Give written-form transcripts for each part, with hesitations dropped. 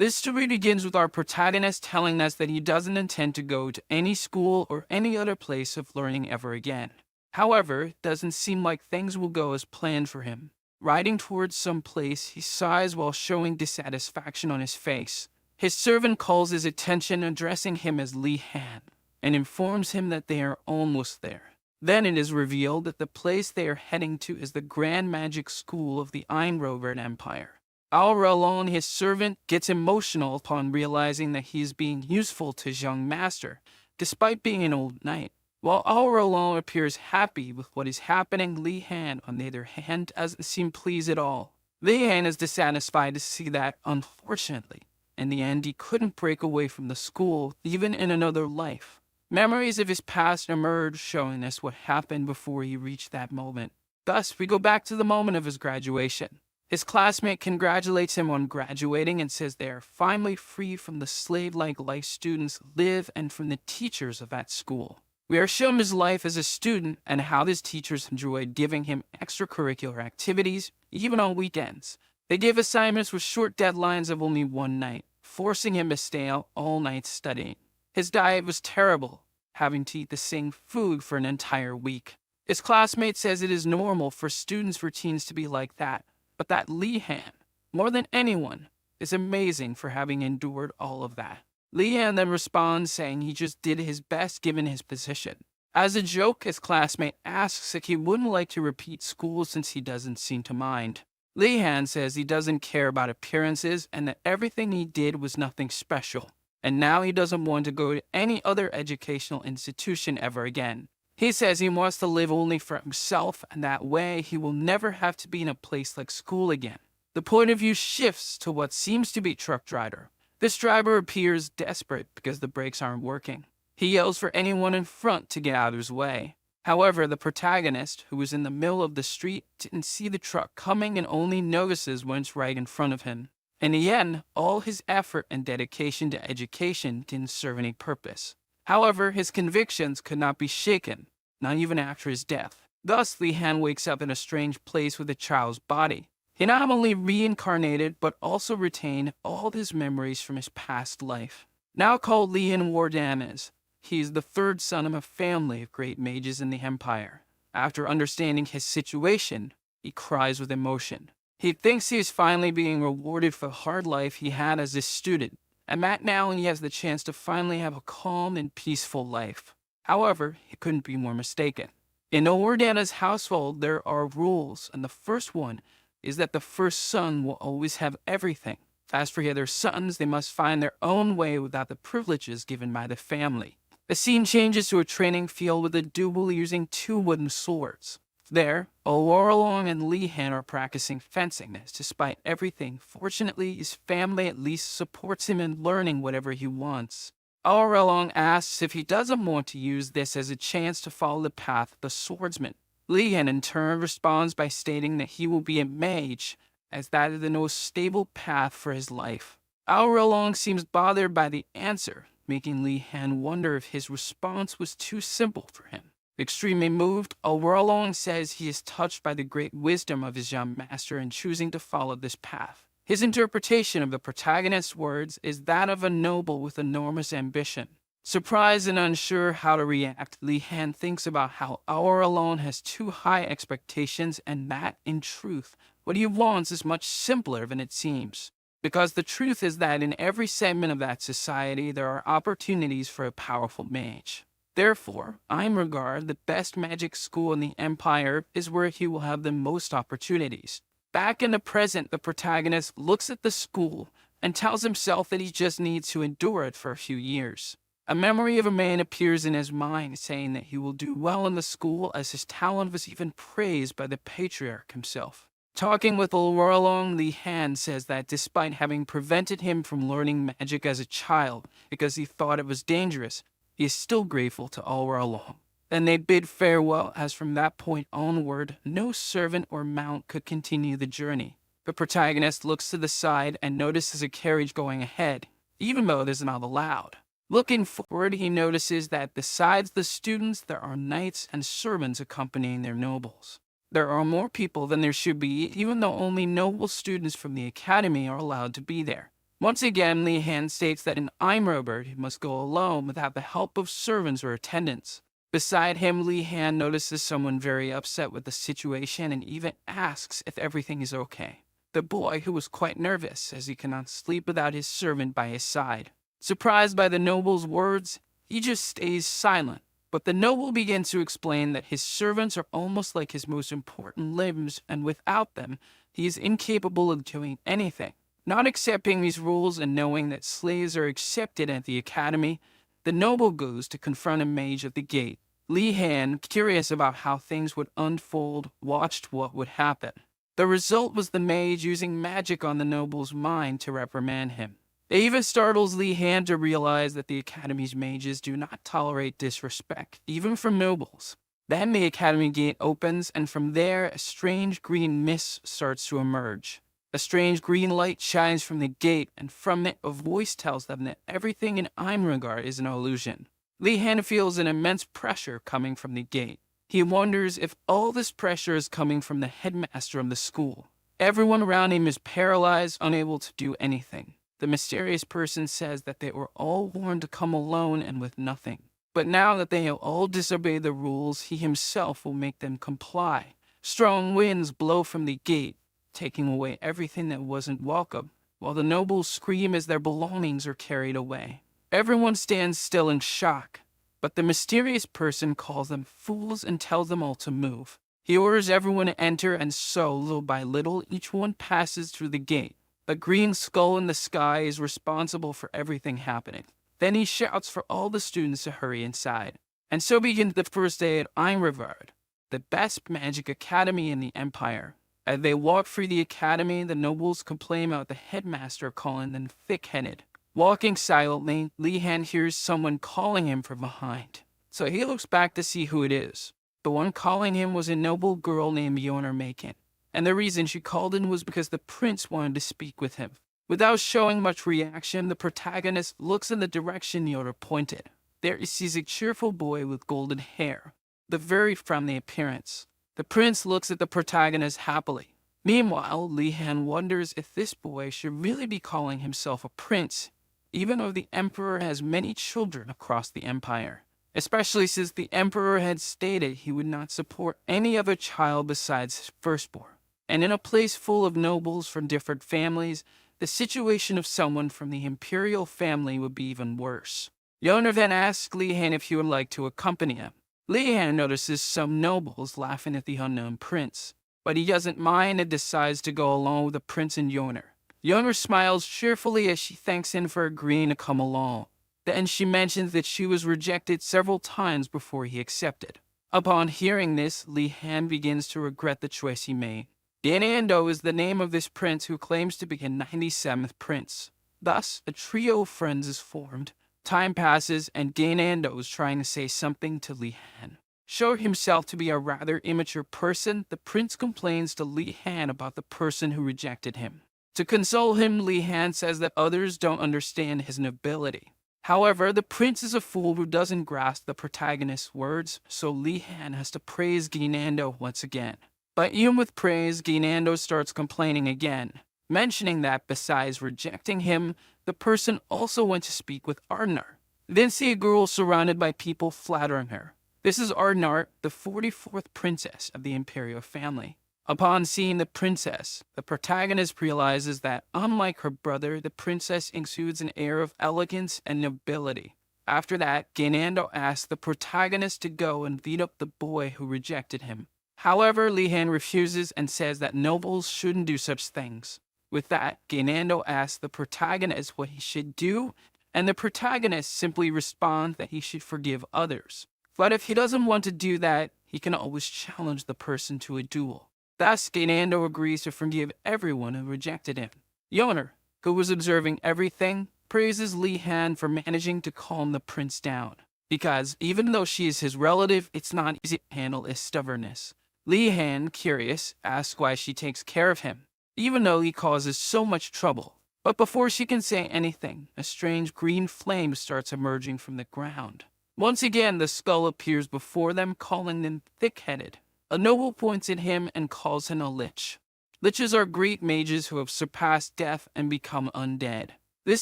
This story begins with our protagonist telling us that he doesn't intend to go to any school or any other place of learning ever again. However, it doesn't seem like things will go as planned for him. Riding towards some place, he sighs while showing dissatisfaction on his face. His servant calls his attention, addressing him as Li Han, and informs him that they are almost there. Then it is revealed that the place they are heading to is the Grand Magic School of the Enrolls Empire. Alrelon, his servant, gets emotional upon realizing that he is being useful to his young master, despite being an old knight. While Alrelon appears happy with what is happening, Li Han, on the other hand, doesn't seem pleased at all. Li Han is dissatisfied to see that, unfortunately, in the end, he couldn't break away from the school, even in another life. Memories of his past emerge, showing us what happened before he reached that moment. Thus, we go back to the moment of his graduation. His classmate congratulates him on graduating and says they are finally free from the slave-like life students live and from the teachers of that school. We are shown his life as a student and how his teachers enjoyed giving him extracurricular activities, even on weekends. They gave assignments with short deadlines of only one night, forcing him to stay out all night studying. His diet was terrible, having to eat the same food for an entire week. His classmate says it is normal for students' routines to be like that, but that Li Han, more than anyone, is amazing for having endured all of that. Li Han then responds saying he just did his best given his position. As a joke, his classmate asks if he wouldn't like to repeat school since he doesn't seem to mind. Li Han says he doesn't care about appearances and that everything he did was nothing special, and now he doesn't want to go to any other educational institution ever again. He says he wants to live only for himself, and that way he will never have to be in a place like school again. The point of view shifts to what seems to be truck driver. This driver appears desperate because the brakes aren't working. He yells for anyone in front to get out of his way. However, the protagonist, who was in the middle of the street, didn't see the truck coming and only notices when it's right in front of him. In the end, all his effort and dedication to education didn't serve any purpose. However, his convictions could not be shaken, not even after his death. Thus, Li Han wakes up in a strange place with a child's body. He not only reincarnated, but also retained all his memories from his past life. Now called Lian Wardanas, he is the third son of a family of great mages in the Empire. After understanding his situation, he cries with emotion. He thinks he is finally being rewarded for the hard life he had as a student, and that now he has the chance to finally have a calm and peaceful life. However, he couldn't be more mistaken. In Ordana's household, there are rules, and the first one is that the first son will always have everything. As for the other sons, they must find their own way without the privileges given by the family. The scene changes to a training field with a duel using 2 wooden swords. There, Orolong and Li Han are practicing fencing this. Despite everything, fortunately, his family at least supports him in learning whatever he wants. Orolong asks if he doesn't want to use this as a chance to follow the path of the swordsman. Li Han in turn responds by stating that he will be a mage, as that is the most stable path for his life. Orolong seems bothered by the answer, making Li Han wonder if his response was too simple for him. Extremely moved, Orolong says he is touched by the great wisdom of his young master in choosing to follow this path. His interpretation of the protagonist's words is that of a noble with enormous ambition. Surprised and unsure how to react, Li Han thinks about how Orolong has too high expectations and that, in truth, what he wants is much simpler than it seems. Because the truth is that in every segment of that society, there are opportunities for a powerful mage. Therefore, I regard the best magic school in the Empire is where he will have the most opportunities. Back in the present, the protagonist looks at the school and tells himself that he just needs to endure it for a few years. A memory of a man appears in his mind saying that he will do well in the school as his talent was even praised by the patriarch himself. Talking with Orolong, Li Han says that despite having prevented him from learning magic as a child because he thought it was dangerous, he is still grateful to Orolong. Then they bid farewell, as from that point onward, no servant or mount could continue the journey. The protagonist looks to the side and notices a carriage going ahead, even though it is not allowed. Looking forward, he notices that besides the students, there are knights and servants accompanying their nobles. There are more people than there should be, even though only noble students from the academy are allowed to be there. Once again, Li Han states that in Robert he must go alone without the help of servants or attendants. Beside him, Li Han notices someone very upset with the situation and even asks if everything is okay. The boy, who was quite nervous, says he cannot sleep without his servant by his side. Surprised by the noble's words, he just stays silent. But the noble begins to explain that his servants are almost like his most important limbs, and without them, he is incapable of doing anything. Not accepting these rules and knowing that slaves are accepted at the academy, the noble goes to confront a mage at the gate. Li Han, curious about how things would unfold, watched what would happen. The result was the mage using magic on the noble's mind to reprimand him. It even startles Li Han to realize that the Academy's mages do not tolerate disrespect, even from nobles. Then the Academy gate opens, and from there a strange green mist starts to emerge. A strange green light shines from the gate, and from it a voice tells them that everything in Imregard is an illusion. Li Han feels an immense pressure coming from the gate. He wonders if all this pressure is coming from the headmaster of the school. Everyone around him is paralyzed, unable to do anything. The mysterious person says that they were all warned to come alone and with nothing. But now that they have all disobeyed the rules, he himself will make them comply. Strong winds blow from the gate, taking away everything that wasn't welcome, while the nobles scream as their belongings are carried away. Everyone stands still in shock. But the mysterious person calls them fools and tells them all to move. He orders everyone to enter, and so, little by little, each one passes through the gate. The green skull in the sky is responsible for everything happening. Then he shouts for all the students to hurry inside. And so begins the first day at Einrevard, the best magic academy in the empire. As they walk through the academy, the nobles complain about the headmaster calling them thick-headed. Walking silently, Li Han hears someone calling him from behind. So he looks back to see who it is. The one calling him was a noble girl named Yoner Macon, and the reason she called in was because the prince wanted to speak with him. Without showing much reaction, the protagonist looks in the direction Yoner pointed. There he sees a cheerful boy with golden hair, the very friendly appearance. The prince looks at the protagonist happily. Meanwhile, Li Han wonders if this boy should really be calling himself a prince, even though the emperor has many children across the empire, especially since the emperor had stated he would not support any other child besides his firstborn. And in a place full of nobles from different families, the situation of someone from the imperial family would be even worse. Yoner then asks Li Han if he would like to accompany him. Li Han notices some nobles laughing at the unknown prince, but he doesn't mind and decides to go along with the prince and Yoner. Yoner smiles cheerfully as she thanks him for agreeing to come along. Then she mentions that she was rejected several times before he accepted. Upon hearing this, Li Han begins to regret the choice he made. Ganando is the name of this prince who claims to be a 97th prince. Thus, a trio of friends is formed. Time passes, and Ganando is trying to say something to Li Han. Showing himself to be a rather immature person, the prince complains to Li Han about the person who rejected him. To console him, Li Han says that others don't understand his nobility. However, the prince is a fool who doesn't grasp the protagonist's words, so Li Han has to praise Ganando once again. But even with praise, Ganando starts complaining again, mentioning that besides rejecting him, the person also went to speak with Ardnar. Then see a girl surrounded by people flattering her. This is Ardnar, the 44th princess of the imperial family. Upon seeing the princess, the protagonist realizes that, unlike her brother, the princess exudes an air of elegance and nobility. After that, Ganando asks the protagonist to go and beat up the boy who rejected him. However, Li Han refuses and says that nobles shouldn't do such things. With that, Ganando asks the protagonist what he should do, and the protagonist simply responds that he should forgive others. But if he doesn't want to do that, he can always challenge the person to a duel. Thus, Ganando agrees to forgive everyone who rejected him. Yoner, who was observing everything, praises Li Han for managing to calm the prince down, because even though she is his relative, it's not easy to handle his stubbornness. Li Han, curious, asks why she takes care of him, even though he causes so much trouble. But before she can say anything, a strange green flame starts emerging from the ground. Once again, the skull appears before them, calling them thick-headed. A noble points at him and calls him a lich. Liches are great mages who have surpassed death and become undead. This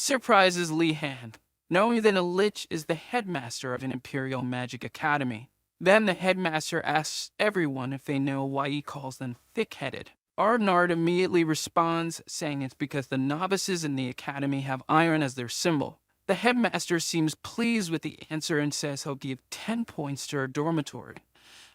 surprises Li Han, knowing that a lich is the headmaster of an Imperial Magic Academy. Then the headmaster asks everyone if they know why he calls them thick-headed. Ardnard immediately responds, saying it's because the novices in the academy have iron as their symbol. The headmaster seems pleased with the answer and says he'll give 10 points to her dormitory.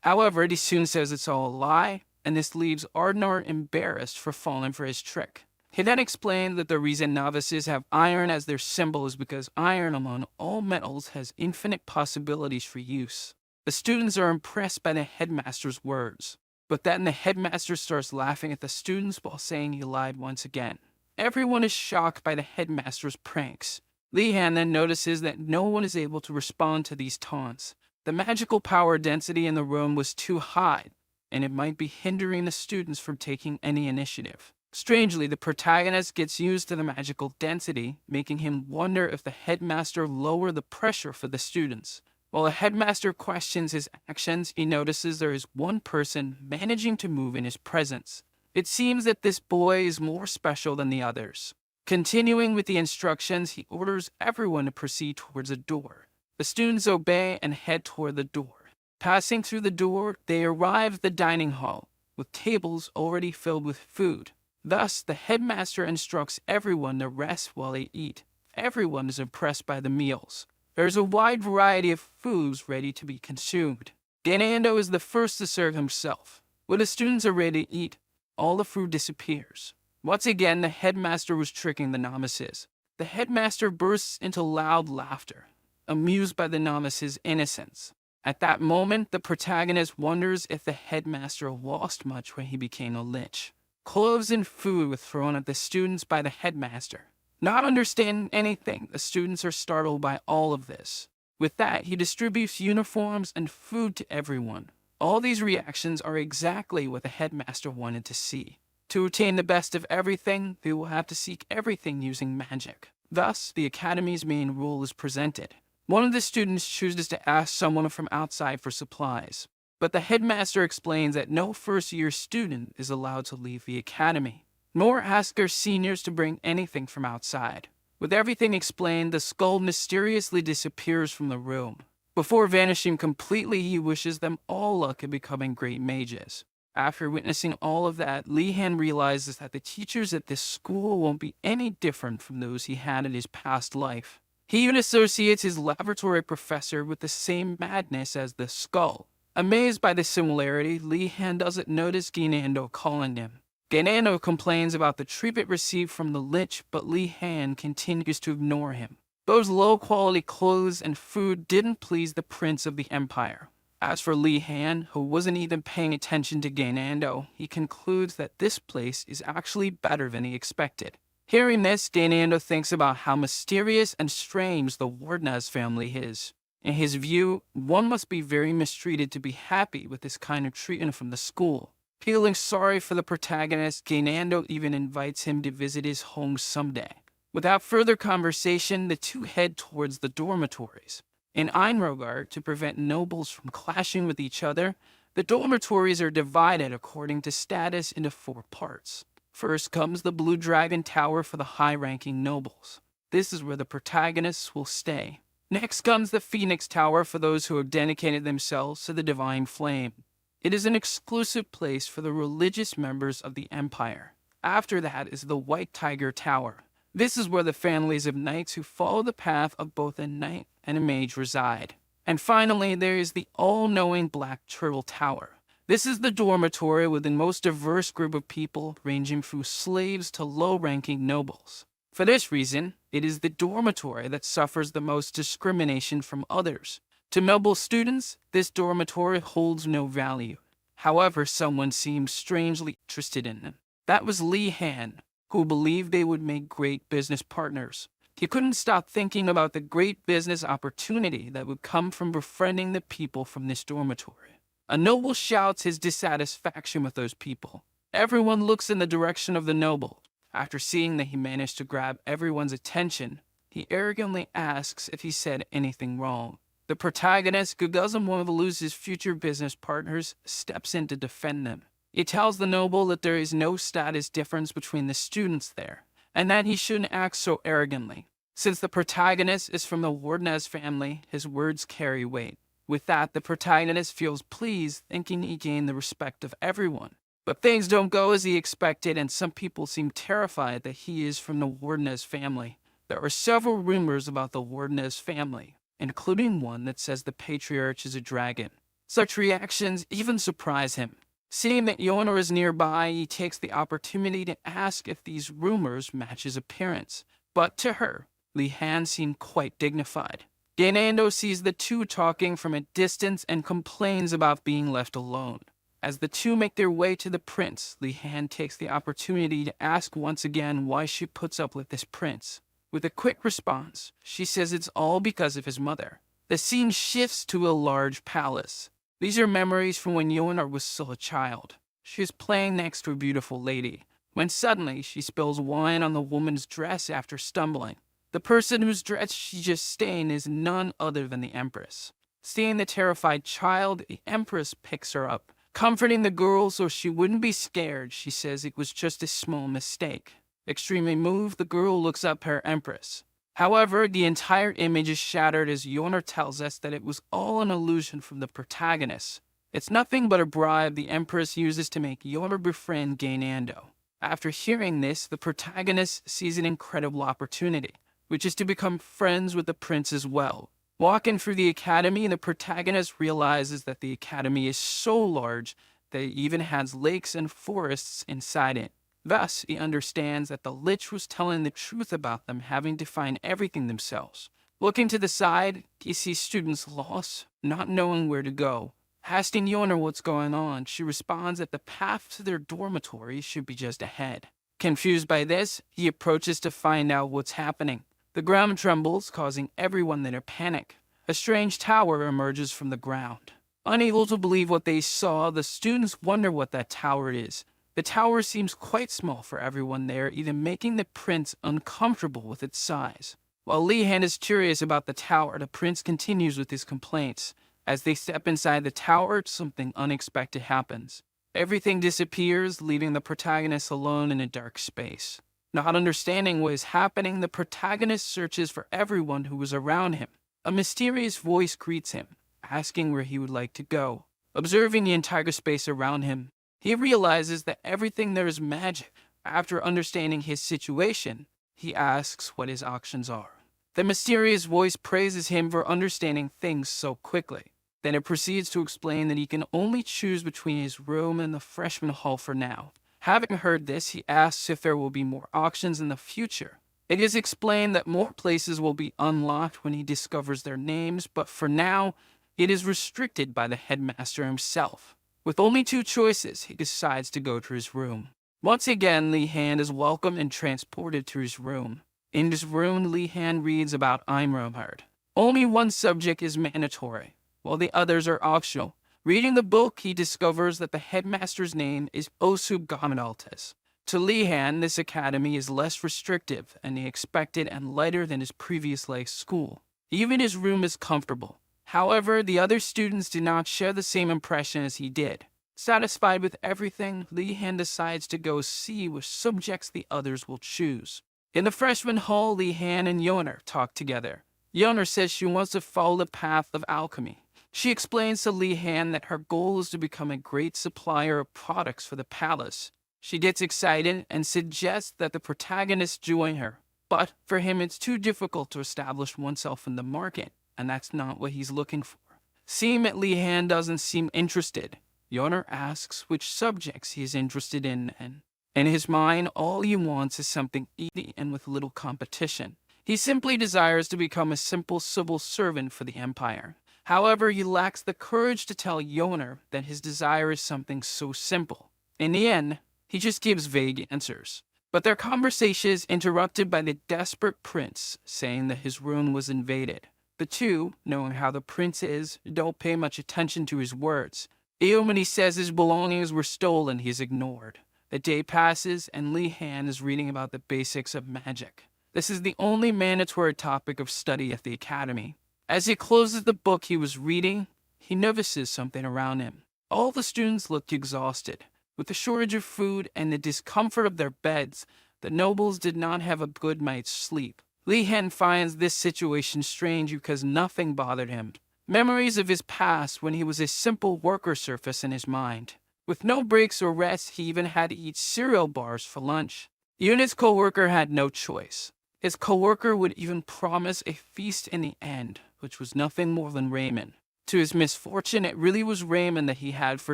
However, he soon says it's all a lie, and this leaves Ardnard embarrassed for falling for his trick. He then explained that the reason novices have iron as their symbol is because iron among all metals has infinite possibilities for use. The students are impressed by the headmaster's words, but then the headmaster starts laughing at the students while saying he lied once again. Everyone is shocked by the headmaster's pranks. Li Han then notices that no one is able to respond to these taunts. The magical power density in the room was too high, and it might be hindering the students from taking any initiative. Strangely, the protagonist gets used to the magical density, making him wonder if the headmaster lowered the pressure for the students. While the headmaster questions his actions, he notices there is one person managing to move in his presence. It seems that this boy is more special than the others. Continuing with the instructions, he orders everyone to proceed towards a door. The students obey and head toward the door. Passing through the door, they arrive at the dining hall, with tables already filled with food. Thus, the headmaster instructs everyone to rest while they eat. Everyone is impressed by the meals. There's a wide variety of foods ready to be consumed. Ganando is the first to serve himself. When the students are ready to eat, all the food disappears. Once again, the headmaster was tricking the novices. The headmaster bursts into loud laughter, amused by the novices' innocence. At that moment, the protagonist wonders if the headmaster lost much when he became a lich. Clothes and food were thrown at the students by the headmaster. Not understanding anything, the students are startled by all of this. With that, he distributes uniforms and food to everyone. All these reactions are exactly what the headmaster wanted to see. To attain the best of everything, they will have to seek everything using magic. Thus, the academy's main rule is presented. One of the students chooses to ask someone from outside for supplies, but the headmaster explains that no first-year student is allowed to leave the academy, nor ask their seniors to bring anything from outside. With everything explained, the skull mysteriously disappears from the room. Before vanishing completely, he wishes them all luck in becoming great mages. After witnessing all of that, Li Han realizes that the teachers at this school won't be any different from those he had in his past life. He even associates his laboratory professor with the same madness as the skull. Amazed by the similarity, Li Han doesn't notice Ganando calling him. Ganando complains about the treatment received from the lich, but Li Han continues to ignore him. Those low-quality clothes and food didn't please the prince of the empire. As for Li Han, who wasn't even paying attention to Ganando, he concludes that this place is actually better than he expected. Hearing this, Ganando thinks about how mysterious and strange the Wardnaz family is. In his view, one must be very mistreated to be happy with this kind of treatment from the school. Feeling sorry for the protagonist, Ganando even invites him to visit his home someday. Without further conversation, the two head towards the dormitories. In Enrolls, to prevent nobles from clashing with each other, the dormitories are divided according to status into 4 parts. First comes the Blue Dragon Tower for the high-ranking nobles. This is where the protagonists will stay. Next comes the Phoenix Tower for those who have dedicated themselves to the Divine Flame. It is an exclusive place for the religious members of the Empire. After that is the White Tiger Tower. This is where the families of knights who follow the path of both a knight and a mage reside. And finally, there is the all-knowing Black Turtle Tower. This is the dormitory with the most diverse group of people, ranging from slaves to low-ranking nobles. For this reason, it is the dormitory that suffers the most discrimination from others. To noble students, this dormitory holds no value. However, someone seems strangely interested in them. That was Li Han, who believed they would make great business partners. He couldn't stop thinking about the great business opportunity that would come from befriending the people from this dormitory. A noble shouts his dissatisfaction with those people. Everyone looks in the direction of the noble. After seeing that he managed to grab everyone's attention, he arrogantly asks if he said anything wrong. The protagonist, who doesn't want to lose his future business partners, steps in to defend them. He tells the noble that there is no status difference between the students there, and that he shouldn't act so arrogantly. Since the protagonist is from the Wardeness family, his words carry weight. With that, the protagonist feels pleased, thinking he gained the respect of everyone. But things don't go as he expected, and some people seem terrified that he is from the Wardeness family. There are several rumors about the Wardeness family, including one that says the patriarch is a dragon. Such reactions even surprise him. Seeing that Yoner is nearby, he takes the opportunity to ask if these rumors match his appearance. But to her, Li Han seemed quite dignified. Gainando sees the two talking from a distance and complains about being left alone. As the two make their way to the prince, Li Han takes the opportunity to ask once again why she puts up with this prince. With a quick response, she says it's all because of his mother. The scene shifts to a large palace. These are memories from when Yonar was still a child. She is playing next to a beautiful lady, when suddenly she spills wine on the woman's dress after stumbling. The person whose dress she just stained is none other than the Empress. Seeing the terrified child, the Empress picks her up. Comforting the girl so she wouldn't be scared, she says it was just a small mistake. Extremely moved, the girl looks up her Empress. However, the entire image is shattered as Yoner tells us that it was all an illusion from the protagonist. It's nothing but a bribe the Empress uses to make Yoner befriend Gainando. After hearing this, the protagonist sees an incredible opportunity, which is to become friends with the prince as well. Walking through the academy, the protagonist realizes that the academy is so large that it even has lakes and forests inside it. Thus, he understands that the Lich was telling the truth about them having to find everything themselves. Looking to the side, he sees students lost, not knowing where to go. Asking Yoner what's going on, she responds that the path to their dormitory should be just ahead. Confused by this, he approaches to find out what's happening. The ground trembles, causing everyone there to panic. A strange tower emerges from the ground. Unable to believe what they saw, the students wonder what that tower is. The tower seems quite small for everyone there, even making the prince uncomfortable with its size. While Li Han is curious about the tower, the prince continues with his complaints. As they step inside the tower, something unexpected happens. Everything disappears, leaving the protagonist alone in a dark space. Not understanding what is happening, the protagonist searches for everyone who was around him. A mysterious voice greets him, asking where he would like to go. Observing the entire space around him, he realizes that everything there is magic. After understanding his situation, he asks what his options are. The mysterious voice praises him for understanding things so quickly. Then it proceeds to explain that he can only choose between his room and the freshman hall for now. Having heard this, he asks if there will be more auctions in the future. It is explained that more places will be unlocked when he discovers their names, but for now, it is restricted by the headmaster himself. With only two choices, he decides to go to his room. Once again, Li Han is welcomed and transported to his room. In his room, Li Han reads about enrollment. Only one subject is mandatory, while the others are optional. Reading the book, he discovers that the headmaster's name is Osu Gaminaltes. To Li Han, this academy is less restrictive than he expected and lighter than his previous life school. Even his room is comfortable. However, the other students do not share the same impression as he did. Satisfied with everything, Li Han decides to go see which subjects the others will choose. In the freshman hall, Li Han and Yoner talk together. Yoner says she wants to follow the path of alchemy. She explains to Li Han that her goal is to become a great supplier of products for the palace. She gets excited and suggests that the protagonist join her. But for him, it's too difficult to establish oneself in the market, and that's not what he's looking for. Seeing that Li Han doesn't seem interested, Yoner asks which subjects he is interested in, and in his mind, all he wants is something easy and with little competition. He simply desires to become a simple civil servant for the empire. However, he lacks the courage to tell Yoner that his desire is something so simple. In the end, he just gives vague answers. But their conversation is interrupted by the desperate prince saying that his room was invaded. The two, knowing how the prince is, don't pay much attention to his words. Even when he says his belongings were stolen, he's ignored. The day passes, and Li Han is reading about the basics of magic. This is the only mandatory topic of study at the academy. As he closes the book he was reading, he notices something around him. All the students looked exhausted. With the shortage of food and the discomfort of their beds, The nobles did not have a good night's sleep. Li Han finds this situation strange because nothing bothered him. Memories of his past when he was a simple worker surface in his mind. With no breaks or rest, he even had to eat cereal bars for lunch. Yunit's co-worker had no choice. His co-worker would even promise a feast in the end, which was nothing more than ramen. To his misfortune, it really was ramen that he had for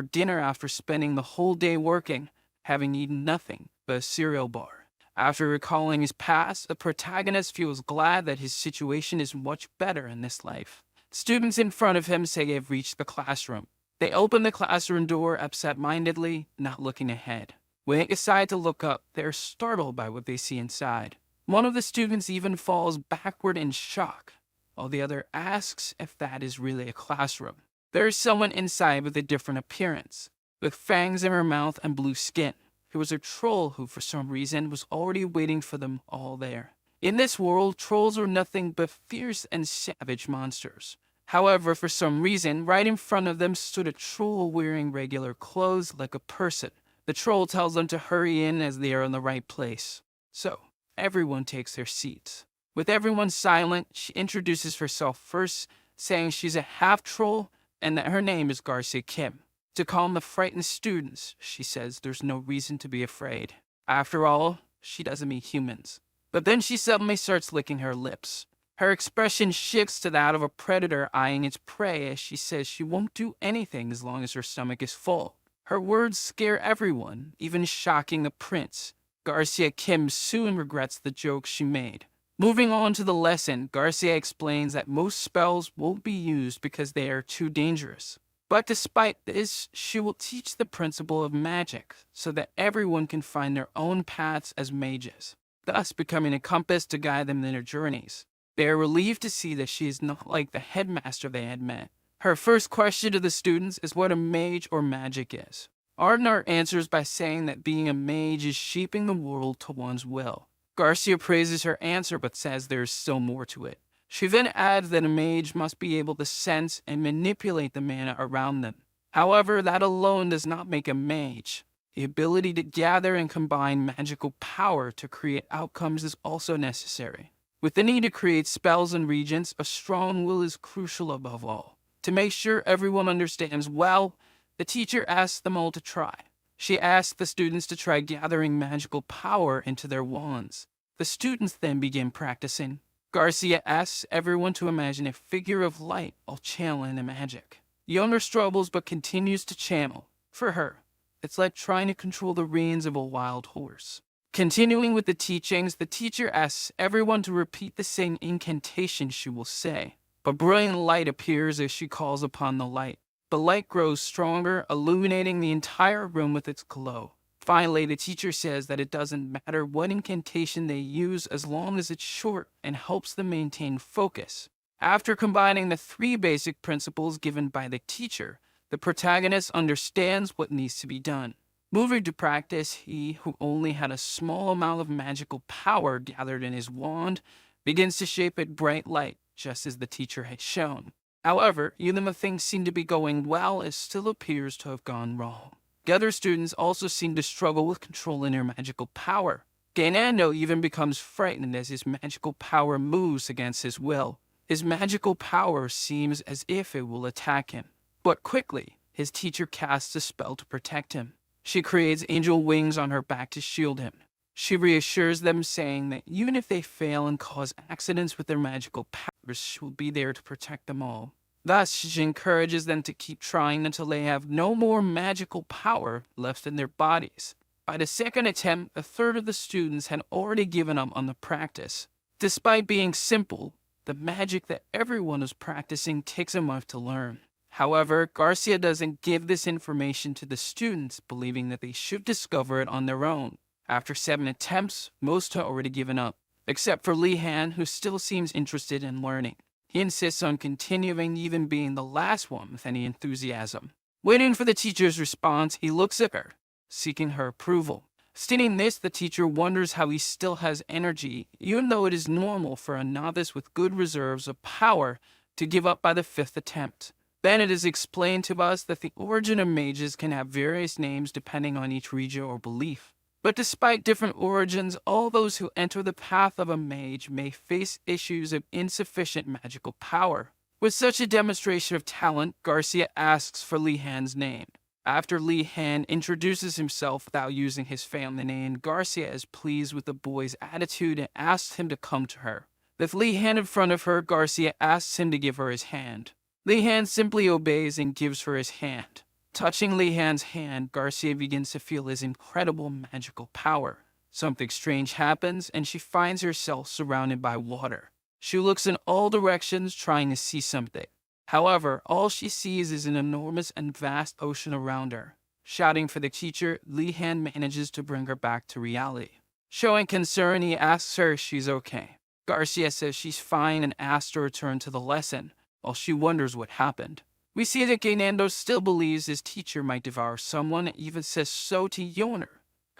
dinner after spending the whole day working, having eaten nothing but a cereal bar. After recalling his past, the protagonist feels glad that his situation is much better in this life. Students in front of him say they have reached the classroom. They open the classroom door absent-mindedly, not looking ahead. When they decide to look up, they are startled by what they see inside. One of the students even falls backward in shock, while the other asks if that is really a classroom. There is someone inside with a different appearance, with fangs in her mouth and blue skin. It was a troll who, for some reason, was already waiting for them all there. In this world, trolls are nothing but fierce and savage monsters. However, for some reason, right in front of them stood a troll wearing regular clothes like a person. The troll tells them to hurry in as they are in the right place. So, everyone takes their seats. With everyone silent, she introduces herself first, saying she's a half-troll and that her name is Garcia Kim. To calm the frightened students, she says there's no reason to be afraid. After all, she doesn't meet humans. But then she suddenly starts licking her lips. Her expression shifts to that of a predator eyeing its prey as she says she won't do anything as long as her stomach is full. Her words scare everyone, even shocking the prince. Garcia Kim soon regrets the joke she made. Moving on to the lesson, Garcia explains that most spells won't be used because they are too dangerous. But despite this, she will teach the principle of magic so that everyone can find their own paths as mages, thus becoming a compass to guide them in their journeys. They are relieved to see that she is not like the headmaster they had met. Her first question to the students is what a mage or magic is. Ardnar answers by saying that being a mage is shaping the world to one's will. Garcia praises her answer but says there is still more to it. She then adds that a mage must be able to sense and manipulate the mana around them. However, that alone does not make a mage. The ability to gather and combine magical power to create outcomes is also necessary. With the need to create spells and regents, a strong will is crucial above all. To make sure everyone understands well, the teacher asks them all to try. She asks the students to try gathering magical power into their wands. The students then begin practicing. Garcia asks everyone to imagine a figure of light while channeling the magic. The owner struggles but continues to channel. For her, it's like trying to control the reins of a wild horse. Continuing with the teachings, the teacher asks everyone to repeat the same incantation she will say. But brilliant light appears as she calls upon the light. The light grows stronger, illuminating the entire room with its glow. Finally, the teacher says that it doesn't matter what incantation they use as long as it's short and helps them maintain focus. After combining the three basic principles given by the teacher, the protagonist understands what needs to be done. Moving to practice, he, who only had a small amount of magical power gathered in his wand, begins to shape a bright light, just as the teacher had shown. However, even though things seem to be going well, it still appears to have gone wrong. The other students also seem to struggle with controlling their magical power. Gainando even becomes frightened as his magical power moves against his will. His magical power seems as if it will attack him. But quickly, his teacher casts a spell to protect him. She creates angel wings on her back to shield him. She reassures them, saying that even if they fail and cause accidents with their magical powers, she will be there to protect them all. Thus, she encourages them to keep trying until they have no more magical power left in their bodies. By the second attempt, a third of the students had already given up on the practice. Despite being simple, the magic that everyone is practicing takes a month to learn. However, Garcia doesn't give this information to the students, believing that they should discover it on their own. After 7 attempts, most had already given up, except for Li Han, who still seems interested in learning. He insists on continuing, even being the last one with any enthusiasm. Waiting for the teacher's response, he looks at her, seeking her approval. Stating this, the teacher wonders how he still has energy, even though it is normal for a novice with good reserves of power to give up by the 5th attempt. Then it is explained to us that the origin of mages can have various names depending on each region or belief. But despite different origins, all those who enter the path of a mage may face issues of insufficient magical power. With such a demonstration of talent, Garcia asks for Li Han's name. After Li Han introduces himself without using his family name, Garcia is pleased with the boy's attitude and asks him to come to her. With Li Han in front of her, Garcia asks him to give her his hand. Li Han simply obeys and gives her his hand. Touching Li Han's hand, Garcia begins to feel his incredible magical power. Something strange happens, and she finds herself surrounded by water. She looks in all directions, trying to see something. However, all she sees is an enormous and vast ocean around her. Shouting for the teacher, Li Han manages to bring her back to reality. Showing concern, he asks her if she's okay. Garcia says she's fine and asks to return to the lesson, while she wonders what happened. We see that Gainando still believes his teacher might devour someone and even says so to Yoner,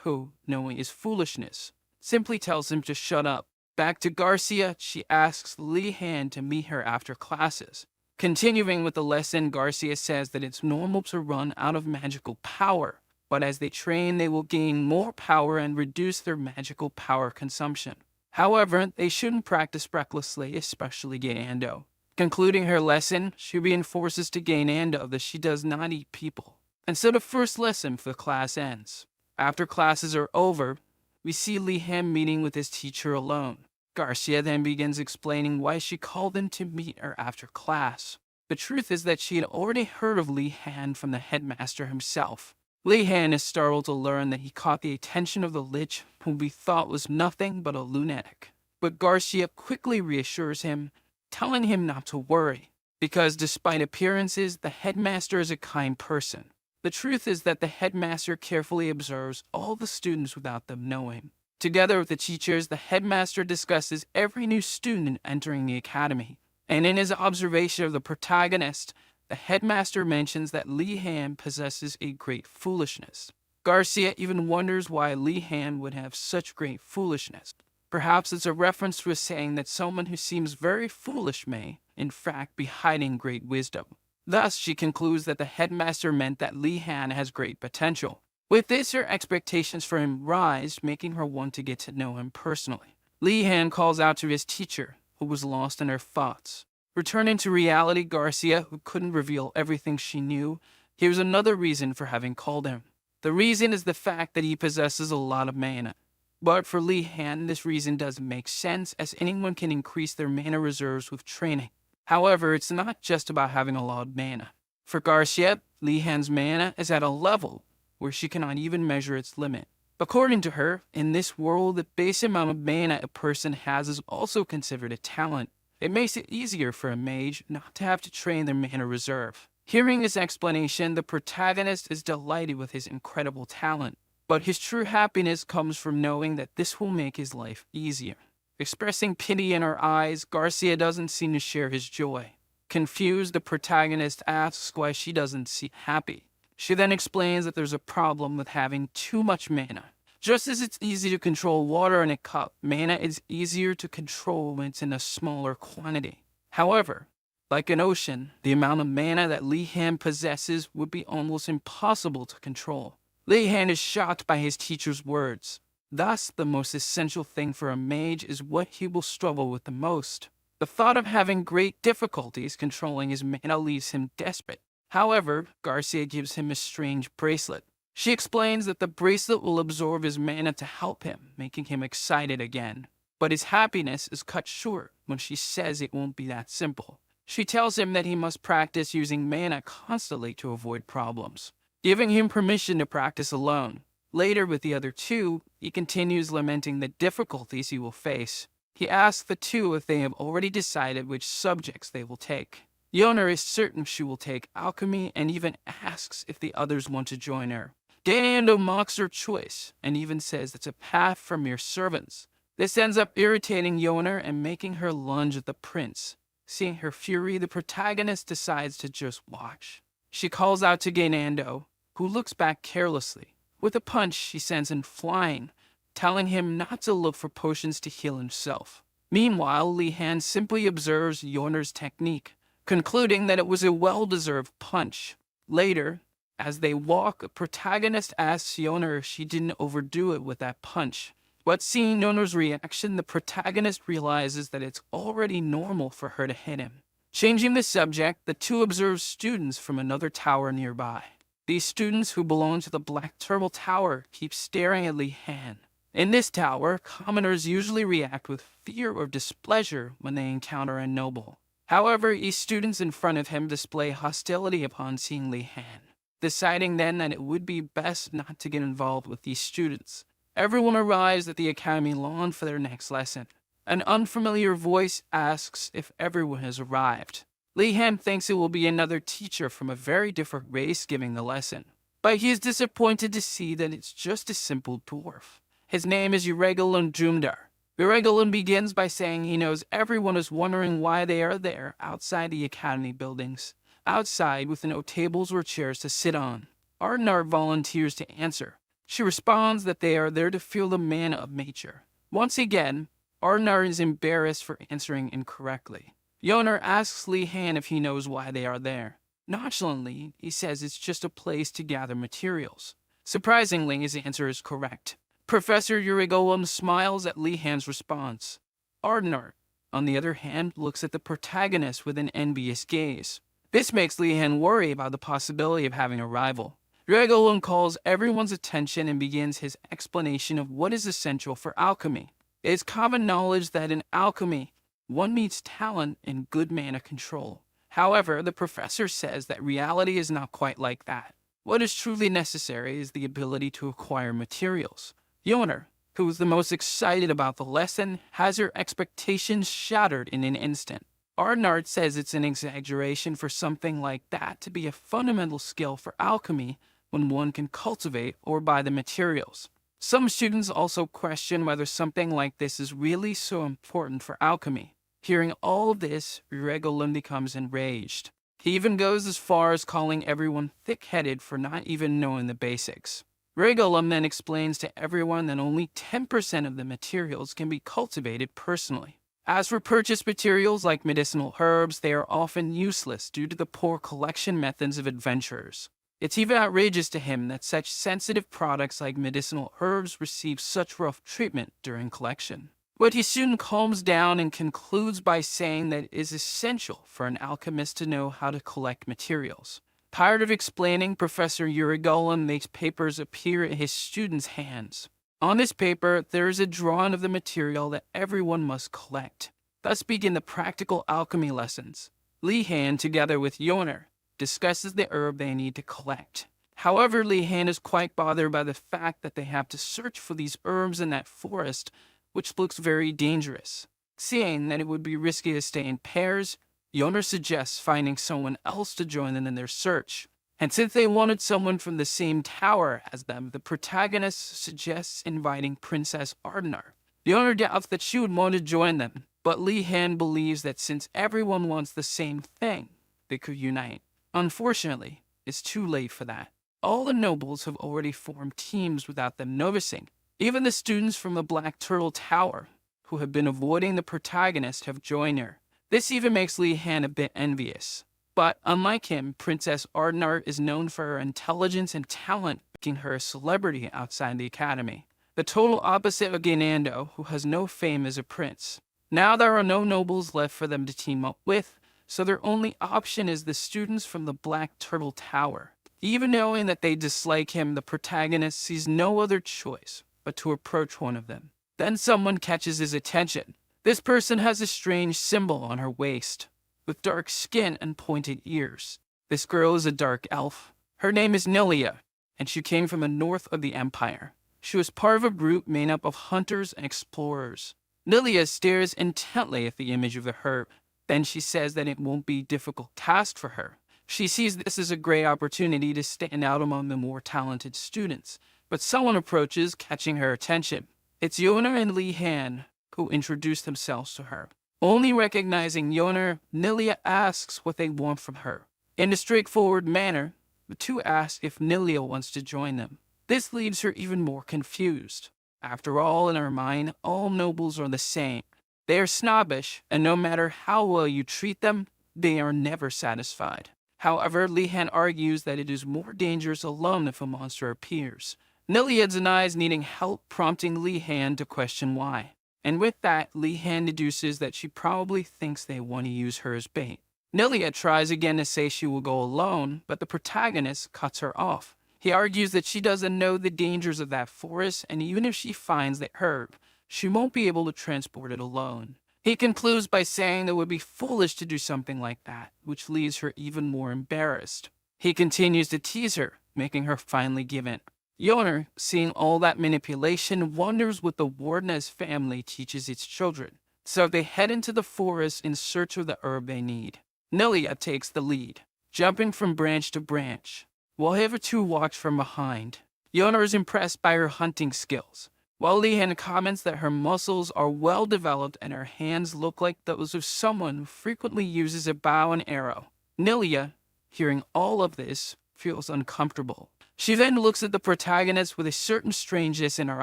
who, knowing his foolishness, simply tells him to shut up. Back to Garcia, she asks Li Han to meet her after classes. Continuing with the lesson, Garcia says that it's normal to run out of magical power, but as they train, they will gain more power and reduce their magical power consumption. However, they shouldn't practice recklessly, especially Gainando. Concluding her lesson, she reinforces to Gainando that she does not eat people. And so the first lesson for the class ends. After classes are over, we see Li Han meeting with his teacher alone. Garcia then begins explaining why she called him to meet her after class. The truth is that she had already heard of Li Han from the headmaster himself. Li Han is startled to learn that he caught the attention of the lich, whom we thought was nothing but a lunatic. But Garcia quickly reassures him, telling him not to worry, because despite appearances, the headmaster is a kind person. The truth is that the headmaster carefully observes all the students without them knowing. Together with the teachers, the headmaster discusses every new student entering the academy. And in his observation of the protagonist, the headmaster mentions that Li Han possesses a great foolishness. Garcia even wonders why Li Han would have such great foolishness. Perhaps it's a reference to a saying that someone who seems very foolish may, in fact, be hiding great wisdom. Thus, she concludes that the headmaster meant that Li Han has great potential. With this, her expectations for him rise, making her want to get to know him personally. Li Han calls out to his teacher, who was lost in her thoughts. Returning to reality, Garcia, who couldn't reveal everything she knew, here's another reason for having called him. The reason is the fact that he possesses a lot of mana. But for Li Han, this reason doesn't make sense, as anyone can increase their mana reserves with training. However, it's not just about having a lot of mana. For Garcia, Li Han's mana is at a level where she cannot even measure its limit. According to her, in this world, the base amount of mana a person has is also considered a talent. It makes it easier for a mage not to have to train their mana reserve. Hearing this explanation, the protagonist is delighted with his incredible talent. But his true happiness comes from knowing that this will make his life easier. Expressing pity in her eyes, Garcia doesn't seem to share his joy. Confused, the protagonist asks why she doesn't seem happy. She then explains that there's a problem with having too much mana. Just as it's easy to control water in a cup, mana is easier to control when it's in a smaller quantity. However, like an ocean, the amount of mana that Li Han possesses would be almost impossible to control. Li Han is shocked by his teacher's words. Thus, the most essential thing for a mage is what he will struggle with the most. The thought of having great difficulties controlling his mana leaves him desperate. However, Garcia gives him a strange bracelet. She explains that the bracelet will absorb his mana to help him, making him excited again. But his happiness is cut short when she says it won't be that simple. She tells him that he must practice using mana constantly to avoid problems, giving him permission to practice alone. Later, with the other two, he continues lamenting the difficulties he will face. He asks the two if they have already decided which subjects they will take. Yoner is certain she will take alchemy and even asks if the others want to join her. Gainando mocks her choice and even says it's a path for mere servants. This ends up irritating Yoner and making her lunge at the prince. Seeing her fury, the protagonist decides to just watch. She calls out to Gainando, who looks back carelessly. With a punch, she sends him flying, telling him not to look for potions to heal himself. Meanwhile, Li Han simply observes Yoner's technique, concluding that it was a well-deserved punch. Later, As they walk, the protagonist asks Yoner if she didn't overdo it with that punch. But seeing Yoner's reaction, the protagonist realizes that it's already normal for her to hit him. Changing the subject, the two observe students from another tower nearby. These students who belong to the Black Turtle Tower keep staring at Lee Han. In this tower, commoners usually react with fear or displeasure when they encounter a noble. However, these students in front of him display hostility upon seeing Lee Han, deciding then that it would be best not to get involved with these students. Everyone arrives at the academy lawn for their next lesson. An unfamiliar voice asks if everyone has arrived. Lee Han thinks it will be another teacher from a very different race giving the lesson, but he is disappointed to see that it's just a simple dwarf. His name is Uregalun Jumdar. Uregalun begins by saying he knows everyone is wondering why they are there outside the academy buildings. Outside, with no tables or chairs to sit on, Ardnar volunteers to answer. She responds that they are there to feel the mana of nature. Once again, Ardnar is embarrassed for answering incorrectly. Yoner asks Lee Han if he knows why they are there. Nonchalantly, he says it's just a place to gather materials. Surprisingly, his answer is correct. Professor Urigolam smiles at Lee Han's response. Ardnar, on the other hand, looks at the protagonist with an envious gaze. This makes Lee Han worry about the possibility of having a rival. Urigolam calls everyone's attention and begins his explanation of what is essential for alchemy. It is common knowledge that in alchemy, one needs talent and good mana control. However, the professor says that reality is not quite like that. What is truly necessary is the ability to acquire materials. Yoner, who is the most excited about the lesson, has her expectations shattered in an instant. Ardnar says it's an exaggeration for something like that to be a fundamental skill for alchemy when one can cultivate or buy the materials. Some students also question whether something like this is really so important for alchemy. Hearing all of this, Uregalun becomes enraged. He even goes as far as calling everyone thick-headed for not even knowing the basics. Uregalun then explains to everyone that only 10% of the materials can be cultivated personally. As for purchased materials like medicinal herbs, they are often useless due to the poor collection methods of adventurers. It's even outrageous to him that such sensitive products like medicinal herbs receive such rough treatment during collection. But he soon calms down and concludes by saying that it is essential for an alchemist to know how to collect materials. Tired of explaining, Professor Urigolam makes papers appear in his students' hands. On this paper, there is a drawing of the material that everyone must collect. Thus begin the practical alchemy lessons. Lee Han, together with Yoner, discusses the herb they need to collect. However, Lee Han is quite bothered by the fact that they have to search for these herbs in that forest, which looks very dangerous. Seeing that it would be risky to stay in pairs, Yoner suggests finding someone else to join them in their search. And since they wanted someone from the same tower as them, the protagonist suggests inviting Princess Ardnar. Yoner doubts that she would want to join them, but Lee Han believes that since everyone wants the same thing, they could unite. Unfortunately, it's too late for that. All the nobles have already formed teams without them noticing. Even the students from the Black Turtle Tower, who have been avoiding the protagonist, have joined her. This even makes Lee Han a bit envious. But unlike him, Princess Ardnar is known for her intelligence and talent, making her a celebrity outside the academy. The total opposite of Ganando, who has no fame as a prince. Now there are no nobles left for them to team up with, so their only option is the students from the Black Turtle Tower. Even knowing that they dislike him, the protagonist sees no other choice but to approach one of them. Then someone catches his attention. This person has a strange symbol on her waist, with dark skin and pointed ears. This girl is a dark elf. Her name is Nilia, and she came from the north of the empire. She was part of a group made up of hunters and explorers. Nilia stares intently at the image of the herb. Then she says that it won't be a difficult task for her. She sees this as a great opportunity to stand out among the more talented students. But someone approaches, catching her attention. It's Yoner and Lee Han, who introduce themselves to her. Only recognizing Yoner, Nilia asks what they want from her. In a straightforward manner, the two ask if Nilia wants to join them. This leaves her even more confused. After all, in her mind, all nobles are the same. They are snobbish, and no matter how well you treat them, they are never satisfied. However, Li-han argues that it is more dangerous alone if a monster appears. Nelia denies needing help, prompting Li-han to question why. And with that, Li-han deduces that she probably thinks they want to use her as bait. Nelia tries again to say she will go alone, but the protagonist cuts her off. He argues that she doesn't know the dangers of that forest, and even if she finds the herb, she won't be able to transport it alone. He concludes by saying that it would be foolish to do something like that, which leaves her even more embarrassed. He continues to tease her, making her finally give in. Yoner, seeing all that manipulation, wonders what the Warden's family teaches its children, so they head into the forest in search of the herb they need. Nelia takes the lead, jumping from branch to branch, while the other two watch from behind. Yoner is impressed by her hunting skills, while Li-han comments that her muscles are well developed and her hands look like those of someone who frequently uses a bow and arrow. Nelia, hearing all of this, feels uncomfortable. She then looks at the protagonist with a certain strangeness in her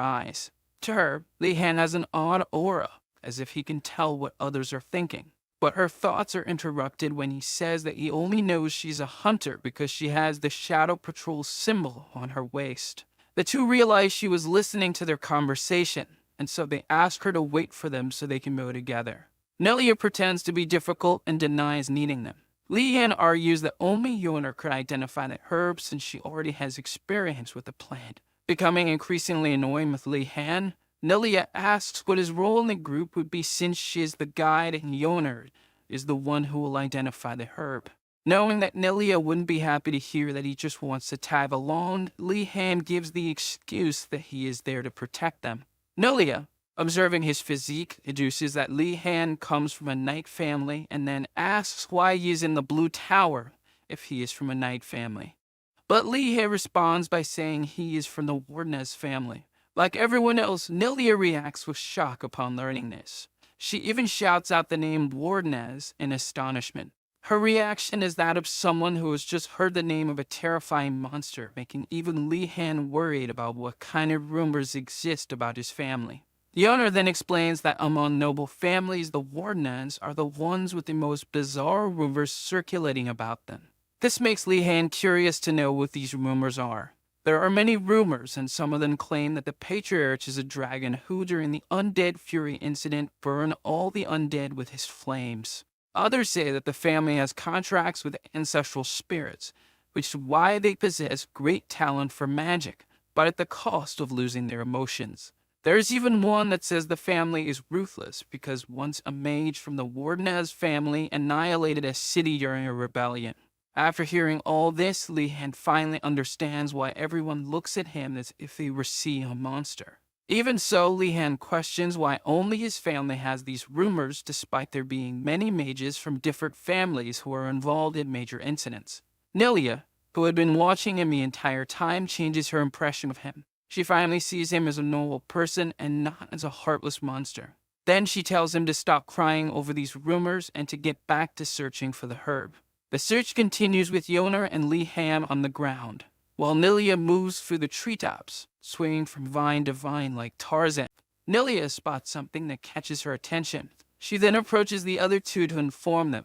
eyes. To her, Li-han has an odd aura, as if he can tell what others are thinking. But her thoughts are interrupted when he says that he only knows she's a hunter because she has the Shadow Patrol symbol on her waist. The two realize she was listening to their conversation, and so they ask her to wait for them so they can go together. Nelia pretends to be difficult and denies needing them. Li-han argues that only Yoner could identify the herb since she already has experience with the plant. Becoming increasingly annoying with Li-han, Nelia asks what his role in the group would be since she is the guide and Yoner is the one who will identify the herb. Knowing that Nelia wouldn't be happy to hear that he just wants to tag along, Li-han gives the excuse that he is there to protect them. Nelia, observing his physique, deduces that Li-han comes from a knight family and then asks why he is in the Blue Tower if he is from a knight family. But Li-han responds by saying he is from the Warden's family. Like everyone else, Nelia reacts with shock upon learning this. She even shouts out the name Warden's in astonishment. Her reaction is that of someone who has just heard the name of a terrifying monster, making even Li-han worried about what kind of rumors exist about his family. The owner then explains that among noble families, the Warden's are the ones with the most bizarre rumors circulating about them. This makes Li-han curious to know what these rumors are. There are many rumors, and some of them claim that the patriarch is a dragon who, during the Undead Fury incident, burned all the undead with his flames. Others say that the family has contracts with ancestral spirits, which is why they possess great talent for magic, but at the cost of losing their emotions. There is even one that says the family is ruthless because once a mage from the Warden's family annihilated a city during a rebellion. After hearing all this, Li-han finally understands why everyone looks at him as if they were seeing a monster. Even so, Li-han questions why only his family has these rumors despite there being many mages from different families who are involved in major incidents. Nelia, who had been watching him the entire time, changes her impression of him. She finally sees him as a normal person and not as a heartless monster. Then she tells him to stop crying over these rumors and to get back to searching for the herb. The search continues with Yoner and Li-han on the ground, while Nelia moves through the treetops, swinging from vine to vine like Tarzan. Nelia spots something that catches her attention. She then approaches the other two to inform them.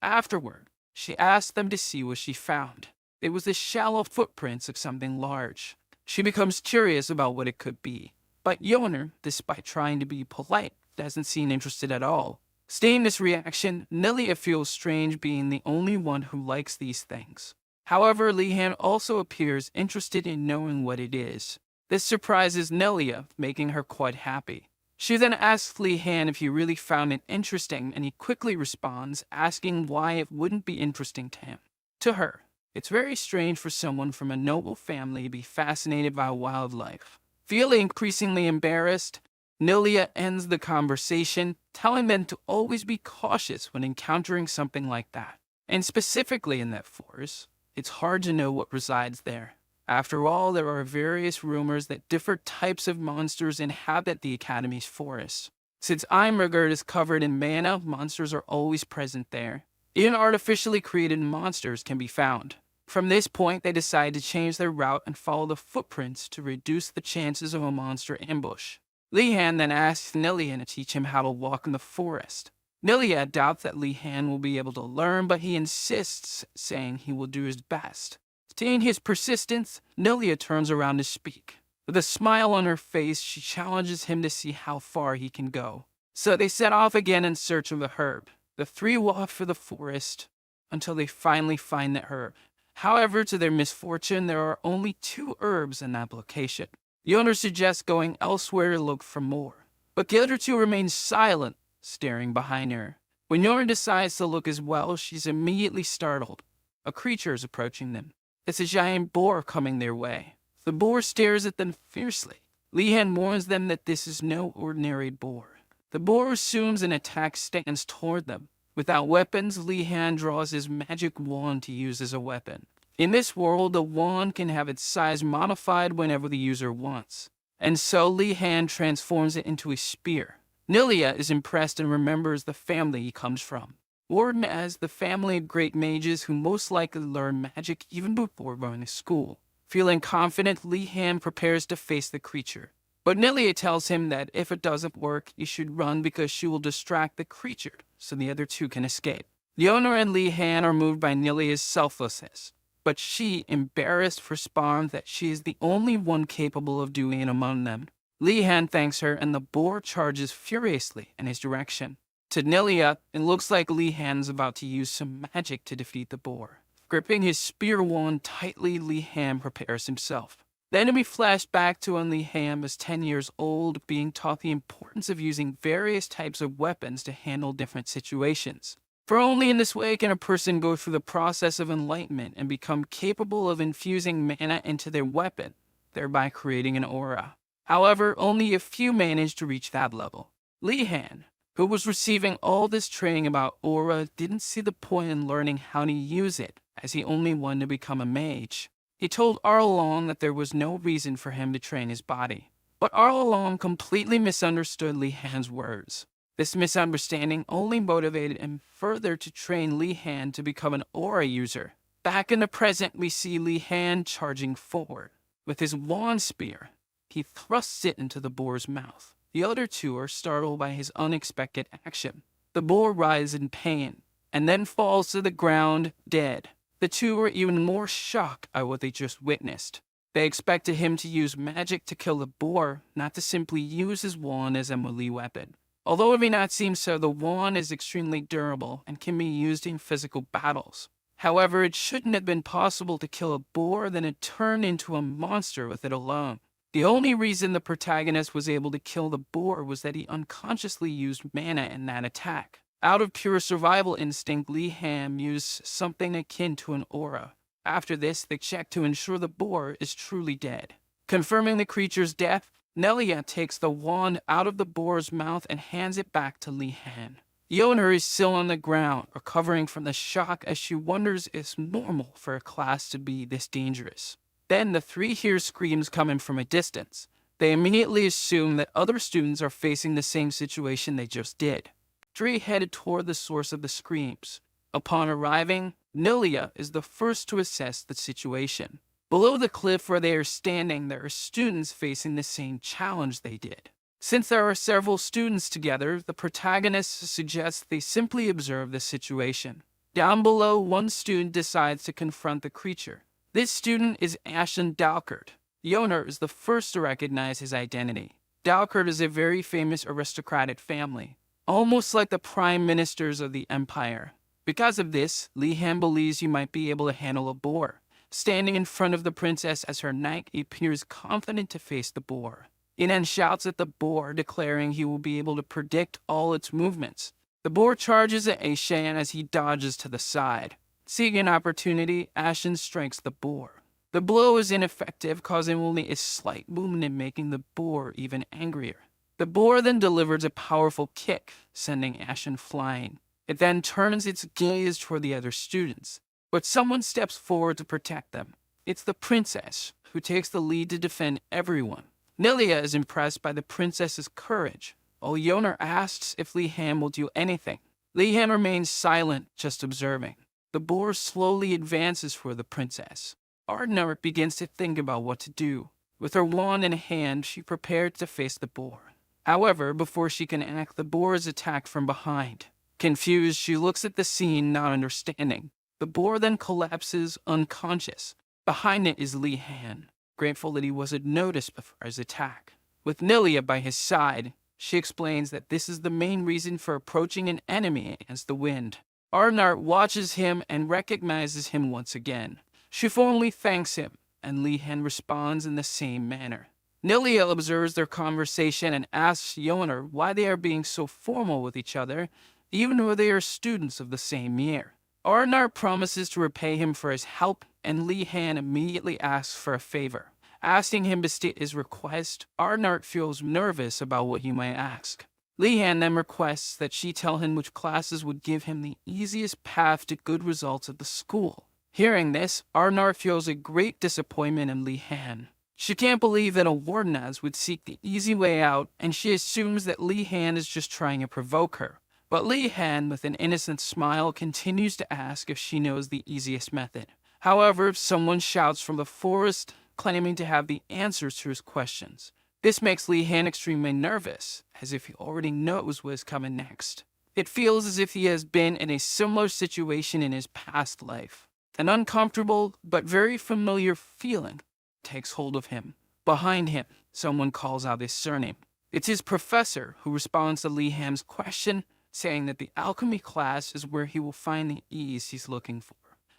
Afterward, she asks them to see what she found. It was the shallow footprints of something large. She becomes curious about what it could be, but Yoner, despite trying to be polite, doesn't seem interested at all. Seeing this reaction, Nelia feels strange being the only one who likes these things. However, Li-han also appears interested in knowing what it is. This surprises Nelia, making her quite happy. She then asks Li-han if he really found it interesting, and he quickly responds, asking why it wouldn't be interesting to him. To her, it's very strange for someone from a noble family to be fascinated by wildlife. Feeling increasingly embarrassed, Nelia ends the conversation, telling them to always be cautious when encountering something like that. And specifically in that forest, it's hard to know what resides there. After all, there are various rumors that different types of monsters inhabit the Academy's forests. Since Immergard is covered in mana, monsters are always present there. Even artificially created monsters can be found. From this point, they decide to change their route and follow the footprints to reduce the chances of a monster ambush. Li-han then asks Nelia to teach him how to walk in the forest. Nilia doubts that Li Han will be able to learn, but he insists, saying he will do his best. Seeing his persistence, Nilia turns around to speak. With a smile on her face, she challenges him to see how far he can go. So they set off again in search of a herb. The three walk for the forest until they finally find the herb. However, to their misfortune, there are only 2 herbs in that location. The owner suggests going elsewhere to look for more, but the other 2 remain silent, staring behind her. When Yona decides to look as well, she's immediately startled. A creature is approaching them. It's a giant boar coming their way. The boar stares at them fiercely. Li Han warns them that this is no ordinary boar. The boar assumes an attack stance toward them. Without weapons, Li Han draws his magic wand to use as a weapon. In this world, the wand can have its size modified whenever the user wants, and so Li Han transforms it into a spear. Nilia is impressed and remembers the family he comes from. Warden as the family of great mages who most likely learn magic even before going to school. Feeling confident, Li Han prepares to face the creature. But Nilia tells him that if it doesn't work, he should run because she will distract the creature so the other 2 can escape. The owner and Li Han are moved by Nilia's selflessness, but she, embarrassed, responds that she is the only one capable of doing it among them. Li Han thanks her, and the boar charges furiously in his direction. To Nilia, it looks like Li Han's about to use some magic to defeat the boar. Gripping his spear wand tightly, Li Han prepares himself. Then we flash back to when Li Han was 10 years old, being taught the importance of using various types of weapons to handle different situations. For only in this way can a person go through the process of enlightenment and become capable of infusing mana into their weapon, thereby creating an aura. However, only a few managed to reach that level. Li Han, who was receiving all this training about aura, didn't see the point in learning how to use it, as he only wanted to become a mage. He told Arlong that there was no reason for him to train his body. But Arlong completely misunderstood Li Han's words. This misunderstanding only motivated him further to train Li Han to become an aura user. Back in the present, we see Li Han charging forward. With his wand spear, he thrusts it into the boar's mouth. The other 2 are startled by his unexpected action. The boar writhes in pain, and then falls to the ground, dead. The 2 were even more shocked at what they just witnessed. They expected him to use magic to kill the boar, not to simply use his wand as a melee weapon. Although it may not seem so, the wand is extremely durable and can be used in physical battles. However, it shouldn't have been possible to kill a boar, then it turned into a monster with it alone. The only reason the protagonist was able to kill the boar was that he unconsciously used mana in that attack. Out of pure survival instinct, Li Han used something akin to an aura. After this, they check to ensure the boar is truly dead. Confirming the creature's death, Nilia takes the wand out of the boar's mouth and hands it back to Li Han. The owner is still on the ground, recovering from the shock as she wonders if it's normal for a class to be this dangerous. Then the 3 hear screams coming from a distance. They immediately assume that other students are facing the same situation they just did. 3 headed toward the source of the screams. Upon arriving, Nilia is the first to assess the situation. Below the cliff where they are standing, there are students facing the same challenge they did. Since there are several students together, the protagonist suggests they simply observe the situation. Down below, one student decides to confront the creature. This student is Ashen Dalkert. The owner is the first to recognize his identity. Dalkert is a very famous aristocratic family, almost like the prime ministers of the empire. Because of this, Li Han believes he might be able to handle a boar. Standing in front of the princess as her knight, he appears confident to face the boar. He then shouts at the boar, declaring he will be able to predict all its movements. The boar charges at Ashen as he dodges to the side. Seeing an opportunity, Ashen strikes the boar. The blow is ineffective, causing only a slight movement and making the boar even angrier. The boar then delivers a powerful kick, sending Ashen flying. It then turns its gaze toward the other students, but someone steps forward to protect them. It's the princess, who takes the lead to defend everyone. Nilia is impressed by the princess's courage, while Yoner asks if Li Han will do anything. Li Han remains silent, just observing. The boar slowly advances for the princess. Ardner begins to think about what to do. With her wand in hand, she prepares to face the boar. However, before she can act, the boar is attacked from behind. Confused, she looks at the scene, not understanding. The boar then collapses unconscious. Behind it is Lee Han, grateful that he wasn't noticed before his attack. With Nilia by his side, she explains that this is the main reason for approaching an enemy against the wind. Arnart watches him and recognizes him once again. She formally thanks him, and Lee Han responds in the same manner. Nilia observes their conversation and asks Yoner why they are being so formal with each other, even though they are students of the same year. Arnart promises to repay him for his help, and Lee Han immediately asks for a favor. Asking him to state his request, Arnart feels nervous about what he might ask. Lee Han then requests that she tell him which classes would give him the easiest path to good results at the school. Hearing this, Arnart feels a great disappointment in Lee Han. She can't believe that a wardenaz would seek the easy way out, and she assumes that Lee Han is just trying to provoke her. But Lee Han, with an innocent smile, continues to ask if she knows the easiest method. However, someone shouts from the forest, claiming to have the answers to his questions. This makes Lee Han extremely nervous, as if he already knows what is coming next. It feels as if he has been in a similar situation in his past life. An uncomfortable but very familiar feeling takes hold of him. Behind him, someone calls out his surname. It's his professor who responds to Lee Han's question, saying that the alchemy class is where he will find the ease he's looking for.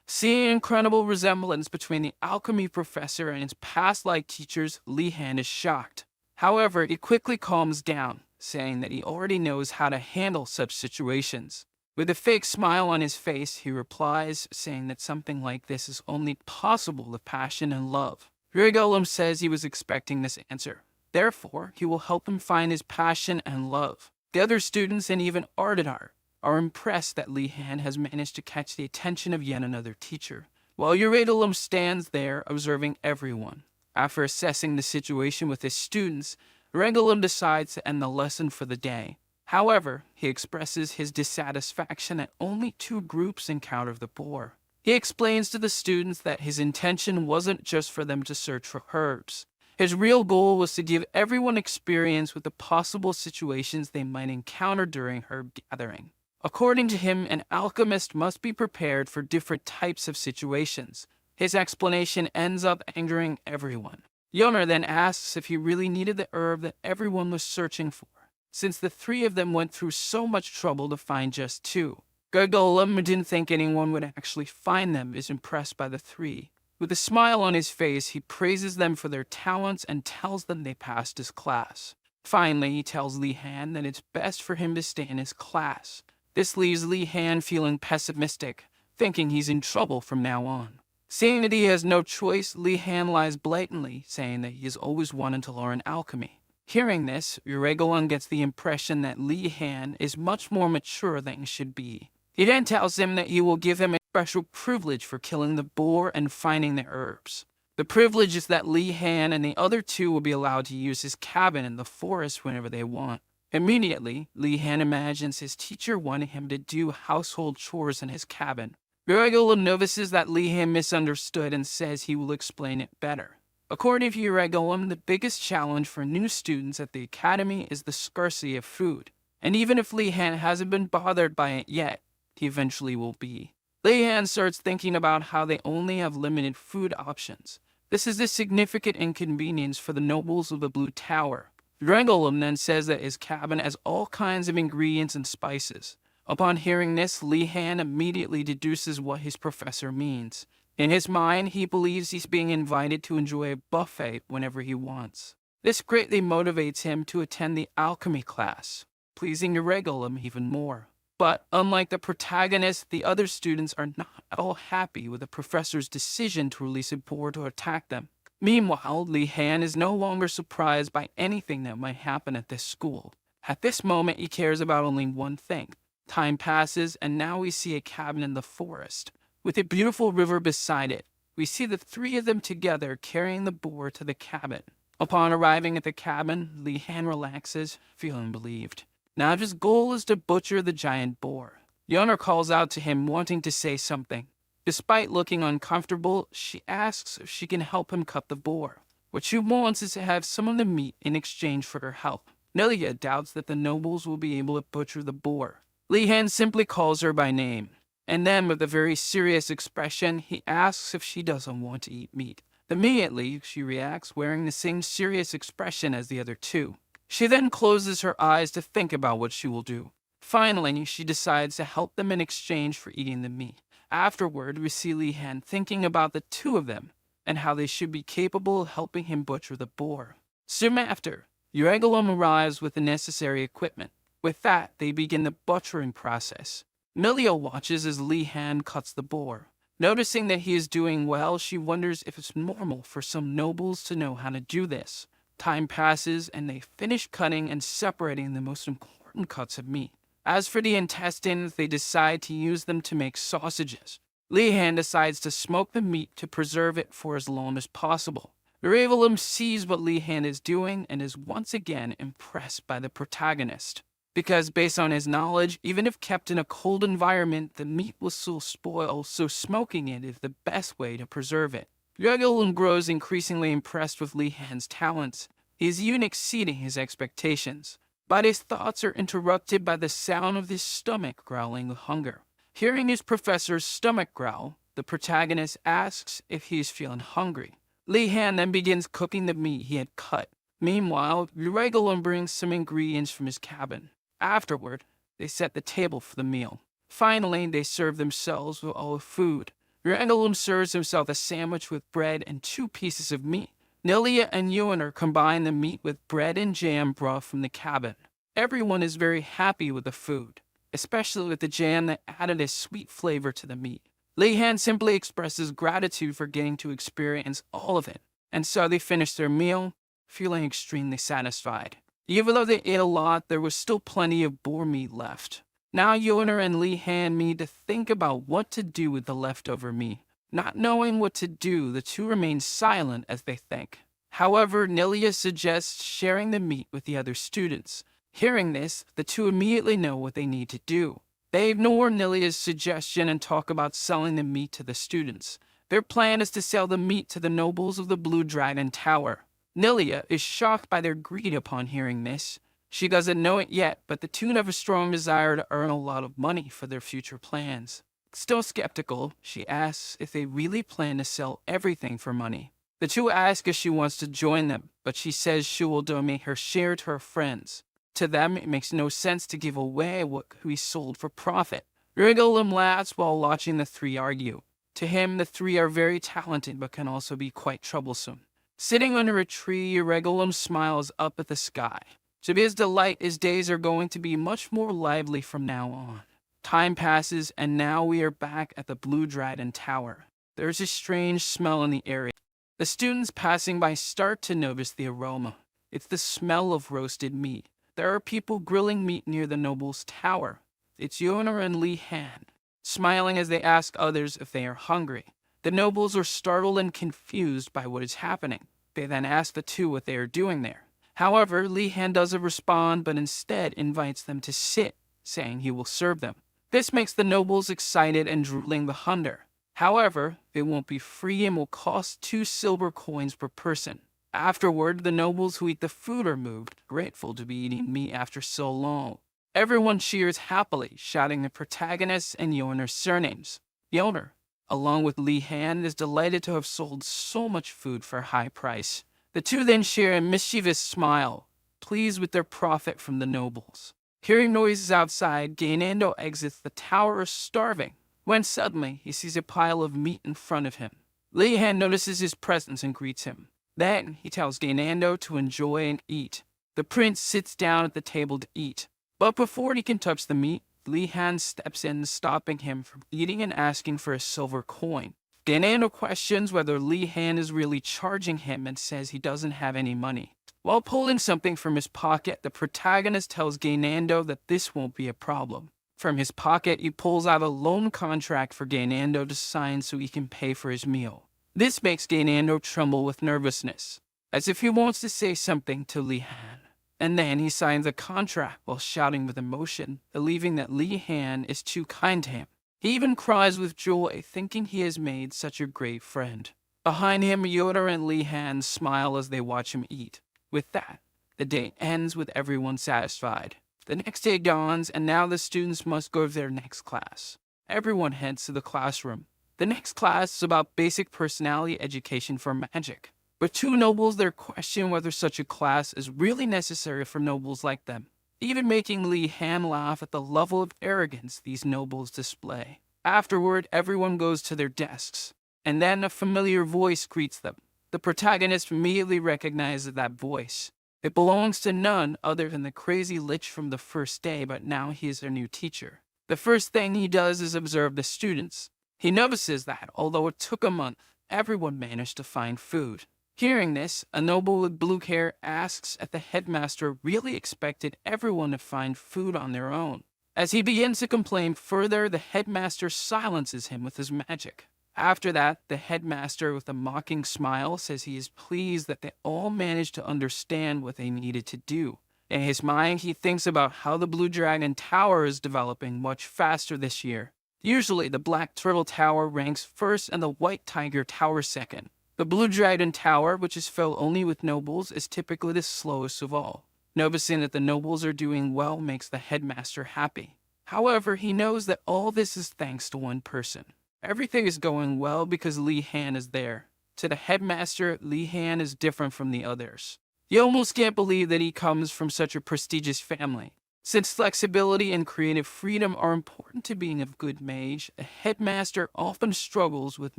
Seeing an incredible resemblance between the alchemy professor and his past life teachers, Lee Han is shocked. However, he quickly calms down, saying that he already knows how to handle such situations. With a fake smile on his face, he replies, saying that something like this is only possible with passion and love. Rigolum says he was expecting this answer. Therefore, he will help him find his passion and love. The other students and even Ardenar are impressed that Lee Han has managed to catch the attention of yet another teacher, while Eurydice stands there observing everyone. After assessing the situation with his students, Regulum decides to end the lesson for the day. However, he expresses his dissatisfaction that only 2 groups encounter the boar. He explains to the students that his intention wasn't just for them to search for herbs. His real goal was to give everyone experience with the possible situations they might encounter during herb gathering. According to him, an alchemist must be prepared for different types of situations. His explanation ends up angering everyone. Yoner then asks if he really needed the herb that everyone was searching for, since the 3 of them went through so much trouble to find just 2. Gurgolum didn't think anyone would actually find them, is impressed by the 3. With a smile on his face, he praises them for their talents and tells them they passed his class. Finally, he tells Lee Han that it's best for him to stay in his class. This leaves Lee Han feeling pessimistic, thinking he's in trouble from now on. Seeing that he has no choice, Lee Han lies blatantly, saying that he has always wanted to learn alchemy. Hearing this, Uregolun gets the impression that Lee Han is much more mature than he should be. He then tells him that he will give him a special privilege for killing the boar and finding the herbs. The privilege is that Lee Han and the other 2 will be allowed to use his cabin in the forest whenever they want. Immediately, Lee Han imagines his teacher wanting him to do household chores in his cabin. Uregolun notices that Lee Han misunderstood and says he will explain it better. According to Uregolum, the biggest challenge for new students at the academy is the scarcity of food. And even if Lee Han hasn't been bothered by it yet, he eventually will be. Lee Han starts thinking about how they only have limited food options. This is a significant inconvenience for the nobles of the Blue Tower. Uregolum then says that his cabin has all kinds of ingredients and spices. Upon hearing this, Lee Han immediately deduces what his professor means. In his mind, he believes he's being invited to enjoy a buffet whenever he wants. This greatly motivates him to attend the alchemy class, pleasing Uregolum even more. But unlike the protagonist, the other students are not at all happy with the professor's decision to release a boar to attack them. Meanwhile, Lee Han is no longer surprised by anything that might happen at this school. At this moment, he cares about only one thing. Time passes, and now we see a cabin in the forest, with a beautiful river beside it. We see the 3 of them together carrying the boar to the cabin. Upon arriving at the cabin, Lee Han relaxes, feeling relieved. Now his goal is to butcher the giant boar. Yoner calls out to him, wanting to say something. Despite looking uncomfortable, she asks if she can help him cut the boar. What she wants is to have some of the meat in exchange for her help. Nelia doubts that the nobles will be able to butcher the boar. Li Han simply calls her by name, and then with a very serious expression, he asks if she doesn't want to eat meat. Immediately, she reacts wearing the same serious expression as the other two. She then closes her eyes to think about what she will do. Finally, she decides to help them in exchange for eating the meat. Afterward, we see Li Han thinking about the two of them and how they should be capable of helping him butcher the boar. Soon after, Uregulum arrives with the necessary equipment. With that, they begin the butchering process. Milia watches as Li Han cuts the boar. Noticing that he is doing well, she wonders if it's normal for some nobles to know how to do this. Time passes, and they finish cutting and separating the most important cuts of meat. As for the intestines, they decide to use them to make sausages. Li Han decides to smoke the meat to preserve it for as long as possible. Uregulum sees what Li Han is doing and is once again impressed by the protagonist. Because based on his knowledge, even if kept in a cold environment, the meat will still spoil, so smoking it is the best way to preserve it. Uregulum grows increasingly impressed with Li Han's talents. He is even exceeding his expectations. But his thoughts are interrupted by the sound of his stomach growling with hunger. Hearing his professor's stomach growl, the protagonist asks if he is feeling hungry. Li Han then begins cooking the meat he had cut. Meanwhile, Uregulum brings some ingredients from his cabin. Afterward, they set the table for the meal. Finally, they serve themselves with all the food. Uregulum serves himself a sandwich with bread and 2 pieces of meat. Nilia and Ewan combine the meat with bread and jam brought from the cabin. Everyone is very happy with the food, especially with the jam that added a sweet flavor to the meat. Li Han simply expresses gratitude for getting to experience all of it, and so they finish their meal, feeling extremely satisfied. Even though they ate a lot, there was still plenty of boar meat left. Now Yoner and Li Han need to think about what to do with the leftover meat. Not knowing what to do, the two remain silent as they think. However, Nilia suggests sharing the meat with the other students. Hearing this, the two immediately know what they need to do. They ignore Nilia's suggestion and talk about selling the meat to the students. Their plan is to sell the meat to the nobles of the Blue Dragon Tower. Nilia is shocked by their greed upon hearing this. She doesn't know it yet, but the two have a strong desire to earn a lot of money for their future plans. Still skeptical, she asks if they really plan to sell everything for money. The two ask if she wants to join them, but she says she will donate her share to her friends. To them, it makes no sense to give away what we sold for profit. Uregulum laughs while watching the three argue. To him, the three are very talented but can also be quite troublesome. Sitting under a tree, Uregulum smiles up at the sky. To his delight, his days are going to be much more lively from now on. Time passes, and now we are back at the Blue Dragon Tower. There's a strange smell in the area. The students passing by start to notice the aroma. It's the smell of roasted meat. There are people grilling meat near the noble's tower. It's Yoner and Li Han, smiling as they ask others if they are hungry. The nobles are startled and confused by what is happening. They then ask the two what they are doing there. However, Li Han doesn't respond, but instead invites them to sit, saying he will serve them. This makes the nobles excited and drooling with hunger. However, it won't be free and will cost 2 silver coins per person. Afterward, the nobles who eat the food are moved, grateful to be eating meat after so long. Everyone cheers happily, shouting the protagonist's and Yoner's surnames. Yoner, along with Li Han, is delighted to have sold so much food for a high price. The two then share a mischievous smile, pleased with their profit from the nobles. Hearing noises outside, Gainando exits the tower starving, when suddenly he sees a pile of meat in front of him. Li Han notices his presence and greets him. Then he tells Gainando to enjoy and eat. The prince sits down at the table to eat. But before he can touch the meat, Li Han steps in, stopping him from eating and asking for a silver coin. Gainando questions whether Li Han is really charging him and says he doesn't have any money. While pulling something from his pocket, the protagonist tells Gainando that this won't be a problem. From his pocket, he pulls out a loan contract for Gainando to sign so he can pay for his meal. This makes Gainando tremble with nervousness, as if he wants to say something to Li Han. And then he signs the contract while shouting with emotion, believing that Li Han is too kind to him. He even cries with joy, thinking he has made such a great friend. Behind him, Yoda and Li Han smile as they watch him eat. With that, the day ends with everyone satisfied. The next day dawns, and now the students must go to their next class. Everyone heads to the classroom. The next class is about basic personality education for magic. But two nobles there question whether such a class is really necessary for nobles like them, even making Li Han laugh at the level of arrogance these nobles display. Afterward, everyone goes to their desks, and then a familiar voice greets them. The protagonist immediately recognizes that voice. It belongs to none other than the crazy lich from the first day, but now he is their new teacher. The first thing he does is observe the students. He notices that, although it took a month, everyone managed to find food. Hearing this, a noble with blue hair asks if the headmaster really expected everyone to find food on their own. As he begins to complain further, the headmaster silences him with his magic. After that, the headmaster, with a mocking smile, says he is pleased that they all managed to understand what they needed to do. In his mind, he thinks about how the Blue Dragon Tower is developing much faster this year. Usually, the Black Turtle Tower ranks first and the White Tiger Tower second. The Blue Dragon Tower, which is filled only with nobles, is typically the slowest of all. Noticing that the nobles are doing well makes the headmaster happy. However, he knows that all this is thanks to one person. Everything is going well because Li Han is there. To the headmaster, Li Han is different from the others. You almost can't believe that he comes from such a prestigious family. Since flexibility and creative freedom are important to being a good mage, a headmaster often struggles with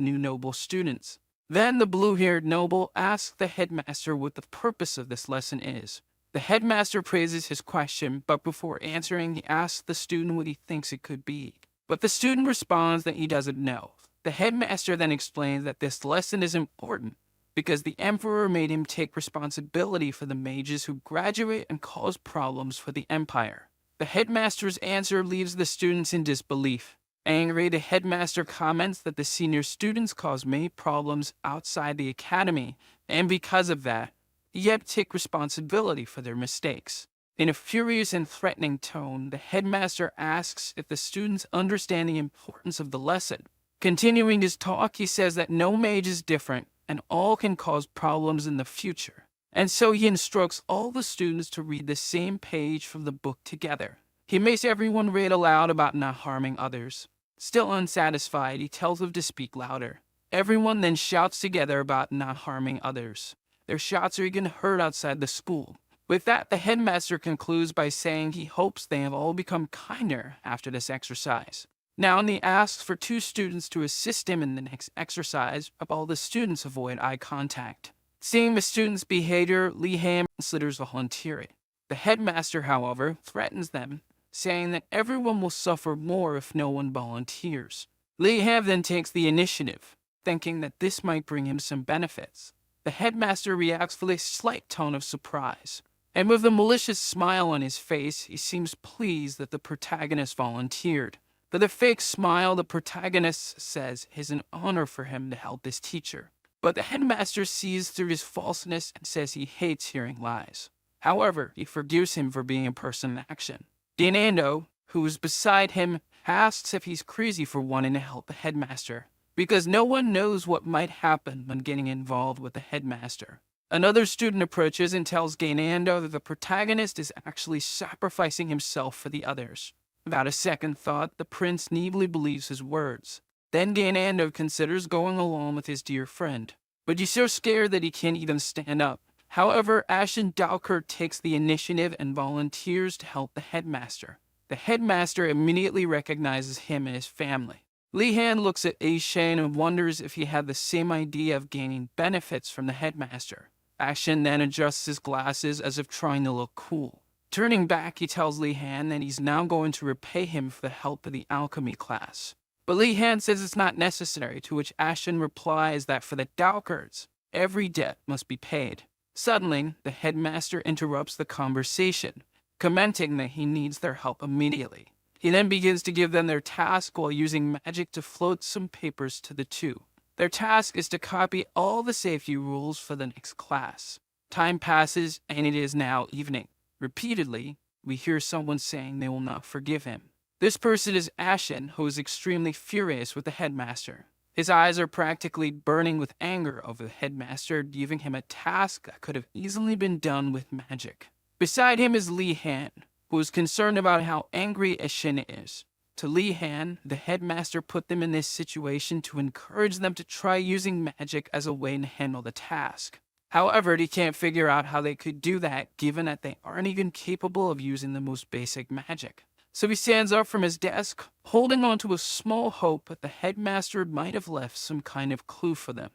new noble students. Then the blue-haired noble asks the headmaster what the purpose of this lesson is. The headmaster praises his question, but before answering, he asks the student what he thinks it could be. But the student responds that he doesn't know. The headmaster then explains that this lesson is important because the emperor made him take responsibility for the mages who graduate and cause problems for the empire. The headmaster's answer leaves the students in disbelief. Angry, the headmaster comments that the senior students cause many problems outside the academy, and because of that, yet take responsibility for their mistakes. In a furious and threatening tone, the headmaster asks if the students understand the importance of the lesson. Continuing his talk, he says that no mage is different and all can cause problems in the future. And so he instructs all the students to read the same page from the book together. He makes everyone read aloud about not harming others. Still unsatisfied, he tells them to speak louder. Everyone then shouts together about not harming others. Their shots are even heard outside the school. With that, the headmaster concludes by saying he hopes they have all become kinder after this exercise. Now he asks for two students to assist him in the next exercise, but all the students avoid eye contact. Seeing the students' behavior, Li Han considers volunteering. The headmaster, however, threatens them, saying that everyone will suffer more if no one volunteers. Li Han then takes the initiative, thinking that this might bring him some benefits. The headmaster reacts with a slight tone of surprise, and with a malicious smile on his face, he seems pleased that the protagonist volunteered. With a fake smile, the protagonist says it is an honor for him to help his teacher. But the headmaster sees through his falseness and says he hates hearing lies. However, he forgives him for being a person in action. Ganando, who is beside him, asks if he's crazy for wanting to help the headmaster, because no one knows what might happen when getting involved with the headmaster. Another student approaches and tells Ganando that the protagonist is actually sacrificing himself for the others. Without a second thought, the prince naively believes his words. Then Ganando considers going along with his dear friend, but he's so scared that he can't even stand up. However, Ashen Dalker takes the initiative and volunteers to help the headmaster. The headmaster immediately recognizes him and his family. Li Han looks at Ashen and wonders if he had the same idea of gaining benefits from the headmaster. Ashen then adjusts his glasses as if trying to look cool. Turning back, he tells Li Han that he's now going to repay him for the help of the alchemy class. But Li Han says it's not necessary, to which Ashen replies that for the Dalkers, every debt must be paid. Suddenly, the headmaster interrupts the conversation, commenting that he needs their help immediately. He then begins to give them their task while using magic to float some papers to the two. Their task is to copy all the safety rules for the next class. Time passes, and it is now evening. Repeatedly, we hear someone saying they will not forgive him. This person is Ashen, who is extremely furious with the headmaster. His eyes are practically burning with anger over the headmaster, giving him a task that could have easily been done with magic. Beside him is Li Han, who is concerned about how angry Ashin is. To Li Han, the headmaster put them in this situation to encourage them to try using magic as a way to handle the task. However, he can't figure out how they could do that given that they aren't even capable of using the most basic magic. So he stands up from his desk, holding on to a small hope that the headmaster might have left some kind of clue for them.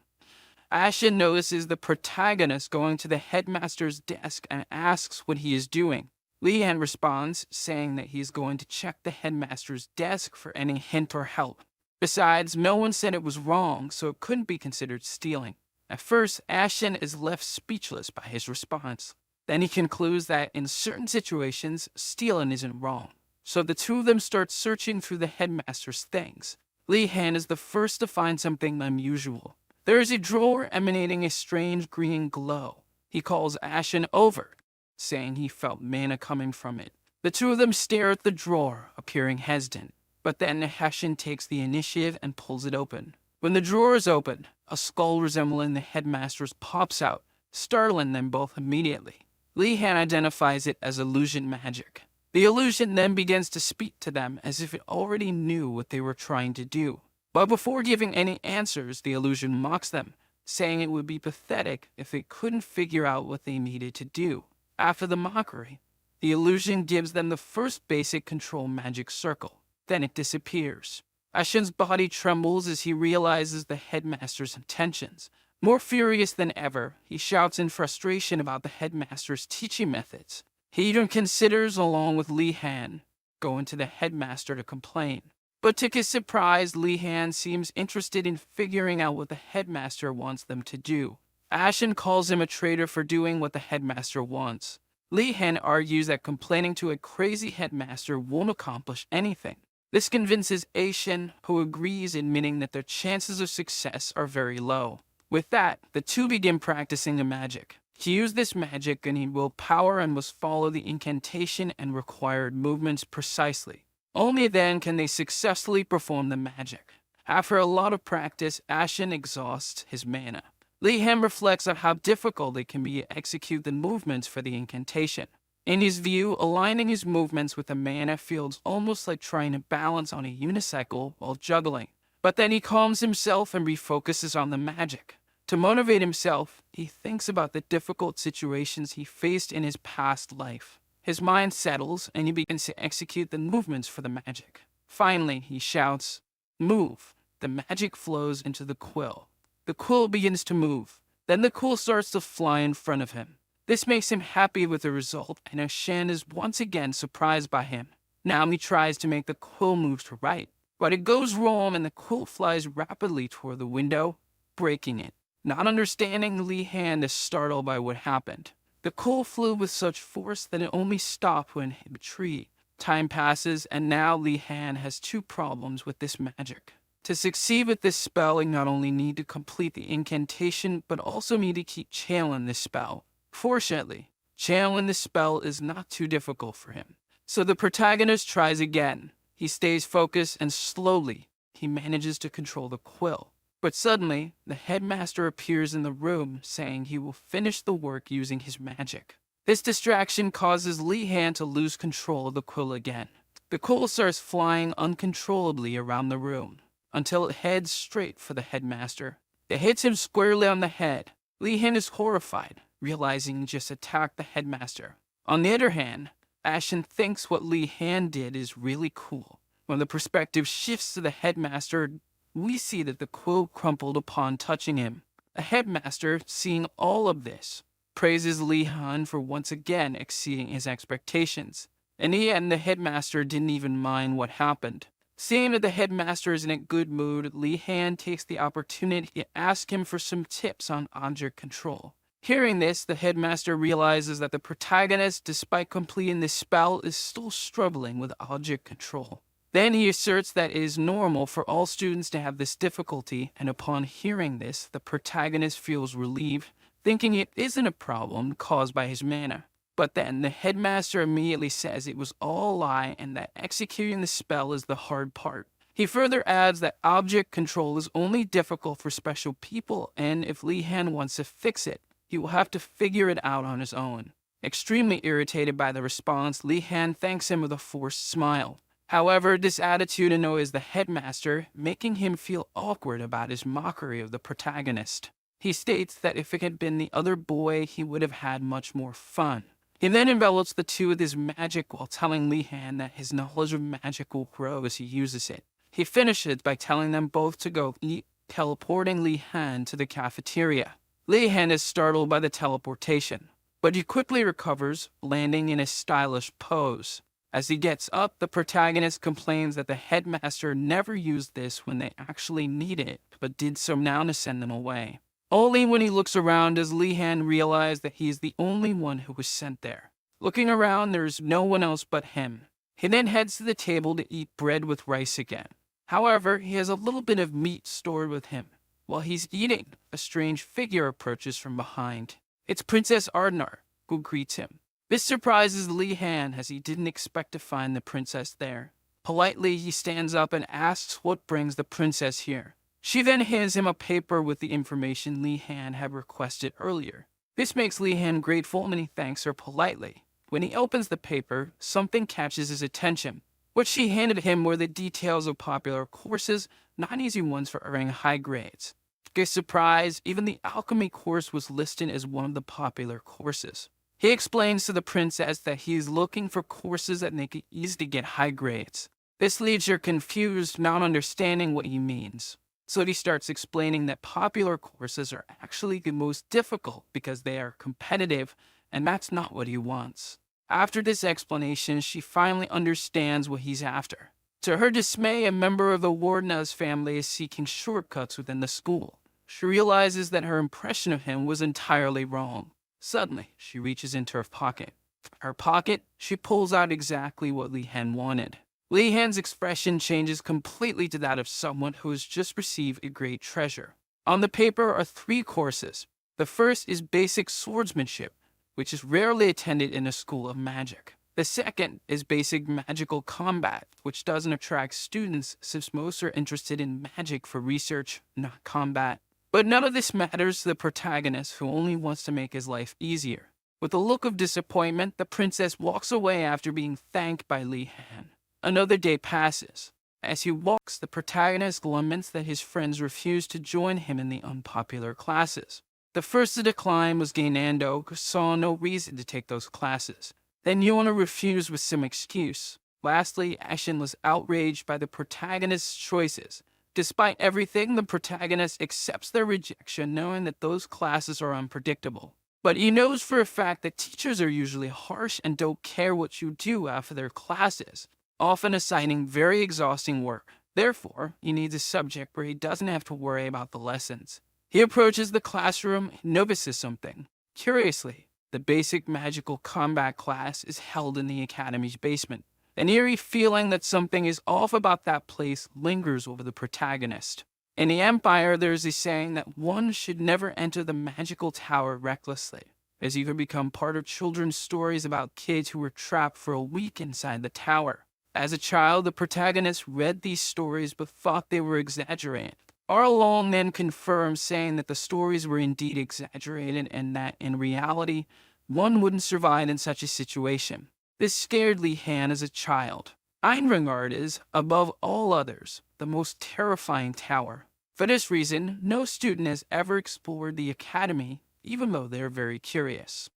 Ashin notices the protagonist going to the headmaster's desk and asks what he is doing. Leanne responds, saying that he is going to check the headmaster's desk for any hint or help. Besides, no one said it was wrong, so it couldn't be considered stealing. At first, Ashin is left speechless by his response. Then he concludes that in certain situations, stealing isn't wrong. So the two of them start searching through the headmaster's things. Li Han is the first to find something unusual. There is a drawer emanating a strange green glow. He calls Ashin over, saying he felt mana coming from it. The two of them stare at the drawer, appearing hesitant. But then Ashin takes the initiative and pulls it open. When the drawer is opened, a skull resembling the headmaster's pops out, startling them both immediately. Li Han identifies it as illusion magic. The illusion then begins to speak to them as if it already knew what they were trying to do. But before giving any answers, the illusion mocks them, saying it would be pathetic if they couldn't figure out what they needed to do. After the mockery, the illusion gives them the first basic control magic circle. Then it disappears. Ashin's body trembles as he realizes the headmaster's intentions. More furious than ever, he shouts in frustration about the headmaster's teaching methods. He even considers, along with Li Han, going to the headmaster to complain. But to his surprise, Li Han seems interested in figuring out what the headmaster wants them to do. Ashin calls him a traitor for doing what the headmaster wants. Li Han argues that complaining to a crazy headmaster won't accomplish anything. This convinces Ashin, who agrees, admitting that their chances of success are very low. With that, the two begin practicing the magic. To use this magic, you need willpower and must follow the incantation and required movements precisely. Only then can they successfully perform the magic. After a lot of practice, Ashin exhausts his mana. Li Han reflects on how difficult it can be to execute the movements for the incantation. In his view, aligning his movements with the mana feels almost like trying to balance on a unicycle while juggling. But then he calms himself and refocuses on the magic. To motivate himself, he thinks about the difficult situations he faced in his past life. His mind settles and he begins to execute the movements for the magic. Finally, he shouts, "Move!" The magic flows into the quill. The quill begins to move. Then the quill starts to fly in front of him. This makes him happy with the result, and Ashin is once again surprised by him. Now he tries to make the quill move to right, but it goes wrong and the quill flies rapidly toward the window, breaking it. Not understanding, Li Han is startled by what happened. The quill flew with such force that it only stopped when it hit a tree. Time passes, and now Li Han has two problems with this magic. To succeed with this spell, you not only need to complete the incantation, but also need to keep channeling this spell. Fortunately, channeling this spell is not too difficult for him. So the protagonist tries again. He stays focused and slowly, he manages to control the quill. But suddenly, the headmaster appears in the room, saying he will finish the work using his magic. This distraction causes Li Han to lose control of the quill again. The quill starts flying uncontrollably around the room, until it heads straight for the headmaster. It hits him squarely on the head. Li Han is horrified, realizing he just attacked the headmaster. On the other hand, Ashin thinks what Li Han did is really cool. When the perspective shifts to the headmaster, we see that the quill crumpled upon touching him. The headmaster, seeing all of this, praises Li Han for once again exceeding his expectations. In the end, the headmaster didn't even mind what happened. Seeing that the headmaster is in a good mood, Li Han takes the opportunity to ask him for some tips on object control. Hearing this, the headmaster realizes that the protagonist, despite completing this spell, is still struggling with object control. Then he asserts that it is normal for all students to have this difficulty, and upon hearing this, the protagonist feels relieved, thinking it isn't a problem caused by his mana. But then the headmaster immediately says it was all a lie and that executing the spell is the hard part. He further adds that object control is only difficult for special people, and if Li Han wants to fix it, he will have to figure it out on his own. Extremely irritated by the response, Lee Han thanks him with a forced smile. However, this attitude annoys the headmaster, making him feel awkward about his mockery of the protagonist. He states that if it had been the other boy, he would have had much more fun. He then envelops the two with his magic while telling Lee Han that his knowledge of magic will grow as he uses it. He finishes by telling them both to go eat, teleporting Lee Han to the cafeteria. Lee Han is startled by the teleportation, but he quickly recovers, landing in a stylish pose. As he gets up, the protagonist complains that the headmaster never used this when they actually needed it, but did so now to send them away. Only when he looks around does Lee Han realize that he is the only one who was sent there. Looking around, there is no one else but him. He then heads to the table to eat bread with rice again. However, he has a little bit of meat stored with him. While he's eating, a strange figure approaches from behind. It's Princess Ardnar, who greets him. This surprises Lee Han as he didn't expect to find the princess there. Politely, he stands up and asks what brings the princess here. She then hands him a paper with the information Lee Han had requested earlier. This makes Lee Han grateful and he thanks her politely. When he opens the paper, something catches his attention. What she handed him were the details of popular courses, not easy ones for earning high grades. To his surprise, even the alchemy course was listed as one of the popular courses. He explains to the princess that he is looking for courses that make it easy to get high grades. This leaves her confused, not understanding what he means. So he starts explaining that popular courses are actually the most difficult because they are competitive, and that's not what he wants. After this explanation, she finally understands what he's after. To her dismay, a member of the Warden's family is seeking shortcuts within the school. She realizes that her impression of him was entirely wrong. Suddenly, she reaches into her pocket. From her pocket, she pulls out exactly what Lee Han wanted. Lee Han's expression changes completely to that of someone who has just received a great treasure. On the paper are 3 courses. The first is basic swordsmanship, which is rarely attended in a school of magic. The second is basic magical combat, which doesn't attract students since most are interested in magic for research, not combat. But none of this matters to the protagonist who only wants to make his life easier. With a look of disappointment, the princess walks away after being thanked by Lee Han. Another day passes. As he walks, the protagonist laments that his friends refuse to join him in the unpopular classes. The first to decline was Gainando, who saw no reason to take those classes. Then Yona refused with some excuse. Lastly, Ashen was outraged by the protagonist's choices. Despite everything, the protagonist accepts their rejection, knowing that those classes are unpredictable. But he knows for a fact that teachers are usually harsh and don't care what you do after their classes, often assigning very exhausting work. Therefore, he needs a subject where he doesn't have to worry about the lessons. He approaches the classroom and notices something. Curiously, the basic magical combat class is held in the academy's basement. An eerie feeling that something is off about that place lingers over the protagonist. In the Empire, there is a saying that one should never enter the magical tower recklessly, as you can become part of children's stories about kids who were trapped for a week inside the tower. As a child, the protagonist read these stories but thought they were exaggerated. Arlong then confirmed, saying that the stories were indeed exaggerated and that, in reality, one wouldn't survive in such a situation. This scared Lee Han as a child. Einringard is, above all others, the most terrifying tower. For this reason, no student has ever explored the academy, even though they're very curious.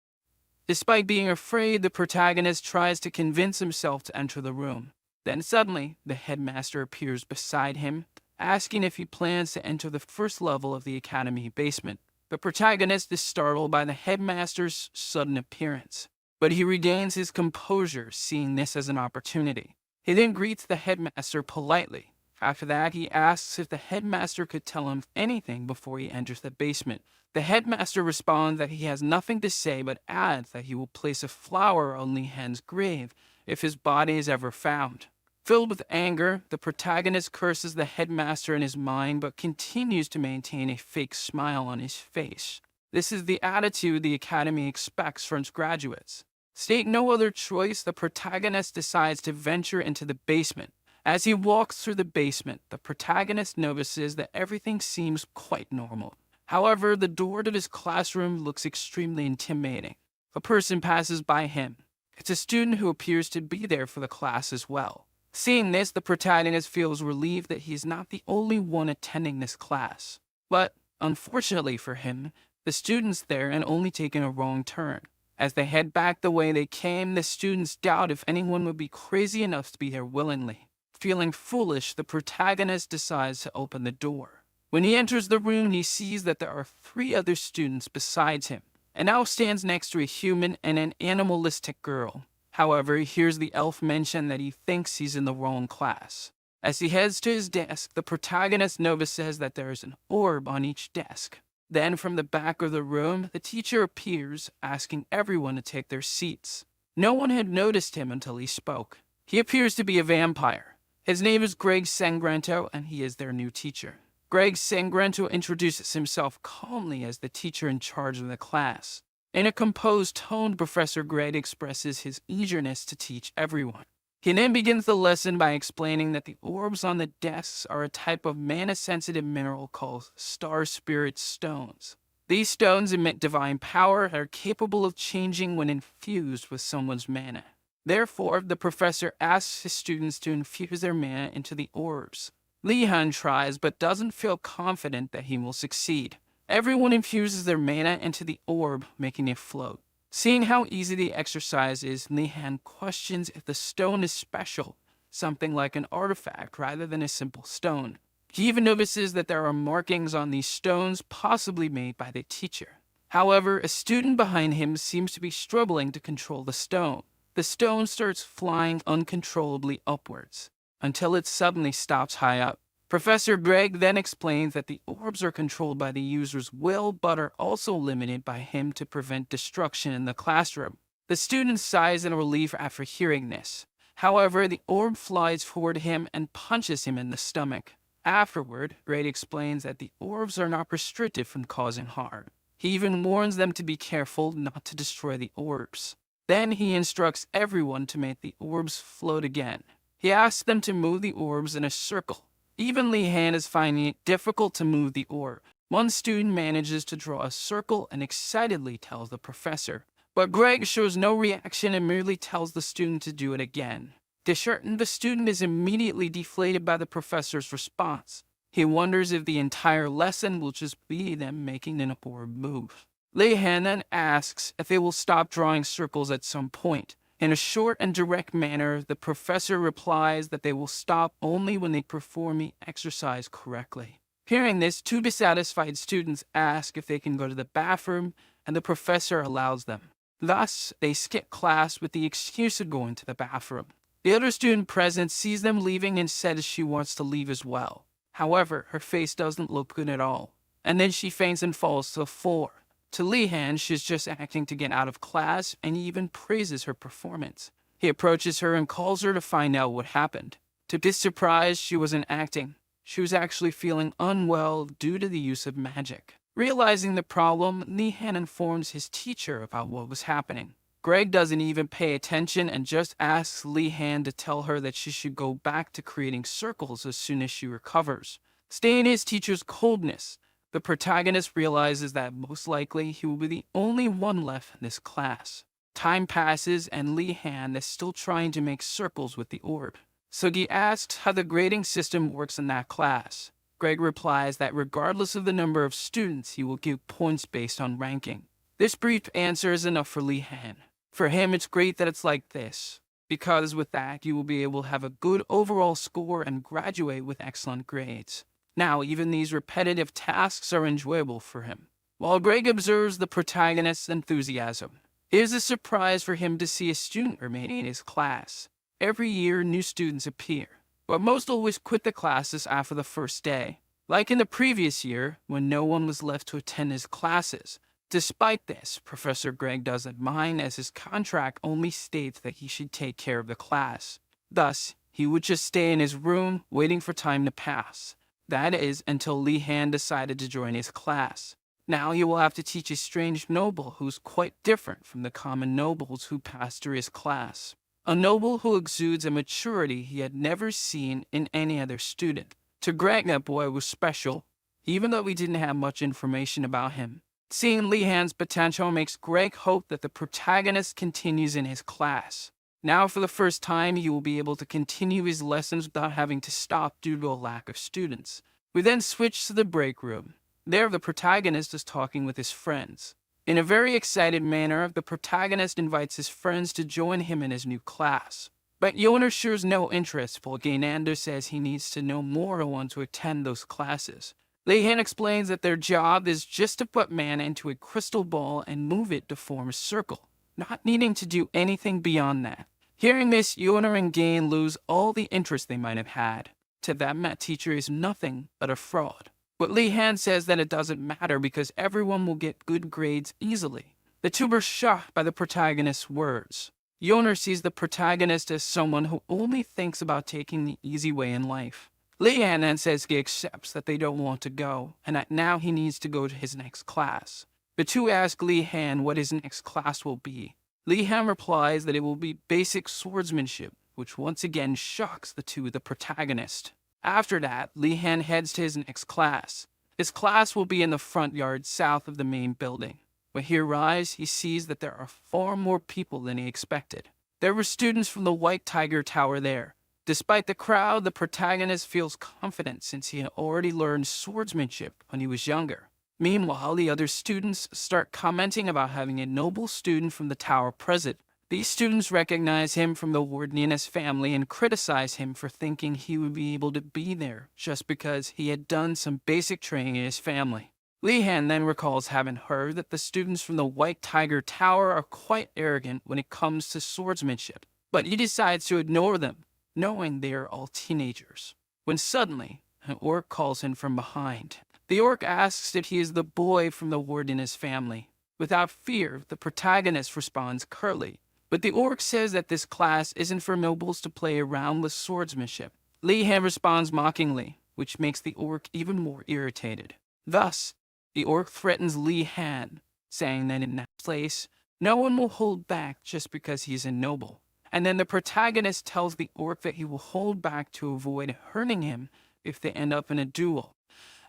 Despite being afraid, the protagonist tries to convince himself to enter the room. Then suddenly, the headmaster appears beside him, asking if he plans to enter the first level of the academy basement. The protagonist is startled by the headmaster's sudden appearance, but he regains his composure, seeing this as an opportunity. He then greets the headmaster politely. After that, he asks if the headmaster could tell him anything before he enters the basement. The headmaster responds that he has nothing to say, but adds that he will place a flower on Lee Han's grave if his body is ever found. Filled with anger, the protagonist curses the headmaster in his mind, but continues to maintain a fake smile on his face. This is the attitude the academy expects from its graduates. State no other choice, the protagonist decides to venture into the basement. As he walks through the basement, the protagonist notices that everything seems quite normal. However, the door to his classroom looks extremely intimidating. a person passes by him. It's a student who appears to be there for the class as well. Seeing this, the protagonist feels relieved that he is not the only one attending this class. But, unfortunately for him, the student's there and only taking a wrong turn. As they head back the way they came, the students doubt if anyone would be crazy enough to be there willingly. Feeling foolish, the protagonist decides to open the door. When he enters the room, he sees that there are 3 other students besides him, and now stands next to a human and an animalistic girl. However, he hears the elf mention that he thinks he's in the wrong class. As he heads to his desk, the protagonist notices that there is an orb on each desk. Then, from the back of the room, the teacher appears, asking everyone to take their seats. No one had noticed him until he spoke. He appears to be a vampire. His name is Greg Sangrento, and he is their new teacher. Greg Sangrento introduces himself calmly as the teacher in charge of the class. In a composed tone, Professor Greg expresses his eagerness to teach everyone. He then begins the lesson by explaining that the orbs on the desks are a type of mana-sensitive mineral called star spirit stones. These stones emit divine power and are capable of changing when infused with someone's mana. Therefore, the professor asks his students to infuse their mana into the orbs. Li-han tries but doesn't feel confident that he will succeed. Everyone infuses their mana into the orb, making it float. Seeing how easy the exercise is, Li-han questions if the stone is special, something like an artifact rather than a simple stone. He even notices that there are markings on these stones, possibly made by the teacher. However, a student behind him seems to be struggling to control the stone. The stone starts flying uncontrollably upwards, until it suddenly stops high up. Professor Greg then explains that the orbs are controlled by the user's will, but are also limited by him to prevent destruction in the classroom. The student sighs in relief after hearing this. However, the orb flies toward him and punches him in the stomach. Afterward, Greg explains that the orbs are not restricted from causing harm. He even warns them to be careful not to destroy the orbs. Then he instructs everyone to make the orbs float again. He asks them to move the orbs in a circle. Even Li-han is finding it difficult to move the orb. One student manages to draw a circle and excitedly tells the professor. But Greg shows no reaction and merely tells the student to do it again. Disheartened, the student is immediately deflated by the professor's response. He wonders if the entire lesson will just be them making an orb move. Li-han then asks if they will stop drawing circles at some point. In a short and direct manner, the professor replies that they will stop only when they perform the exercise correctly. Hearing this, 2 dissatisfied students ask if they can go to the bathroom, and the professor allows them. Thus, they skip class with the excuse of going to the bathroom. The other student present sees them leaving and says she wants to leave as well. However, her face doesn't look good at all, and then she faints and falls to the floor. To Li-han, she's just acting to get out of class, and he even praises her performance. He approaches her and calls her to find out what happened. To his surprise, she wasn't acting. She was actually feeling unwell due to the use of magic. Realizing the problem, Li-han informs his teacher about what was happening. Greg doesn't even pay attention and just asks Li-han to tell her that she should go back to creating circles as soon as she recovers. Staying his teacher's coldness, the protagonist realizes that most likely he will be the only one left in this class. Time passes and Li-han is still trying to make circles with the orb. So he asks how the grading system works in that class. Greg replies that regardless of the number of students, he will give points based on ranking. This brief answer is enough for Li-han. For him, it's great that it's like this, because with that, you will be able to have a good overall score and graduate with excellent grades. Now, even these repetitive tasks are enjoyable for him. While Greg observes the protagonist's enthusiasm, it is a surprise for him to see a student remaining in his class. Every year, new students appear, but most always quit the classes after the first day, like in the previous year when no one was left to attend his classes. Despite this, Professor Greg doesn't mind, as his contract only states that he should take care of the class. Thus, he would just stay in his room waiting for time to pass. That is, until Li-han decided to join his class. Now he will have to teach a strange noble who's quite different from the common nobles who pass through his class. A noble who exudes a maturity he had never seen in any other student. To Greg, that boy was special, even though we didn't have much information about him. Seeing Li Han's potential makes Greg hope that the protagonist continues in his class. Now, for the first time, he will be able to continue his lessons without having to stop due to a lack of students. We then switch to the break room. There, the protagonist is talking with his friends. In a very excited manner, the protagonist invites his friends to join him in his new class. But Yoner shows no interest, while Gainander says he needs to know more and want to attend those classes. Leihan explains that their job is just to put mana into a crystal ball and move it to form a circle, not needing to do anything beyond that. Hearing this, Yoner and Gain lose all the interest they might have had. To them, that teacher is nothing but a fraud. But Leihan says that it doesn't matter because everyone will get good grades easily. The two are shocked by the protagonist's words. Yoner sees the protagonist as someone who only thinks about taking the easy way in life. Leihan then says he accepts that they don't want to go, and that now he needs to go to his next class. The two ask Leihan what his next class will be. Leihan replies that it will be basic swordsmanship, which once again shocks the protagonist. After that, Leihan heads to his next class. His class will be in the front yard south of the main building. When he arrives, he sees that there are far more people than he expected. There were students from the White Tiger Tower there. Despite the crowd, the protagonist feels confident since he had already learned swordsmanship when he was younger. Meanwhile, the other students start commenting about having a noble student from the tower present. These students recognize him from the Wardeness family and criticize him for thinking he would be able to be there just because he had done some basic training in his family. Leihan then recalls having heard that the students from the White Tiger Tower are quite arrogant when it comes to swordsmanship, but he decides to ignore them, knowing they are all teenagers. When suddenly, an orc calls him from behind. The orc asks if he is the boy from the Wardeness family. Without fear, the protagonist responds curtly, but the orc says that this class isn't for nobles to play around with swordsmanship. Leihan responds mockingly, which makes the orc even more irritated. Thus, the orc threatens Leihan, saying that in that place, no one will hold back just because he's a noble. And then the protagonist tells the orc that he will hold back to avoid hurting him if they end up in a duel.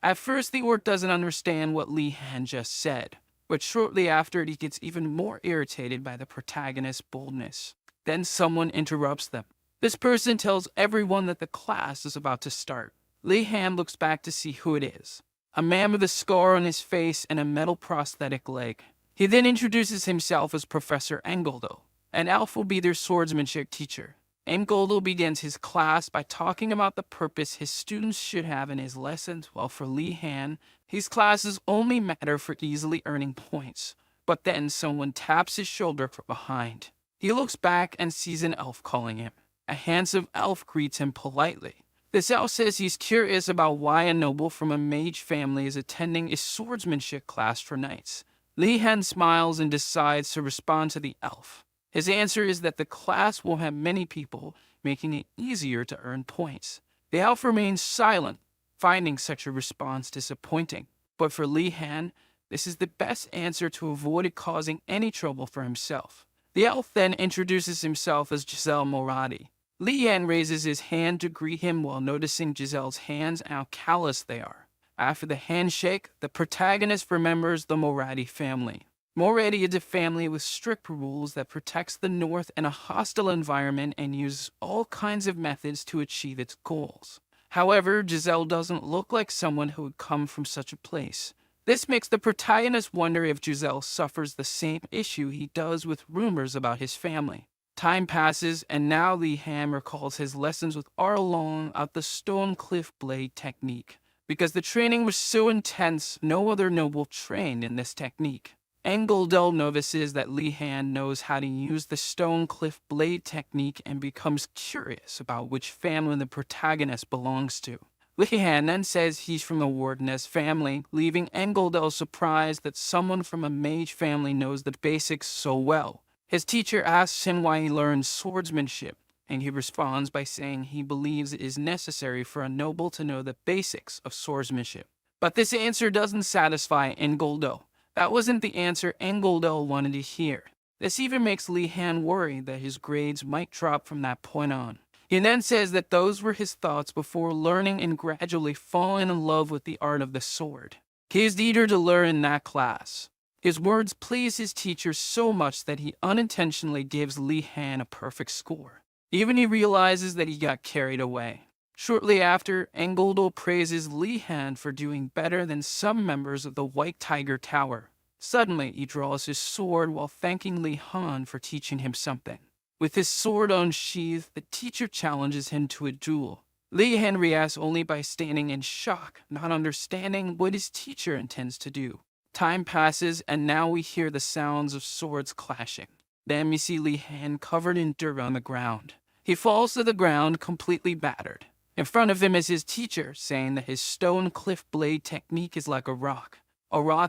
At first, the orc doesn't understand what Leihan just said, but shortly after he gets even more irritated by the protagonist's boldness. Then someone interrupts them. This person tells everyone that the class is about to start. Leihan looks back to see who it is. A man with a scar on his face and a metal prosthetic leg. He then introduces himself as Professor Engoldo. An elf will be their swordsmanship teacher. Engoldo begins his class by talking about the purpose his students should have in his lessons, while for Leihan, his classes only matter for easily earning points. But then someone taps his shoulder from behind. He looks back and sees an elf calling him. A handsome elf greets him politely. This elf says he's curious about why a noble from a mage family is attending a swordsmanship class for knights. Leihan smiles and decides to respond to the elf. His answer is that the class will have many people, making it easier to earn points. The elf remains silent, finding such a response disappointing. But for Leihan, this is the best answer to avoid it causing any trouble for himself. The elf then introduces himself as Giselle Moradi. Leihan raises his hand to greet him while noticing Giselle's hands and how callous they are. After the handshake, the protagonist remembers the Moradi family. Moradi is a family with strict rules that protects the North in a hostile environment and uses all kinds of methods to achieve its goals. However, Giselle doesn't look like someone who would come from such a place. This makes the protagonist wonder if Giselle suffers the same issue he does with rumors about his family. Time passes, and now Leihan recalls his lessons with Arlong about the stone cliff blade technique. Because the training was so intense, no other noble trained in this technique. Engoldo notices that Leihan knows how to use the stone cliff blade technique and becomes curious about which family the protagonist belongs to. Leihan then says he's from the Wardeness family, leaving Engoldo surprised that someone from a mage family knows the basics so well. His teacher asks him why he learns swordsmanship, and he responds by saying he believes it is necessary for a noble to know the basics of swordsmanship. But this answer doesn't satisfy Engoldo. That wasn't the answer Engoldo wanted to hear. This even makes Leihan worry that his grades might drop from that point on. He then says that those were his thoughts before learning and gradually falling in love with the art of the sword. He is eager to learn in that class. His words please his teacher so much that he unintentionally gives Li Han a perfect score. Even he realizes that he got carried away. Shortly after, Enrolls praises Li Han for doing better than some members of the White Tiger Tower. Suddenly, he draws his sword while thanking Li Han for teaching him something. With his sword unsheathed, the teacher challenges him to a duel. Li Han reacts only by standing in shock, not understanding what his teacher intends to do. Time passes, and now we hear the sounds of swords clashing. Then we see Li Han covered in dirt on the ground. He falls to the ground, completely battered. In front of him is his teacher, saying that his stone cliff blade technique is like a rock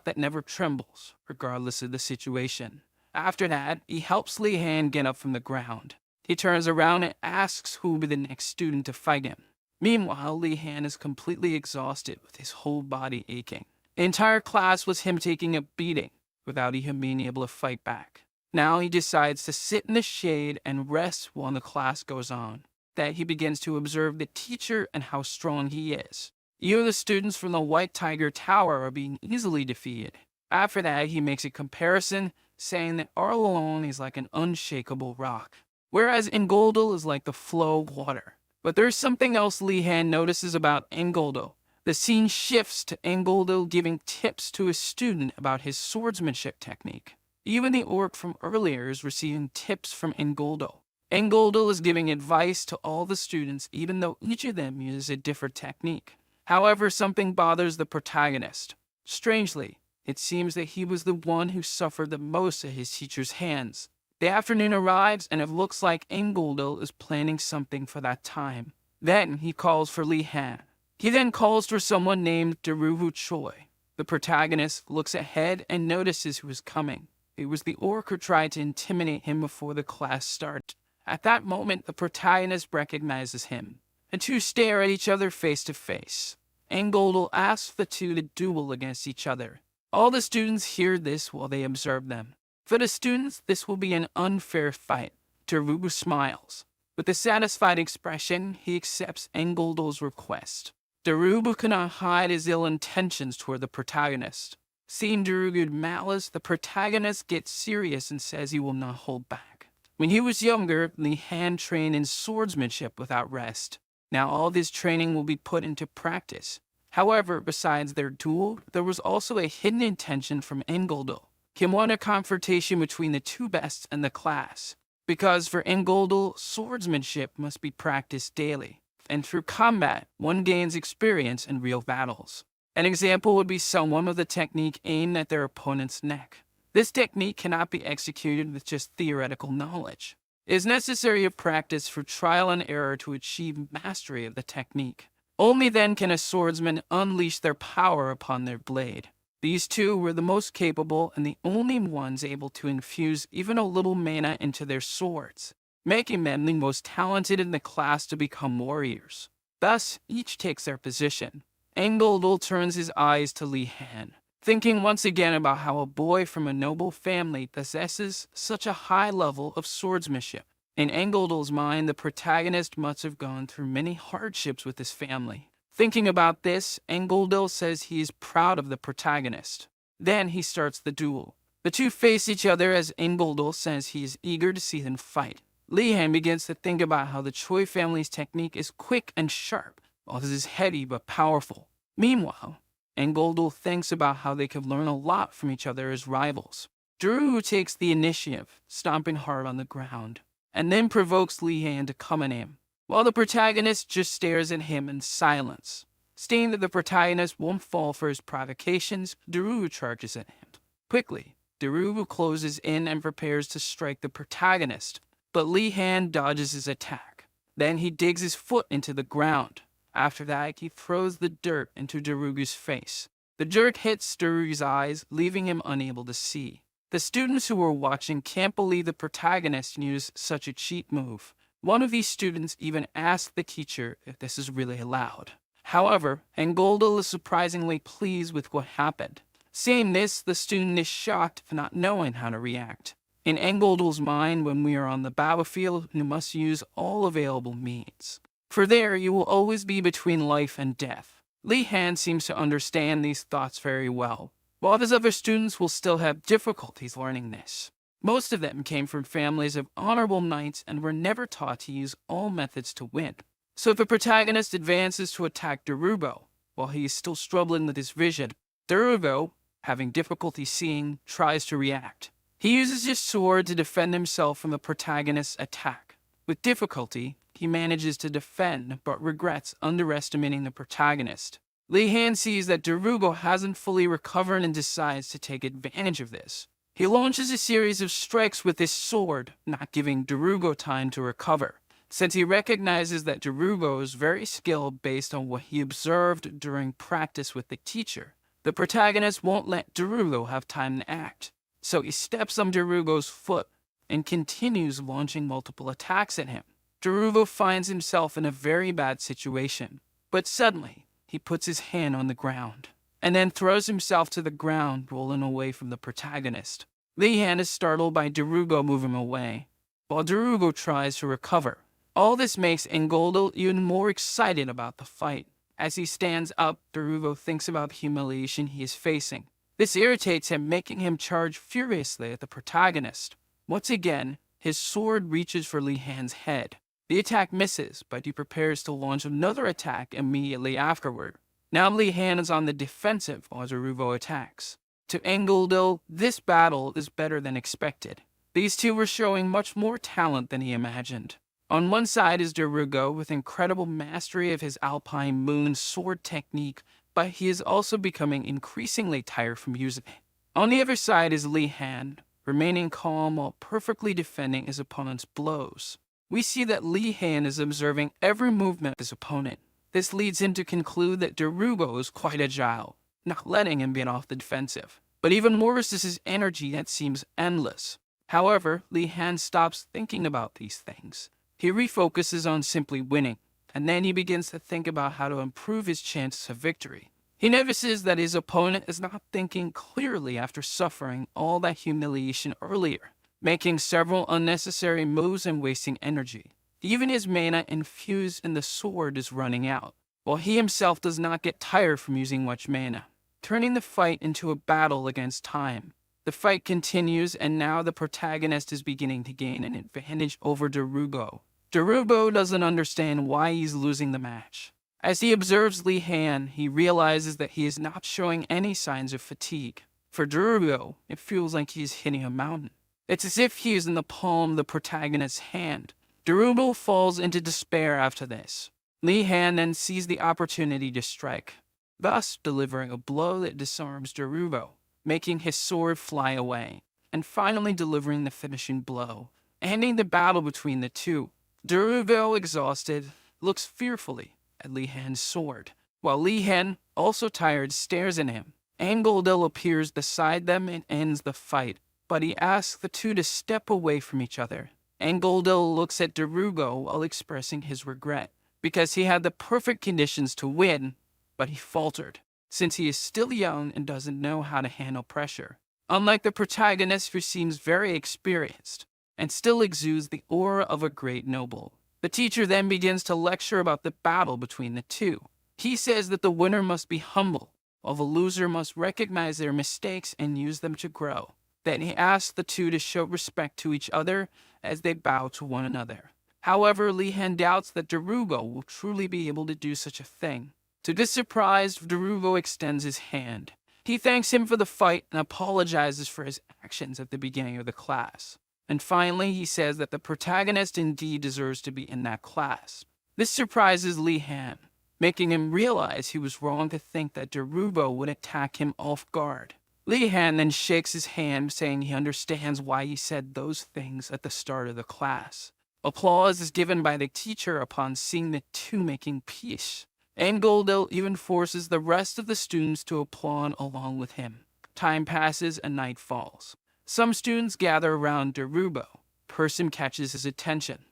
that never trembles, regardless of the situation. After that, he helps Li Han get up from the ground. He turns around and asks who will be the next student to fight him. Meanwhile, Li Han is completely exhausted, with his whole body aching. The entire class was him taking a beating, without even being able to fight back. Now he decides to sit in the shade and rest while the class goes on. That he begins to observe the teacher and how strong he is. Even the students from the White Tiger Tower are being easily defeated. After that, he makes a comparison, saying that Arlon is like an unshakable rock, whereas Enrolls is like the flow of water. But there's something else Li Han notices about Enrolls. The scene shifts to Enrolls giving tips to a student about his swordsmanship technique. Even the orc from earlier is receiving tips from Enrolls. Enrolls is giving advice to all the students, even though each of them uses a different technique. However, something bothers the protagonist. Strangely, it seems that he was the one who suffered the most at his teacher's hands. The afternoon arrives, and it looks like Enrolls is planning something for that time. Then he calls for Li Han. He then calls for someone named Daruvu Choi. The protagonist looks ahead and notices who is coming. It was the orc who tried to intimidate him before the class started. At that moment, the protagonist recognizes him. The two stare at each other face to face. Enrolls asks the two to duel against each other. All the students hear this while they observe them. For the students, this will be an unfair fight. Daruvu smiles. With a satisfied expression, he accepts Enrolls' request. Daruvu cannot hide his ill intentions toward the protagonist. Seeing Daruvu's malice, the protagonist gets serious and says he will not hold back. When he was younger, Li Han trained in swordsmanship without rest. Now all this training will be put into practice. However, besides their duel, there was also a hidden intention from Enrolls. He wanted a confrontation between the two best in the class. Because for Enrolls, swordsmanship must be practiced daily. And through combat, one gains experience in real battles. An example would be someone with a technique aimed at their opponent's neck. This technique cannot be executed with just theoretical knowledge. It is necessary to practice through trial and error to achieve mastery of the technique. Only then can a swordsman unleash their power upon their blade. These two were the most capable and the only ones able to infuse even a little mana into their swords, making them the most talented in the class to become warriors. Thus, each takes their position. Enrolls turns his eyes to Li Han, thinking once again about how a boy from a noble family possesses such a high level of swordsmanship. In Enrolls' mind, the protagonist must have gone through many hardships with his family. Thinking about this, Enrolls says he is proud of the protagonist. Then he starts the duel. The two face each other as Enrolls says he is eager to see them fight. Li Han begins to think about how the Choi family's technique is quick and sharp, while this is heady but powerful. Meanwhile, Enrolls thinks about how they could learn a lot from each other as rivals. Daruvu takes the initiative, stomping hard on the ground, and then provokes Li Han to come at him, while the protagonist just stares at him in silence. Seeing that the protagonist won't fall for his provocations, Daruvu charges at him. Quickly, Daruvu closes in and prepares to strike the protagonist, but Li Han dodges his attack. Then he digs his foot into the ground. After that, he throws the dirt into Daruvu's face. The dirt hits Daruvu's eyes, leaving him unable to see. The students who were watching can't believe the protagonist used such a cheap move. One of these students even asked the teacher if this is really allowed. However, Enrolls is surprisingly pleased with what happened. Seeing this, the student is shocked for not knowing how to react. In Enrolls' mind, when we are on the battlefield, you must use all available means. For there, you will always be between life and death. Li Han seems to understand these thoughts very well. while his other students will still have difficulties learning this. Most of them came from families of honorable knights and were never taught to use all methods to win. So the protagonist advances to attack Darubo, while he is still struggling with his vision. Darubo, having difficulty seeing, tries to react. He uses his sword to defend himself from the protagonist's attack. With difficulty, he manages to defend, but regrets underestimating the protagonist. Li Han sees that Darugo hasn't fully recovered and decides to take advantage of this. He launches a series of strikes with his sword, not giving Darugo time to recover, since he recognizes that Darugo is very skilled based on what he observed during practice with the teacher. The protagonist won't let Darugo have time to act, so he steps on Darugo's foot and continues launching multiple attacks at him. Darugo finds himself in a very bad situation, but suddenly he puts his hand on the ground and then throws himself to the ground, rolling away from the protagonist. Li Han is startled by Darugo moving away, while Darugo tries to recover. All this makes Enrolls even more excited about the fight. As he stands up, Darugo thinks about the humiliation he is facing. This irritates him, making him charge furiously at the protagonist. Once again, his sword reaches for Li Han's head. The attack misses, but he prepares to launch another attack immediately afterward. Now Li Han is on the defensive while Darugo attacks. To Enrolls, this battle is better than expected. These two were showing much more talent than he imagined. On one side is Darugo with incredible mastery of his Alpine Moon sword technique, but he is also becoming increasingly tired from using it. On the other side is Li Han, remaining calm while perfectly defending his opponent's blows. We see that Li Han is observing every movement of his opponent. This leads him to conclude that Darugo is quite agile, not letting him get off the defensive. But even worse is his energy that seems endless. However, Li Han stops thinking about these things. He refocuses on simply winning, and then he begins to think about how to improve his chances of victory. He notices that his opponent is not thinking clearly after suffering all that humiliation earlier, making several unnecessary moves and wasting energy. Even his mana infused in the sword is running out, while he himself does not get tired from using much mana, turning the fight into a battle against time. The fight continues, and now the protagonist is beginning to gain an advantage over Darugo. Darugo doesn't understand why he's losing the match. As he observes Li Han, he realizes that he is not showing any signs of fatigue. For Darugo, it feels like he is hitting a mountain. It's as if he is in the palm of the protagonist's hand. Darugo falls into despair after this. Li Han then sees the opportunity to strike, thus delivering a blow that disarms Darugo, making his sword fly away, and finally delivering the finishing blow, ending the battle between the two. Darugo, exhausted, looks fearfully at Li Han's sword, while Li Han, also tired, stares at him. Enrolls appears beside them and ends the fight, but he asks the two to step away from each other. Enrolls looks at Darugo while expressing his regret, because he had the perfect conditions to win, but he faltered, since he is still young and doesn't know how to handle pressure. Unlike the protagonist, who seems very experienced and still exudes the aura of a great noble. The teacher then begins to lecture about the battle between the two. He says that the winner must be humble, while the loser must recognize their mistakes and use them to grow. Then he asks the two to show respect to each other as they bow to one another. However, Li Han doubts that Darugo will truly be able to do such a thing. To this surprise, Darugo extends his hand. He thanks him for the fight and apologizes for his actions at the beginning of the class. And finally, he says that the protagonist indeed deserves to be in that class. This surprises Li Han, making him realize he was wrong to think that Darugo would attack him off guard. Li Han then shakes his hand, saying he understands why he said those things at the start of the class. Applause is given by the teacher upon seeing the two making peace. Enrolls even forces the rest of the students to applaud along with him. Time passes and night falls. Some students gather around Darugo. Person catches his attention.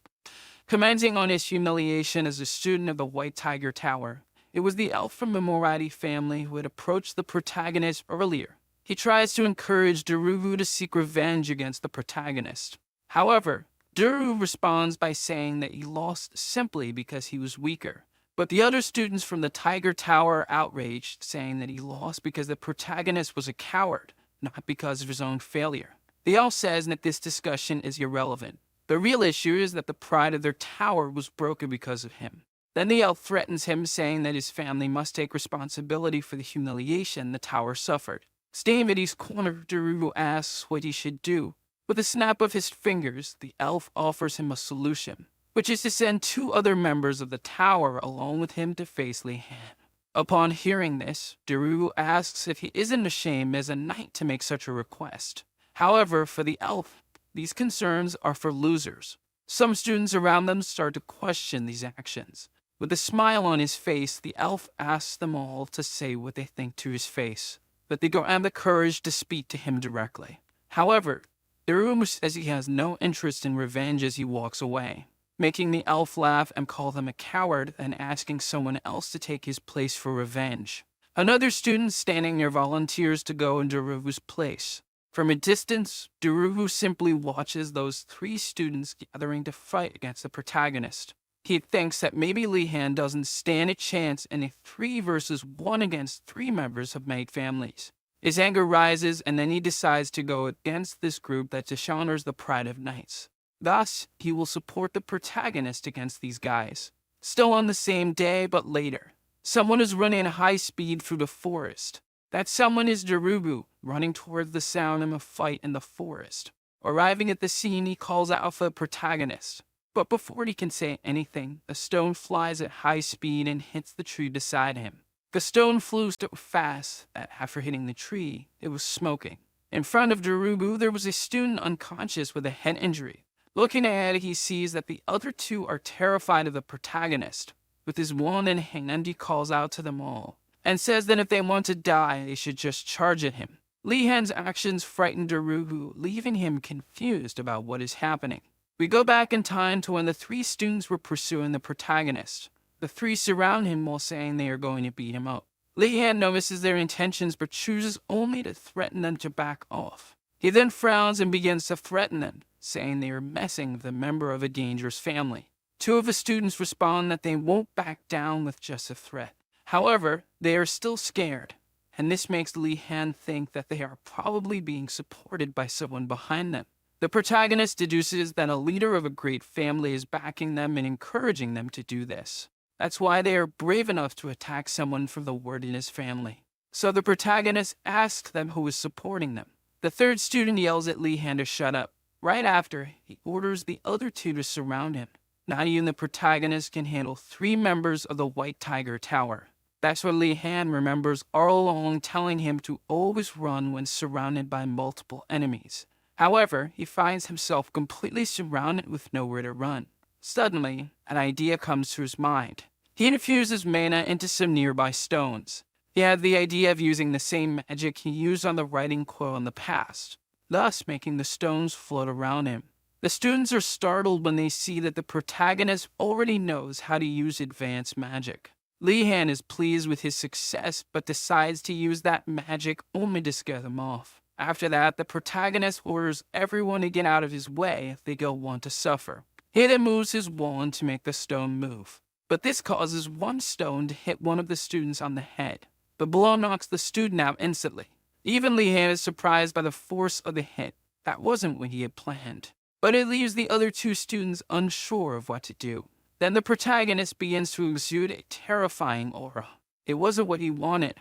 Commenting on his humiliation as a student of the White Tiger Tower, it was the elf from the Moradi family who had approached the protagonist earlier. He tries to encourage Darugo to seek revenge against the protagonist. However, Darugo responds by saying that he lost simply because he was weaker, But the other students from the Tiger Tower are outraged, saying that he lost because the protagonist was a coward, not because of his own failure. The elf says that this discussion is irrelevant. The real issue is that the pride of their tower was broken because of him. Then the elf threatens him, saying that his family must take responsibility for the humiliation the tower suffered. Staying at his corner, Darubu asks what he should do. With a snap of his fingers, the elf offers him a solution, which is to send 2 other members of the tower along with him to face Li-Han. Upon hearing this, Darubu asks if he isn't ashamed as a knight to make such a request. However, for the elf, these concerns are for losers. Some students around them start to question these actions. With a smile on his face, the elf asks them all to say what they think to his face, but they don't have the courage to speak to him directly. However, Darubu says he has no interest in revenge as he walks away, making the elf laugh and call them a coward and asking someone else to take his place for revenge. Another student standing near volunteers to go in Darubu's place. From a distance, Darubu simply watches those 3 students gathering to fight against the protagonist. He thinks that maybe Li-Han doesn't stand a chance in a 3 versus 1 against 3 members of maid families. His anger rises, and then he decides to go against this group that dishonors the pride of knights. Thus, he will support the protagonist against these guys. Still on the same day, but later, someone is running at high speed through the forest. That someone is Darubu, running towards the sound of a fight in the forest. Arriving at the scene, he calls out for the protagonist. But before he can say anything, a stone flies at high speed and hits the tree beside him. The stone flew so fast that after hitting the tree, it was smoking. In front of Darubu, there was a student unconscious with a head injury. Looking ahead, he sees that the other 2 are terrified of the protagonist. With his wand in hand, he calls out to them all, and says that if they want to die, they should just charge at him. Li-Han's actions frighten Darubu, leaving him confused about what is happening. We go back in time to when the 3 students were pursuing the protagonist. The 3 surround him while saying they are going to beat him up. Li-Han notices their intentions but chooses only to threaten them to back off. He then frowns and begins to threaten them, saying they are messing with a member of a dangerous family. 2 of the students respond that they won't back down with just a threat. However, they are still scared, and this makes Li-Han think that they are probably being supported by someone behind them. The protagonist deduces that a leader of a great family is backing them and encouraging them to do this. That's why they are brave enough to attack someone from the ward in his family. So the protagonist asks them who is supporting them. The 3rd student yells at Li-Han to shut up. Right after, he orders the other 2 to surround him. Not even the protagonist can handle 3 members of the White Tiger Tower. That's what Li-Han remembers all along, telling him to always run when surrounded by multiple enemies. However, he finds himself completely surrounded with nowhere to run. Suddenly, an idea comes to his mind. He infuses mana into some nearby stones. He had the idea of using the same magic he used on the writing quill in the past, thus making the stones float around him. The students are startled when they see that the protagonist already knows how to use advanced magic. Li-Han is pleased with his success, but decides to use that magic only to scare them off. After that, the protagonist orders everyone to get out of his way if they don't want to suffer. He then moves his wand to make the stone move. But this causes one stone to hit one of the students on the head. The blow knocks the student out instantly. Even Li-Han is surprised by the force of the hit. That wasn't what he had planned. But it leaves the other 2 students unsure of what to do. Then the protagonist begins to exude a terrifying aura. It wasn't what he wanted,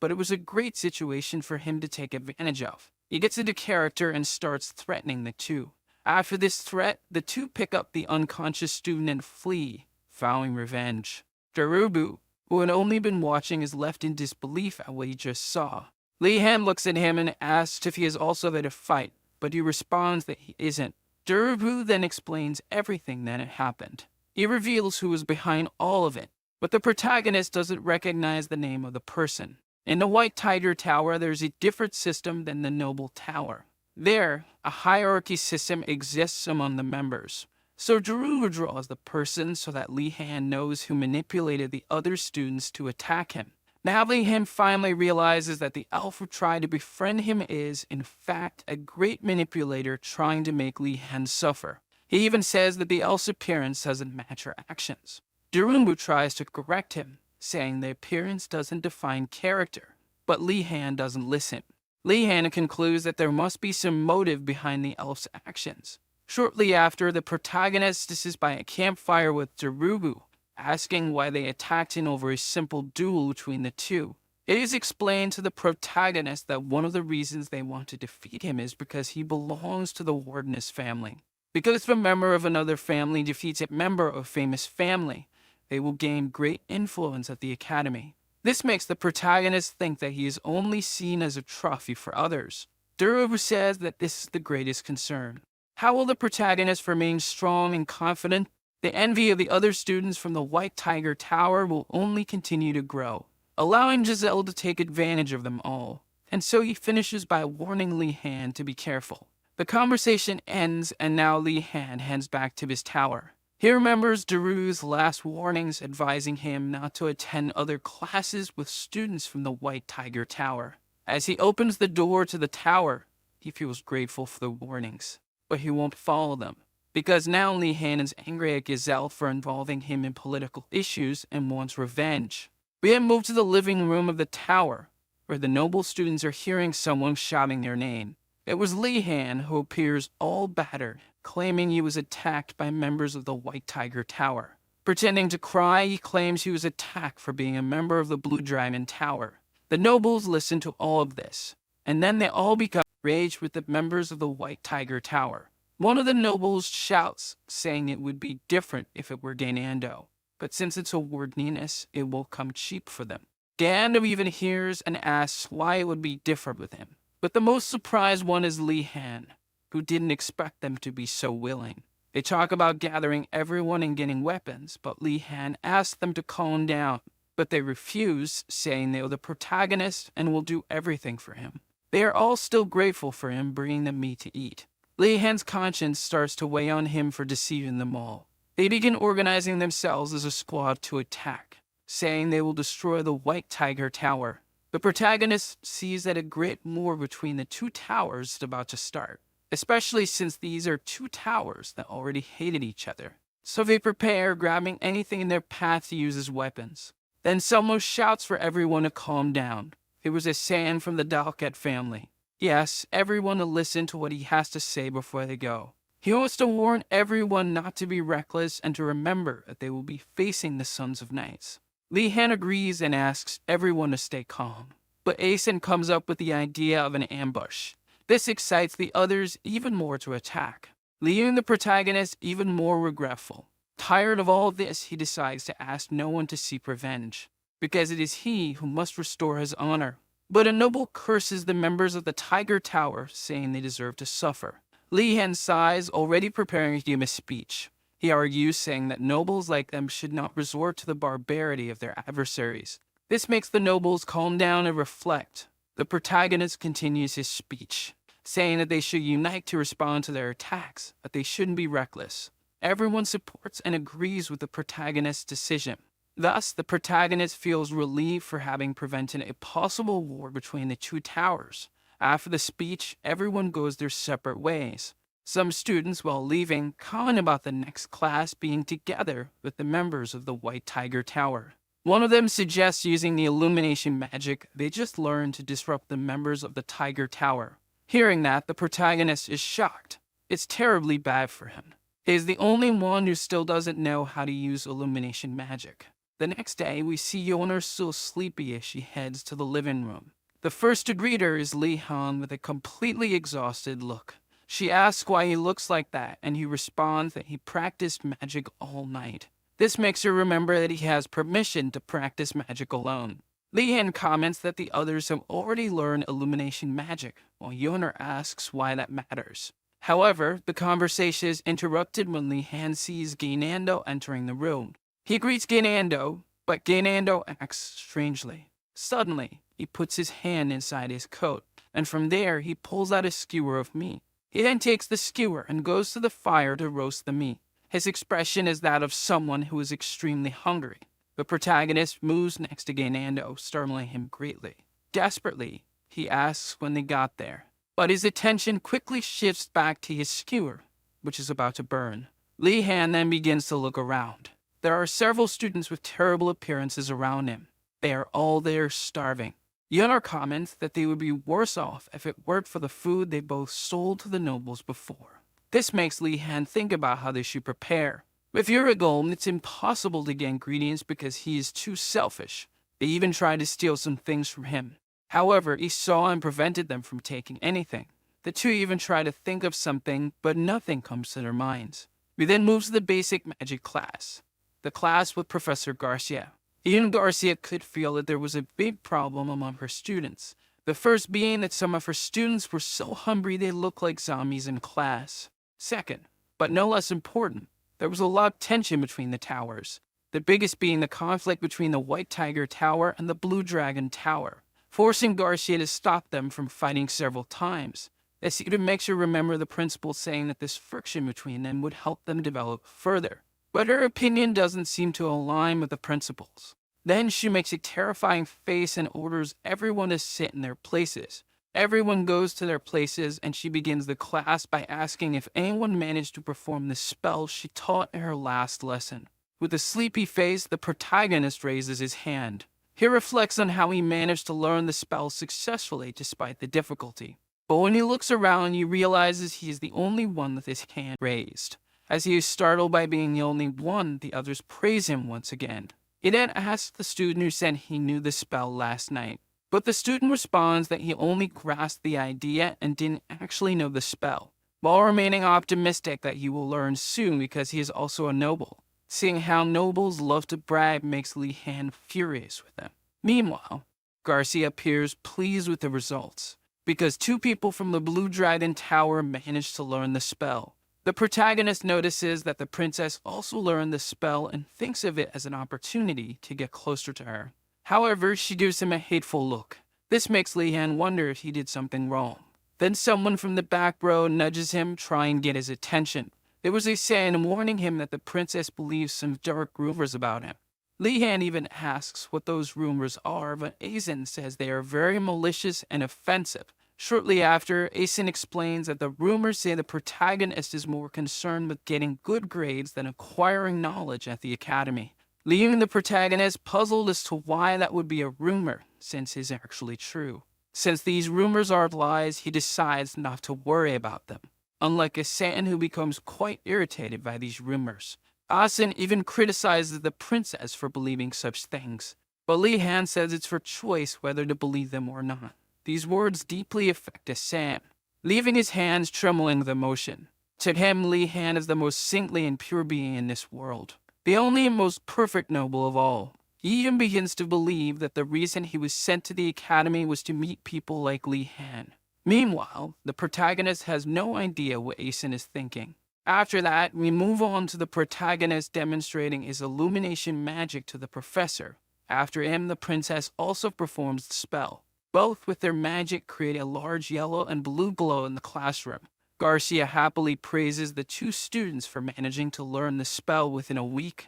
but it was a great situation for him to take advantage of. He gets into character and starts threatening the 2. After this threat, the 2 pick up the unconscious student and flee, vowing revenge. Darubu, who had only been watching, is left in disbelief at what he just saw. Li-Han looks at him and asks if he is also there to fight, but he responds that he isn't. Darubu then explains everything that had happened. He reveals who was behind all of it, but the protagonist doesn't recognize the name of the person. In the White Tiger Tower, there's a different system than the Noble Tower. There, a hierarchy system exists among the members. So Darubu draws the person so that Li-Han knows who manipulated the other students to attack him. Now Li-Han finally realizes that the elf who tried to befriend him is, in fact, a great manipulator trying to make Li-Han suffer. He even says that the elf's appearance doesn't match her actions. Darumu tries to correct him, saying the appearance doesn't define character, but Li Han doesn't listen. Li Han concludes that there must be some motive behind the elf's actions. Shortly after, the protagonist is by a campfire with Darumu, asking why they attacked him over a simple duel between the two. It is explained to the protagonist that one of the reasons they want to defeat him is because he belongs to the wardeness family. Because if a member of another family defeats a member of a famous family, they will gain great influence at the academy. This makes the protagonist think that he is only seen as a trophy for others. Darumu says that this is the greatest concern. How will the protagonist remain strong and confident? The envy of the other students from the White Tiger Tower will only continue to grow, allowing Giselle to take advantage of them all. And so he finishes by warning Li Han to be careful. The conversation ends, and now Li Han heads back to his tower. He remembers Darumu's last warnings advising him not to attend other classes with students from the White Tiger Tower. As he opens the door to the tower, he feels grateful for the warnings, but he won't follow them, because now Li Han is angry at Giselle for involving him in political issues and wants revenge. We then move to the living room of the tower, where the noble students are hearing someone shouting their name. It was Li Han, who appears all battered, claiming he was attacked by members of the White Tiger Tower. Pretending to cry, he claims he was attacked for being a member of the Blue Dragon Tower. The nobles listen to all of this, and then they all become enraged with the members of the White Tiger Tower. One of the nobles shouts, saying it would be different if it were Gainando, but since it's a wordiness, it will come cheap for them. Gainando even hears and asks why it would be different with him. But the most surprised one is Li Han, who didn't expect them to be so willing. They talk about gathering everyone and getting weapons, but Li Han asks them to calm down. But they refuse, saying they are the protagonist and will do everything for him. They are all still grateful for him bringing them meat to eat. Li Han's conscience starts to weigh on him for deceiving them all. They begin organizing themselves as a squad to attack, saying they will destroy the White Tiger Tower. The protagonist sees that a great war between the two towers is about to start, especially since these are two towers that already hated each other. So they prepare, grabbing anything in their path to use as weapons. Then someone shouts for everyone to calm down. It was a San from the Dalcat family. Yes, everyone to listen to what he has to say before they go. He wants to warn everyone not to be reckless and to remember that they will be facing the Sons of Knights. Li Han agrees and asks everyone to stay calm. But Asen comes up with the idea of an ambush. This excites the others even more to attack, leaving the protagonist even more regretful. Tired of all this, he decides to ask no one to seek revenge, because it is he who must restore his honor. But a noble curses the members of the Tiger Tower, saying they deserve to suffer. Li Han sighs, already preparing to give a speech. He argues, saying that nobles like them should not resort to the barbarity of their adversaries. This makes the nobles calm down and reflect. The protagonist continues his speech, saying that they should unite to respond to their attacks, but they shouldn't be reckless. Everyone supports and agrees with the protagonist's decision. Thus, the protagonist feels relieved for having prevented a possible war between the two towers. After the speech, everyone goes their separate ways. Some students, while leaving, comment about the next class being together with the members of the White Tiger Tower. One of them suggests using the illumination magic they just learned to disrupt the members of the Tiger Tower. Hearing that, the protagonist is shocked. It's terribly bad for him. He is the only one who still doesn't know how to use illumination magic. The next day, we see Yoner still sleepy as she heads to the living room. The first to greet her is Li Han with a completely exhausted look. She asks why he looks like that, and he responds that he practiced magic all night. This makes her remember that he has permission to practice magic alone. Li Han comments that the others have already learned illumination magic, while Yoner asks why that matters. However, the conversation is interrupted when Li Han sees Gainando entering the room. He greets Gainando, but Gainando acts strangely. Suddenly, he puts his hand inside his coat, and from there he pulls out a skewer of meat. He then takes the skewer and goes to the fire to roast the meat. His expression is that of someone who is extremely hungry. The protagonist moves next to Gainando, startling him greatly. Desperately, he asks when they got there, but his attention quickly shifts back to his skewer, which is about to burn. Li Han then begins to look around. There are several students with terrible appearances around him. They are all there starving. Yeonor comments that they would be worse off if it weren't for the food they both sold to the nobles before. This makes Lee Han think about how they should prepare. With Uragolm, it's impossible to get ingredients because he is too selfish. They even tried to steal some things from him. However, he saw and prevented them from taking anything. The two even try to think of something, but nothing comes to their minds. We then move to the basic magic class. The class with Professor Garcia. Even Garcia could feel that there was a big problem among her students. The first being that some of her students were so hungry they looked like zombies in class. Second, but no less important, there was a lot of tension between the towers. The biggest being the conflict between the White Tiger Tower and the Blue Dragon Tower, forcing Garcia to stop them from fighting several times. This even makes her remember the principal saying that this friction between them would help them develop further. But her opinion doesn't seem to align with the principal's. Then she makes a terrifying face and orders everyone to sit in their places. Everyone goes to their places and she begins the class by asking if anyone managed to perform the spell she taught in her last lesson. With a sleepy face, the protagonist raises his hand. He reflects on how he managed to learn the spell successfully despite the difficulty. But when he looks around, he realizes he is the only one with his hand raised. As he is startled by being the only one, the others praise him once again. He then asks the student who said he knew the spell last night. But the student responds that he only grasped the idea and didn't actually know the spell, while remaining optimistic that he will learn soon because he is also a noble. Seeing how nobles love to brag makes Lee Han furious with them. Meanwhile, Garcia appears pleased with the results, because two people from the Blue Dragon Tower managed to learn the spell. The protagonist notices that the princess also learned the spell and thinks of it as an opportunity to get closer to her. However, she gives him a hateful look. This makes Lee Han wonder if he did something wrong. Then someone from the back row nudges him, trying to get his attention. There was a sign warning him that the princess believes some dark rumors about him. Lee Han even asks what those rumors are, but Aizen says they are very malicious and offensive. Shortly after, Aizen explains that the rumors say the protagonist is more concerned with getting good grades than acquiring knowledge at the academy, leaving the protagonist puzzled as to why that would be a rumor, since it is actually true. Since these rumors are lies, he decides not to worry about them, unlike Asan, who becomes quite irritated by these rumors. Asan even criticizes the princess for believing such things, but Lee Han says it's her choice whether to believe them or not. These words deeply affect Asan, leaving his hands trembling with emotion. To him, Lee Han is the most saintly and pure being in this world, the only and most perfect noble of all. He even begins to believe that the reason he was sent to the academy was to meet people like Lee Han. Meanwhile, the protagonist has no idea what Aizen is thinking. After that, we move on to the protagonist demonstrating his illumination magic to the professor. After him, the princess also performs the spell. Both with their magic create a large yellow and blue glow in the classroom. Garcia happily praises the two students for managing to learn the spell within a week.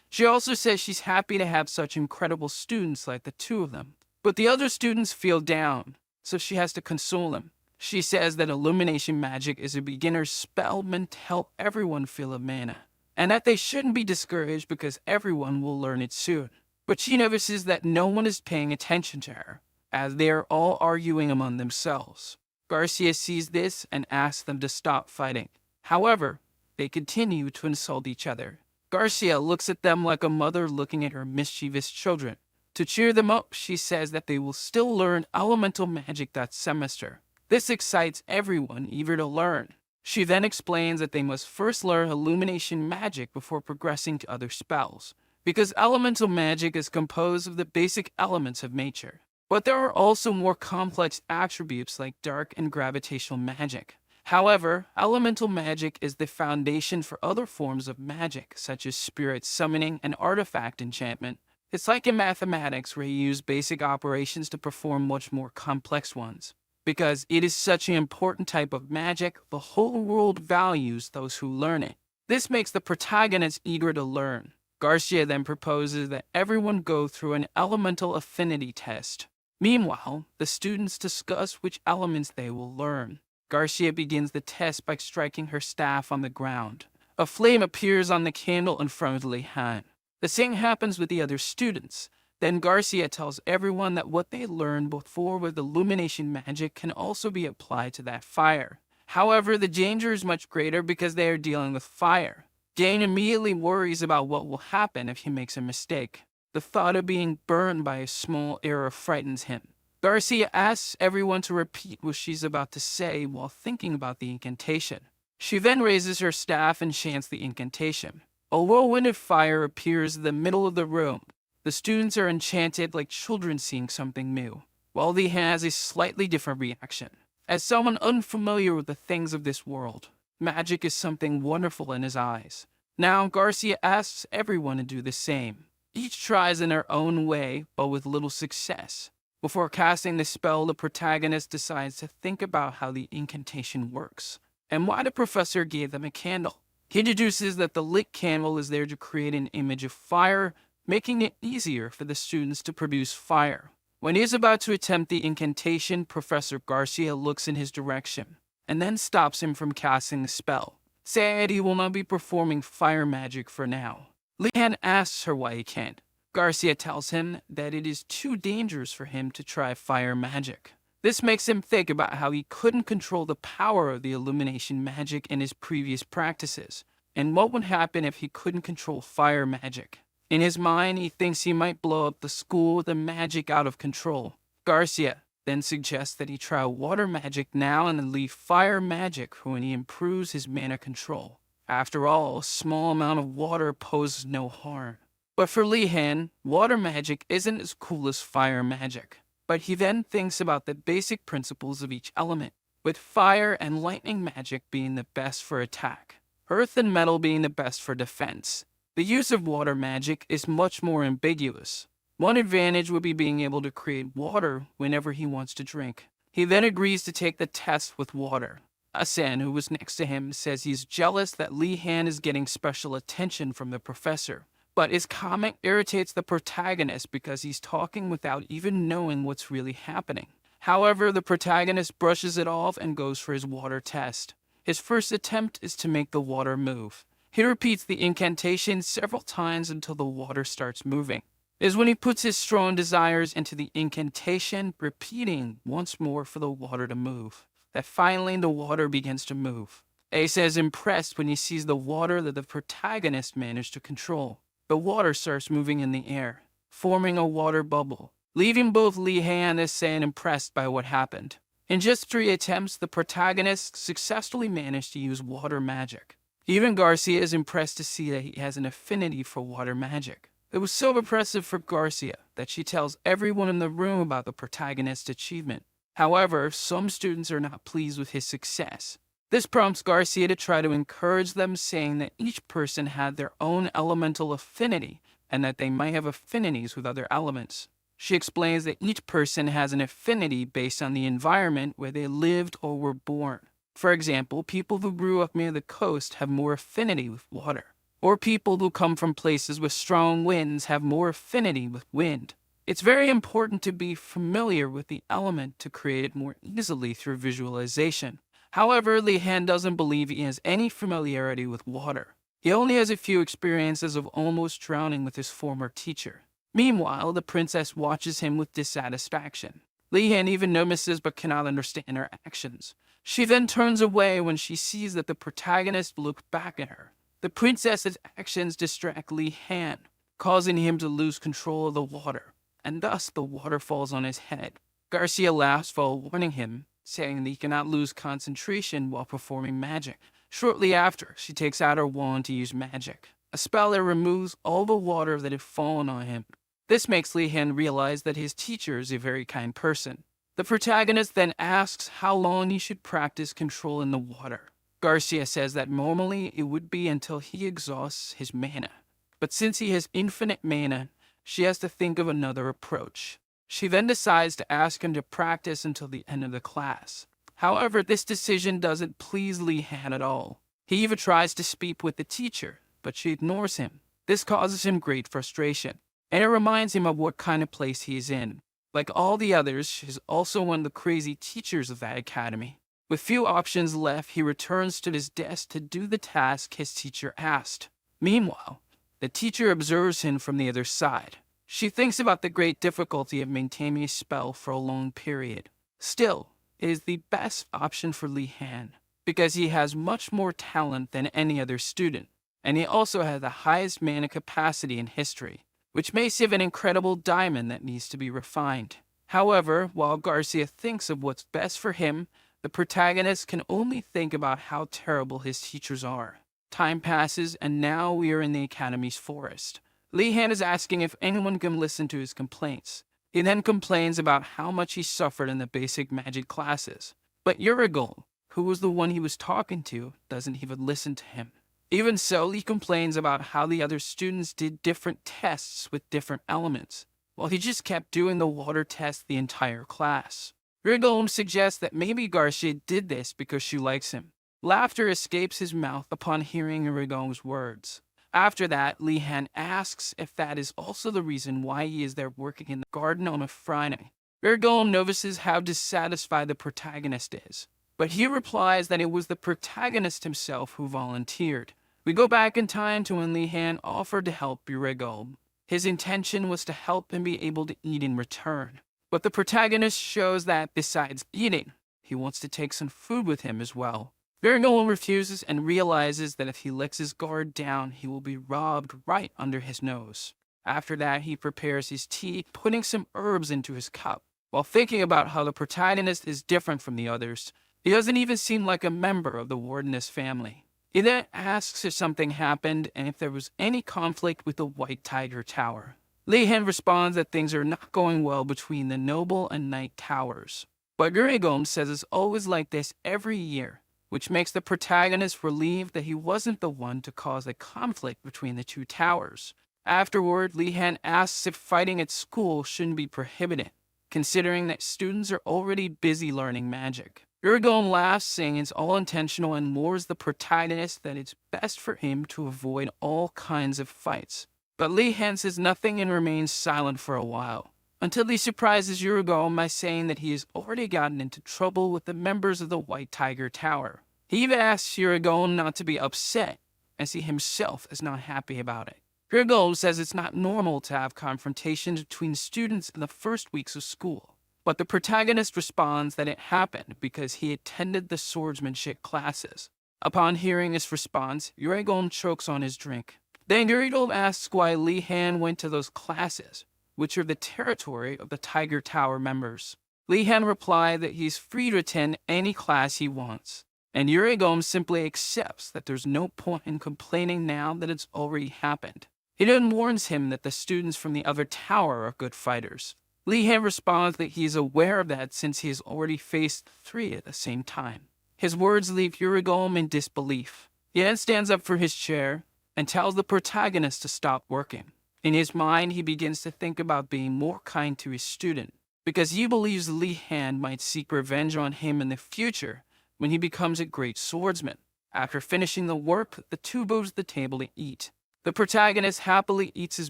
She also says she's happy to have such incredible students like the two of them. But the other students feel down, so she has to console them. She says that illumination magic is a beginner's spell meant to help everyone feel a mana, and that they shouldn't be discouraged because everyone will learn it soon. But she notices that no one is paying attention to her, as they are all arguing among themselves. Garcia sees this and asks them to stop fighting. However, they continue to insult each other. Garcia looks at them like a mother looking at her mischievous children. To cheer them up, she says that they will still learn elemental magic that semester. This excites everyone eager to learn. She then explains that they must first learn illumination magic before progressing to other spells, because elemental magic is composed of the basic elements of nature. But there are also more complex attributes like dark and gravitational magic. However, elemental magic is the foundation for other forms of magic, such as spirit summoning and artifact enchantment. It's like in mathematics where you use basic operations to perform much more complex ones. Because it is such an important type of magic, the whole world values those who learn it. This makes the protagonist eager to learn. Garcia then proposes that everyone go through an elemental affinity test. Meanwhile, the students discuss which elements they will learn. Garcia begins the test by striking her staff on the ground. A flame appears on the candle in front of Li Han. The same happens with the other students. Then Garcia tells everyone that what they learned before with illumination magic can also be applied to that fire. However, the danger is much greater because they are dealing with fire. Jane immediately worries about what will happen if he makes a mistake. The thought of being burned by a small error frightens him. Garcia asks everyone to repeat what she's about to say while thinking about the incantation. She then raises her staff and chants the incantation. A whirlwind of fire appears in the middle of the room. The students are enchanted like children seeing something new, while Li has a slightly different reaction. As someone unfamiliar with the things of this world, magic is something wonderful in his eyes. Now Garcia asks everyone to do the same. Each tries in their own way, but with little success. Before casting the spell, the protagonist decides to think about how the incantation works, and why the professor gave them a candle. He deduces that the lit candle is there to create an image of fire, making it easier for the students to produce fire. When he is about to attempt the incantation, Professor Garcia looks in his direction, and then stops him from casting the spell, saying that he will not be performing fire magic for now. Li Han asks her why he can't. Garcia tells him that it is too dangerous for him to try fire magic. This makes him think about how he couldn't control the power of the illumination magic in his previous practices, and what would happen if he couldn't control fire magic. In his mind, he thinks he might blow up the school with the magic out of control. Garcia then suggests that he try water magic now and then leave fire magic for when he improves his mana control. After all, a small amount of water poses no harm. But for Li Han, water magic isn't as cool as fire magic. But he then thinks about the basic principles of each element, with fire and lightning magic being the best for attack, earth and metal being the best for defense. The use of water magic is much more ambiguous. One advantage would be being able to create water whenever he wants to drink. He then agrees to take the test with water. Asan, who was next to him, says he's jealous that Li Han is getting special attention from the professor. But his comment irritates the protagonist because he's talking without even knowing what's really happening. However, the protagonist brushes it off and goes for his water test. His first attempt is to make the water move. He repeats the incantation several times until the water starts moving. It is when he puts his strong desires into the incantation, repeating once more for the water to move, that finally the water begins to move. Asa is impressed when he sees the water that the protagonist managed to control. The water starts moving in the air, forming a water bubble, leaving both Li Han and Asan impressed by what happened. In just 3 attempts, the protagonist successfully managed to use water magic. Even Garcia is impressed to see that he has an affinity for water magic. It was so impressive for Garcia that she tells everyone in the room about the protagonist's achievement. However, some students are not pleased with his success. This prompts Garcia to try to encourage them, saying that each person had their own elemental affinity and that they might have affinities with other elements. She explains that each person has an affinity based on the environment where they lived or were born. For example, people who grew up near the coast have more affinity with water, or people who come from places with strong winds have more affinity with wind. It's very important to be familiar with the element to create it more easily through visualization. However, Li Han doesn't believe he has any familiarity with water. He only has a few experiences of almost drowning with his former teacher. Meanwhile, the princess watches him with dissatisfaction. Li Han even notices but cannot understand her actions. She then turns away when she sees that the protagonist looks back at her. The princess's actions distract Li Han, causing him to lose control of the water, and thus the water falls on his head. Garcia laughs while warning him, saying that he cannot lose concentration while performing magic. Shortly after, she takes out her wand to use magic, a spell that removes all the water that had fallen on him. This makes Li Han realize that his teacher is a very kind person. The protagonist then asks how long he should practice controlling the water. Garcia says that normally it would be until he exhausts his mana. But since he has infinite mana, she has to think of another approach. She then decides to ask him to practice until the end of the class. However, this decision doesn't please Li Han at all. He even tries to speak with the teacher, but she ignores him. This causes him great frustration, and it reminds him of what kind of place he is in. Like all the others, she's also one of the crazy teachers of that academy. With few options left, he returns to his desk to do the task his teacher asked. Meanwhile, the teacher observes him from the other side. She thinks about the great difficulty of maintaining a spell for a long period. Still, it is the best option for Li Han, because he has much more talent than any other student, and he also has the highest mana capacity in history, which makes him an incredible diamond that needs to be refined. However, while Garcia thinks of what's best for him, the protagonist can only think about how terrible his teachers are. Time passes, and now we are in the Academy's forest. Li Han is asking if anyone can listen to his complaints. He then complains about how much he suffered in the basic magic classes. But Uragul, who was the one he was talking to, doesn't even listen to him. Even so, he complains about how the other students did different tests with different elements, while he just kept doing the water test the entire class. Uragul suggests that maybe Garcia did this because she likes him. Laughter escapes his mouth upon hearing Uragul's words. After that, Li Han asks if that is also the reason why he is there working in the garden on a Friday. Uragul notices how dissatisfied the protagonist is, but he replies that it was the protagonist himself who volunteered. We go back in time to when Li Han offered to help Uragul. His intention was to help him be able to eat in return, but the protagonist shows that besides eating, he wants to take some food with him as well. Uragul refuses and realizes that if he lets his guard down, he will be robbed right under his nose. After that, he prepares his tea, putting some herbs into his cup. While thinking about how the protagonist is different from the others, he doesn't even seem like a member of the Wardeness family. He then asks if something happened and if there was any conflict with the White Tiger Tower. Li Han responds that things are not going well between the Noble and Knight Towers. But Uragul says it's always like this every year, which makes the protagonist relieved that he wasn't the one to cause a conflict between the two towers. Afterward, Li Han asks if fighting at school shouldn't be prohibited, considering that students are already busy learning magic. Uragul laughs, saying it's all intentional, and warns the protagonist that it's best for him to avoid all kinds of fights. But Li Han says nothing and remains silent for a while, until he surprises Uragul by saying that he has already gotten into trouble with the members of the White Tiger Tower. He even asks Uragul not to be upset, as he himself is not happy about it. Uragul says it's not normal to have confrontations between students in the first weeks of school, but the protagonist responds that it happened because he attended the swordsmanship classes. Upon hearing this response, Uragul chokes on his drink. Then Uragul asks why Li Han went to those classes, which are the territory of the Tiger Tower members. Li Han replied that he's free to attend any class he wants, and Uragul simply accepts that there's no point in complaining now that it's already happened. He then warns him that the students from the other tower are good fighters. Li Han responds that he is aware of that since he has already faced 3 at the same time. His words leave Uragul in disbelief. He then stands up from his chair and tells the protagonist to stop working. In his mind, he begins to think about being more kind to his student, because he believes Li Han might seek revenge on him in the future when he becomes a great swordsman. After finishing the work, the two go to the table to eat. The protagonist happily eats his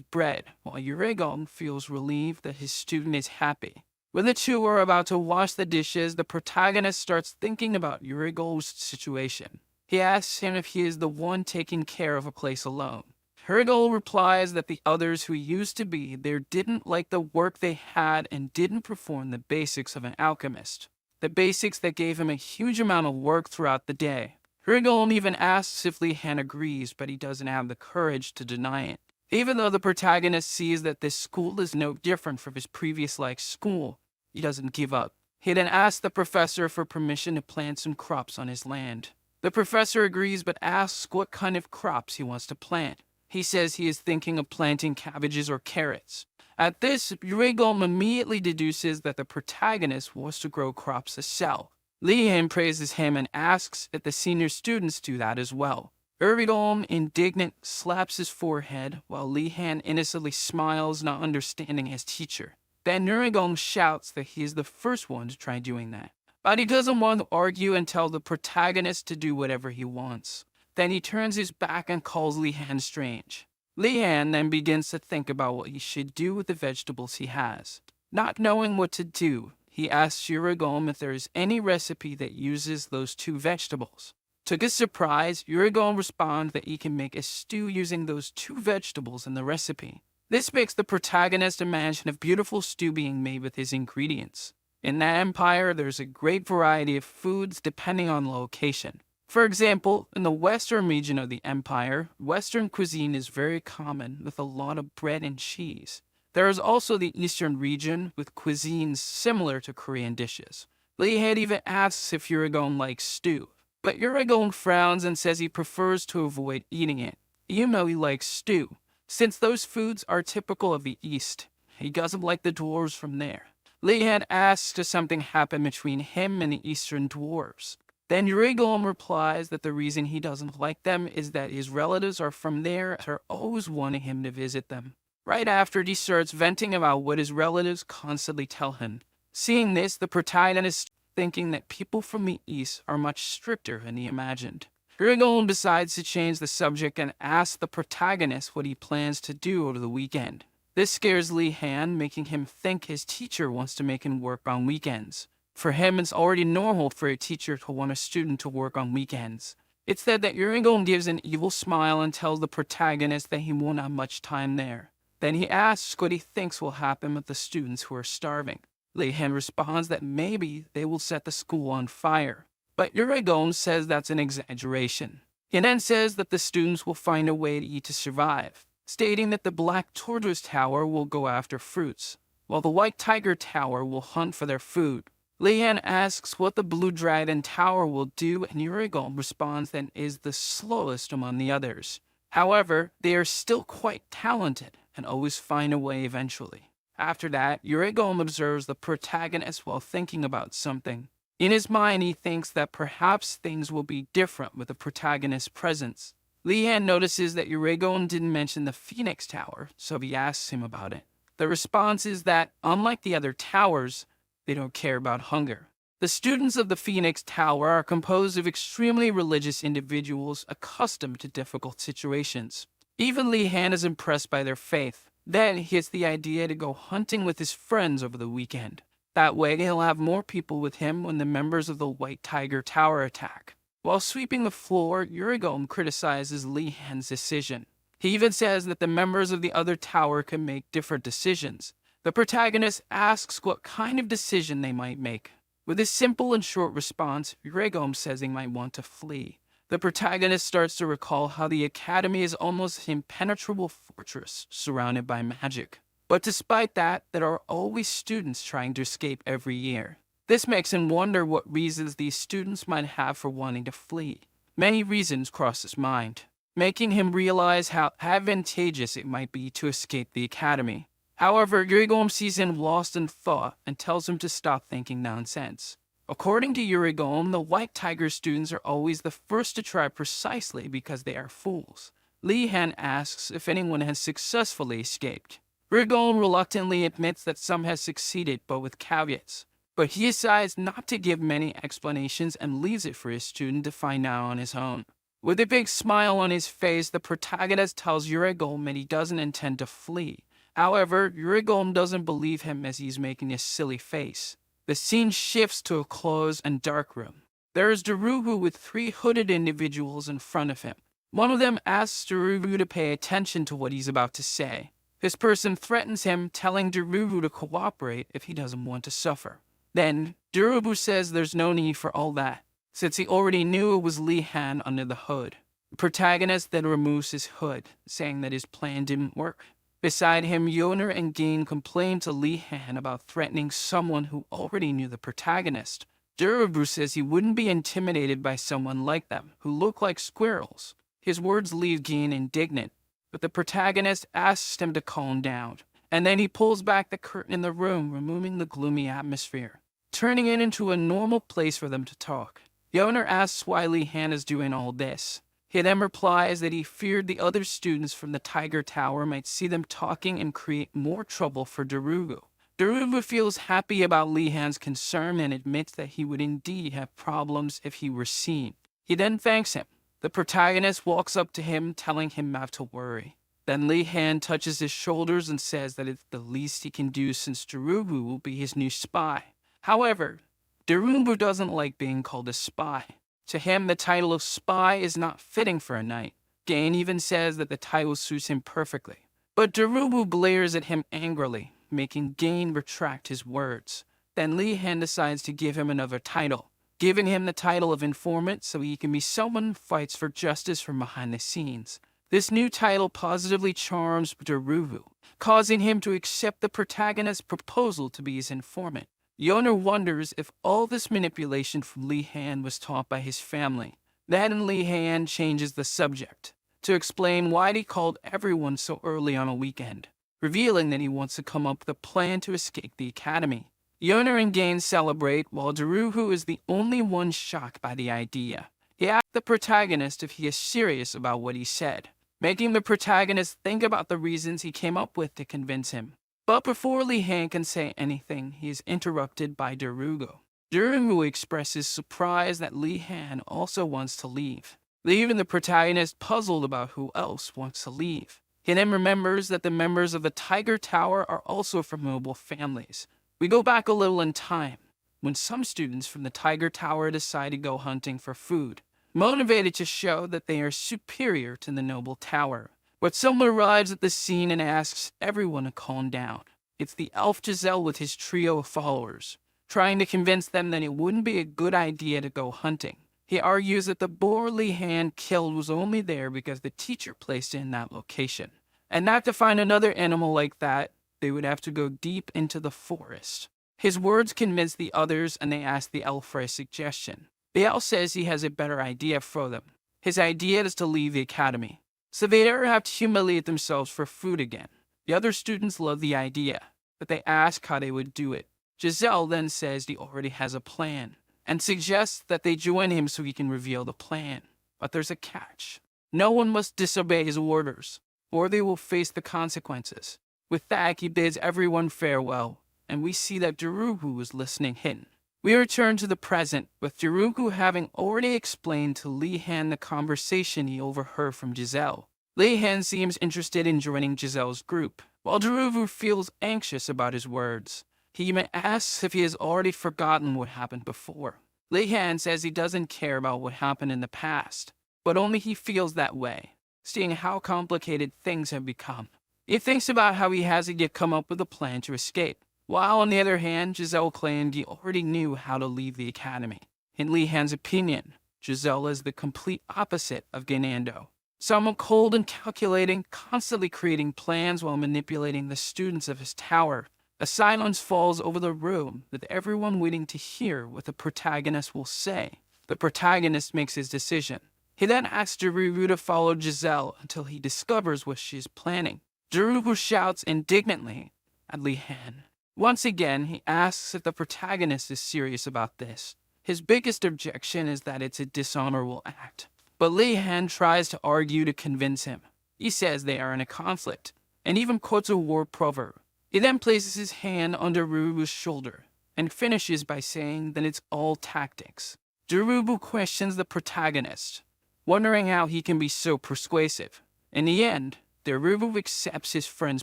bread, while Uragul feels relieved that his student is happy. When the two are about to wash the dishes, the protagonist starts thinking about Uragul's situation. He asks him if he is the one taking care of a place alone. Uragul replies that the others who used to be there didn't like the work they had and didn't perform the basics of an alchemist, the basics that gave him a huge amount of work throughout the day. Uragul even asks if Li Han agrees, but he doesn't have the courage to deny it. Even though the protagonist sees that this school is no different from his previous school, he doesn't give up. He then asks the professor for permission to plant some crops on his land. The professor agrees but asks what kind of crops he wants to plant. He says he is thinking of planting cabbages or carrots. At this, Uragul immediately deduces that the protagonist wants to grow crops to sell. Li Han praises him and asks if the senior students do that as well. Uragul, indignant, slaps his forehead, while Li Han innocently smiles, not understanding his teacher. Then Uragul shouts that he is the first one to try doing that. But he doesn't want to argue and tell the protagonist to do whatever he wants. Then he turns his back and calls Li Han strange. Li Han then begins to think about what he should do with the vegetables he has. Not knowing what to do, he he asks Yurigom if there is any recipe that uses those two vegetables. To his surprise, Yurigom responds that he can make a stew using those two vegetables in the recipe. This makes the protagonist imagine a beautiful stew being made with his ingredients. In that empire, there's a great variety of foods depending on location. For example, in the western region of the empire, Western cuisine is very common with a lot of bread and cheese. There is also the eastern region with cuisines similar to Korean dishes. Leehead even asks if Yurigom likes stew, but Yurigom frowns and says he prefers to avoid eating it, even though he likes stew, since those foods are typical of the East. He doesn't like the dwarves from there. Leehead asks if something happened between him and the eastern dwarves. Then Yurigom replies that the reason he doesn't like them is that his relatives are from there and are always wanting him to visit them. Right after, he starts venting about what his relatives constantly tell him. Seeing this, the protagonist thinking that people from the East are much stricter than he imagined. Yurigom decides to change the subject and asks the protagonist what he plans to do over the weekend. This scares Lee Han, making him think his teacher wants to make him work on weekends. For him, it's already normal for a teacher to want a student to work on weekends. It's said that Yurigom gives an evil smile and tells the protagonist that he won't have much time there. Then he asks what he thinks will happen with the students who are starving. Lee Han responds that maybe they will set the school on fire. But Yurigom says that's an exaggeration. He then says that the students will find a way to eat to survive, stating that the Black Tortoise Tower will go after fruits, while the White Tiger Tower will hunt for their food. Lee Han asks what the Blue Dragon Tower will do, and Yurigom responds that it is the slowest among the others. However, they are still quite talented and always find a way eventually. After that, Yurigom observes the protagonist while thinking about something. In his mind, he thinks that perhaps things will be different with the protagonist's presence. Lee Han notices that Yurigom didn't mention the Phoenix Tower, so he asks him about it. The response is that, unlike the other towers, they don't care about hunger. The students of the Phoenix Tower are composed of extremely religious individuals accustomed to difficult situations. Even Lee Han is impressed by their faith. Then he has the idea to go hunting with his friends over the weekend. That way he'll have more people with him when the members of the White Tiger Tower attack. While sweeping the floor, Yurigom criticizes Lee Han's decision. He even says that the members of the other tower can make different decisions. The protagonist asks what kind of decision they might make. With a simple and short response, Yurigom says he might want to flee. The protagonist starts to recall how the academy is almost an impenetrable fortress surrounded by magic. But despite that, there are always students trying to escape every year. This makes him wonder what reasons these students might have for wanting to flee. Many reasons cross his mind, making him realize how advantageous it might be to escape the academy. However, Yurigom sees him lost in thought and tells him to stop thinking nonsense. According to Yurigom, the White Tiger students are always the first to try precisely because they are fools. Lee Han asks if anyone has successfully escaped. Yurigom reluctantly admits that some has succeeded, but with caveats. But he decides not to give many explanations and leaves it for his student to find out on his own. With a big smile on his face, the protagonist tells Yurigom that he doesn't intend to flee. However, Yurigom doesn't believe him as he's making a silly face. The scene shifts to a closed and dark room. There is Darugu with 3 hooded individuals in front of him. One of them asks Darugu to pay attention to what he's about to say. This person threatens him, telling Darugu to cooperate if he doesn't want to suffer. Then, Darugu says there's no need for all that, since he already knew it was Lee Han under the hood. The protagonist then removes his hood, saying that his plan didn't work. Beside him, Yoner and Gain complain to Lee Han about threatening someone who already knew the protagonist. Darugu says he wouldn't be intimidated by someone like them, who look like squirrels. His words leave Gain indignant, but the protagonist asks him to calm down, and then he pulls back the curtain in the room, removing the gloomy atmosphere, turning it into a normal place for them to talk. Yoner asks why Lee Han is doing all this. He then replies that he feared the other students from the Tiger Tower might see them talking and create more trouble for Darugu. Darugu feels happy about Lee Han's concern and admits that he would indeed have problems if he were seen. He then thanks him. The protagonist walks up to him, telling him not to worry. Then Lee Han touches his shoulders and says that it's the least he can do since Darugu will be his new spy. However, Darubu doesn't like being called a spy. To him, the title of spy is not fitting for a knight. Gain even says that the title suits him perfectly. But Darubu glares at him angrily, making Gain retract his words. Then Li Han decides to give him another title, giving him the title of informant so he can be someone who fights for justice from behind the scenes. This new title positively charms Darubu, causing him to accept the protagonist's proposal to be his informant. Yoner wonders if all this manipulation from Li Han was taught by his family. Then Li Han changes the subject to explain why he called everyone so early on a weekend, revealing that he wants to come up with a plan to escape the academy. Yoner and Gain celebrate, while Darubu is the only one shocked by the idea. He asks the protagonist if he is serious about what he said, making the protagonist think about the reasons he came up with to convince him. But before Li Han can say anything, he is interrupted by Darubu. Darubu expresses surprise that Li Han also wants to leave, leaving the protagonist puzzled about who else wants to leave. He then remembers that the members of the Tiger Tower are also from noble families. We go back a little in time, when some students from the Tiger Tower decide to go hunting for food, motivated to show that they are superior to the noble tower. But someone arrives at the scene and asks everyone to calm down. It's the elf Giselle with his trio of followers, trying to convince them that it wouldn't be a good idea to go hunting. He argues that the boar Li Han killed was only there because the teacher placed it in that location, and that to find another animal like that, they would have to go deep into the forest. His words convince the others, and they ask the elf for a suggestion. The elf says he has a better idea for them. His idea is to leave the academy, so they never have to humiliate themselves for food again. The other students love the idea, but they ask how they would do it. Giselle then says he already has a plan, and suggests that they join him so he can reveal the plan. But there's a catch. No one must disobey his orders, or they will face the consequences. With that, he bids everyone farewell, and we see that Darubu is listening hidden. We return to the present, with Darubu having already explained to Li Han the conversation he overheard from Giselle. Li Han seems interested in joining Giselle's group, while Darubu feels anxious about his words. He even asks if he has already forgotten what happened before. Li Han says he doesn't care about what happened in the past, but only he feels that way, seeing how complicated things have become. He thinks about how he hasn't yet come up with a plan to escape, while on the other hand, Giselle claimed he already knew how to leave the academy. In Li Han's opinion, Giselle is the complete opposite of Ganando. Someone cold and calculating, constantly creating plans while manipulating the students of his tower. A silence falls over the room, with everyone waiting to hear what the protagonist will say. The protagonist makes his decision. He then asks Darubu to follow Giselle until he discovers what she is planning. Darubu shouts indignantly at Li Han. Once again, he asks if the protagonist is serious about this. His biggest objection is that it's a dishonorable act, but Li Han tries to argue to convince him. He says they are in a conflict, and even quotes a war proverb. He then places his hand on Darubu's shoulder, and finishes by saying that it's all tactics. Darubu questions the protagonist, wondering how he can be so persuasive. In the end, Darubu accepts his friend's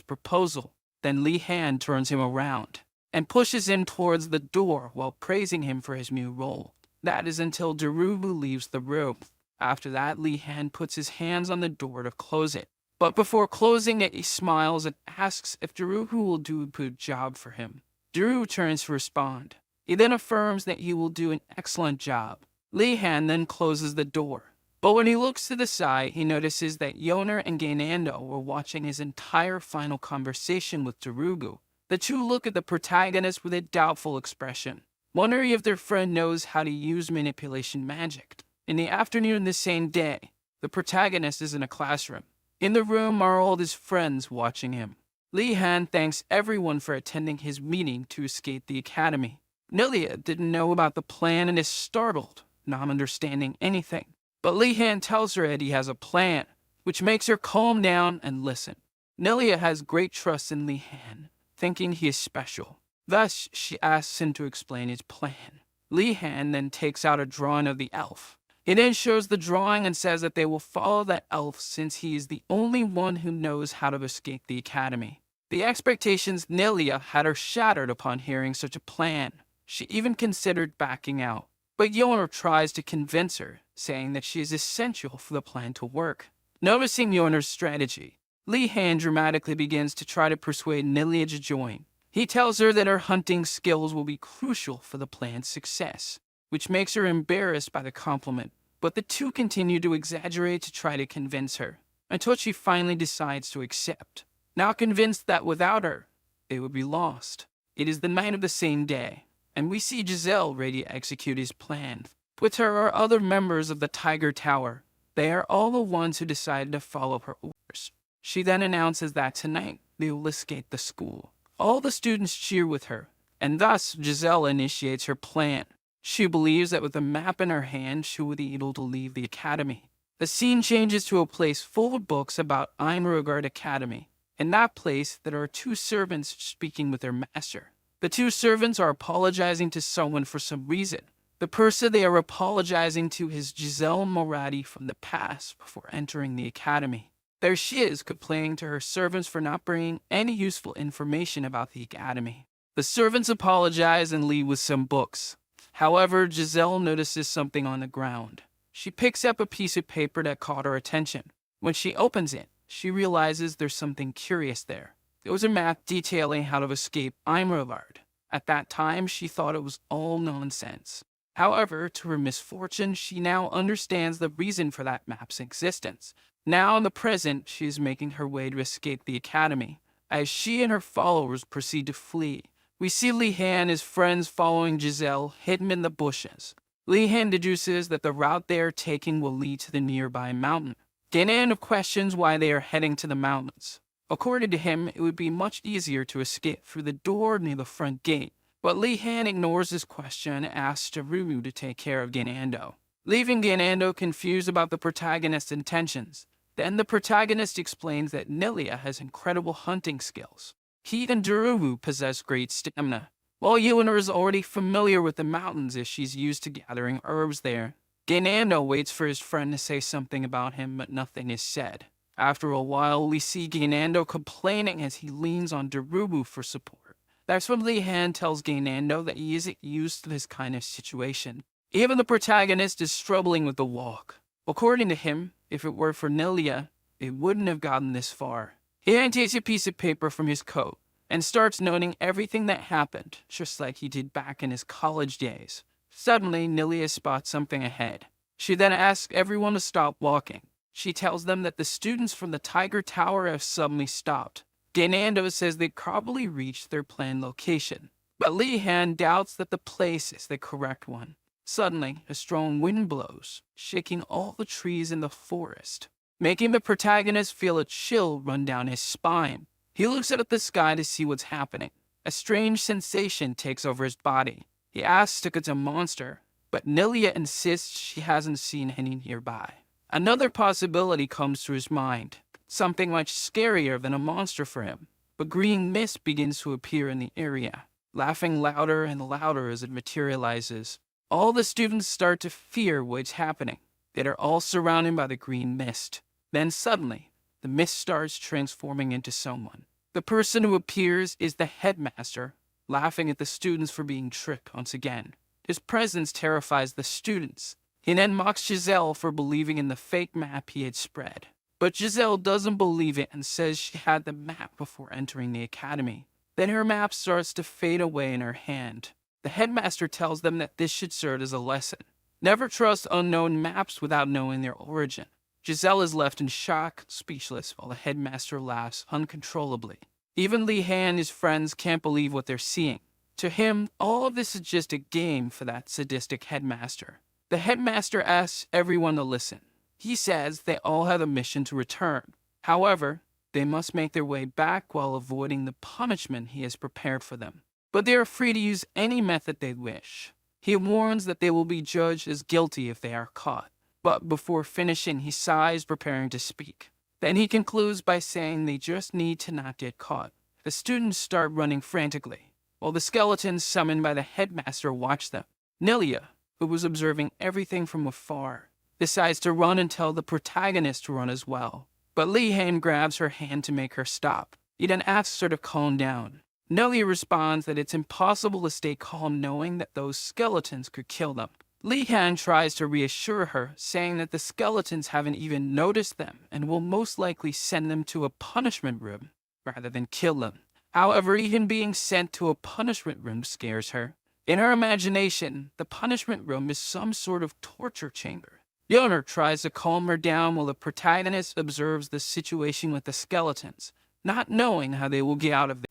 proposal. Then Li Han turns him around and pushes him towards the door while praising him for his new role. That is until Darubu leaves the room. After that, Li Han puts his hands on the door to close it. But before closing it, he smiles and asks if Darubu will do a good job for him. Darubu turns to respond. He then affirms that he will do an excellent job. Li Han then closes the door. But when he looks to the side, he notices that Yoner and Ganando were watching his entire final conversation with Darubu. The two look at the protagonist with a doubtful expression, wondering if their friend knows how to use manipulation magic. In the afternoon the same day, the protagonist is in a classroom. In the room are all his friends watching him. Li Han thanks everyone for attending his meeting to escape the academy. Nilia didn't know about the plan and is startled, not understanding anything. But Li Han tells her that he has a plan, which makes her calm down and listen. Nilia has great trust in Li Han, thinking he is special. Thus, she asks him to explain his plan. Li Han then takes out a drawing of the elf. He then shows the drawing and says that they will follow that elf since he is the only one who knows how to escape the academy. The expectations Nilia had are shattered upon hearing such a plan. She even considered backing out, but Yeonor tries to convince her, saying that she is essential for the plan to work. Noticing Yeonor's strategy, Lee Han dramatically begins to try to persuade Nilia to join. He tells her that her hunting skills will be crucial for the plan's success, which makes her embarrassed by the compliment, but the two continue to exaggerate to try to convince her, until she finally decides to accept. Now convinced that without her, they would be lost. It is the night of the same day, and we see Giselle ready to execute his plan. With her are other members of the Tiger Tower. They are all the ones who decided to follow her orders. She then announces that tonight they will escape the school. All the students cheer with her, and thus Giselle initiates her plan. She believes that with a map in her hand, she will be able to leave the academy. The scene changes to a place full of books about Enrolls Academy. In that place, there are two servants speaking with their master. The two servants are apologizing to someone for some reason. The person they are apologizing to is Giselle Morati from the past before entering the academy. There she is, complaining to her servants for not bringing any useful information about the academy. The servants apologize and leave with some books. However, Giselle notices something on the ground. She picks up a piece of paper that caught her attention. When she opens it, she realizes there's something curious there. It was a map detailing how to escape Imrovard. At that time, she thought it was all nonsense. However, to her misfortune, she now understands the reason for that map's existence. Now in the present, she is making her way to escape the academy. As she and her followers proceed to flee, we see Lee Han and his friends following Giselle hidden in the bushes. Lee Han deduces that the route they are taking will lead to the nearby mountain. Ganando questions why they are heading to the mountains. According to him, it would be much easier to escape through the door near the front gate. But Lee Han ignores this question and asks Darumu to take care of Ganando, leaving Ganando confused about the protagonist's intentions. Then the protagonist explains that Nilia has incredible hunting skills. He and Darumu possess great stamina, while Yeonor is already familiar with the mountains as she's used to gathering herbs there. Ganando waits for his friend to say something about him, but nothing is said. After a while, we see Ganando complaining as he leans on Darumu for support. That's when Lee Han tells Ganando that he isn't used to this kind of situation. Even the protagonist is struggling with the walk. According to him, if it were for Nilia, it wouldn't have gotten this far. He then takes a piece of paper from his coat and starts noting everything that happened, just like he did back in his college days. Suddenly, Nilia spots something ahead. She then asks everyone to stop walking. She tells them that the students from the Tiger Tower have suddenly stopped. Ganando says they probably reached their planned location, but Lee Han doubts that the place is the correct one. Suddenly, a strong wind blows, shaking all the trees in the forest, making the protagonist feel a chill run down his spine. He looks up at the sky to see what's happening. A strange sensation takes over his body. He asks if it's a monster, but Nilia insists she hasn't seen any nearby. Another possibility comes to his mind, something much scarier than a monster for him. But green mist begins to appear in the area, laughing louder and louder as it materializes. All the students start to fear what's happening. They are all surrounded by the green mist. Then suddenly, the mist starts transforming into someone. The person who appears is the headmaster, laughing at the students for being tricked once again. His presence terrifies the students. He then mocks Giselle for believing in the fake map he had spread. But Giselle doesn't believe it and says she had the map before entering the academy. Then her map starts to fade away in her hand. The headmaster tells them that this should serve as a lesson. Never trust unknown maps without knowing their origin. Giselle is left in shock, speechless, while the headmaster laughs uncontrollably. Even Lee Han and his friends can't believe what they're seeing. To him, all of this is just a game for that sadistic headmaster. The headmaster asks everyone to listen. He says they all have a mission to return. However, they must make their way back while avoiding the punishment he has prepared for them. But they are free to use any method they wish. He warns that they will be judged as guilty if they are caught. But before finishing, he sighs, preparing to speak. Then he concludes by saying they just need to not get caught. The students start running frantically, while the skeletons summoned by the headmaster watch them. Nilia, who was observing everything from afar, decides to run and tell the protagonist to run as well. But Lee Han grabs her hand to make her stop. He then asks her to calm down. Nelia responds that it's impossible to stay calm knowing that those skeletons could kill them. Li Han tries to reassure her, saying that the skeletons haven't even noticed them and will most likely send them to a punishment room rather than kill them. However, even being sent to a punishment room scares her. In her imagination, the punishment room is some sort of torture chamber. Yeoner tries to calm her down while the protagonist observes the situation with the skeletons, not knowing how they will get out of there.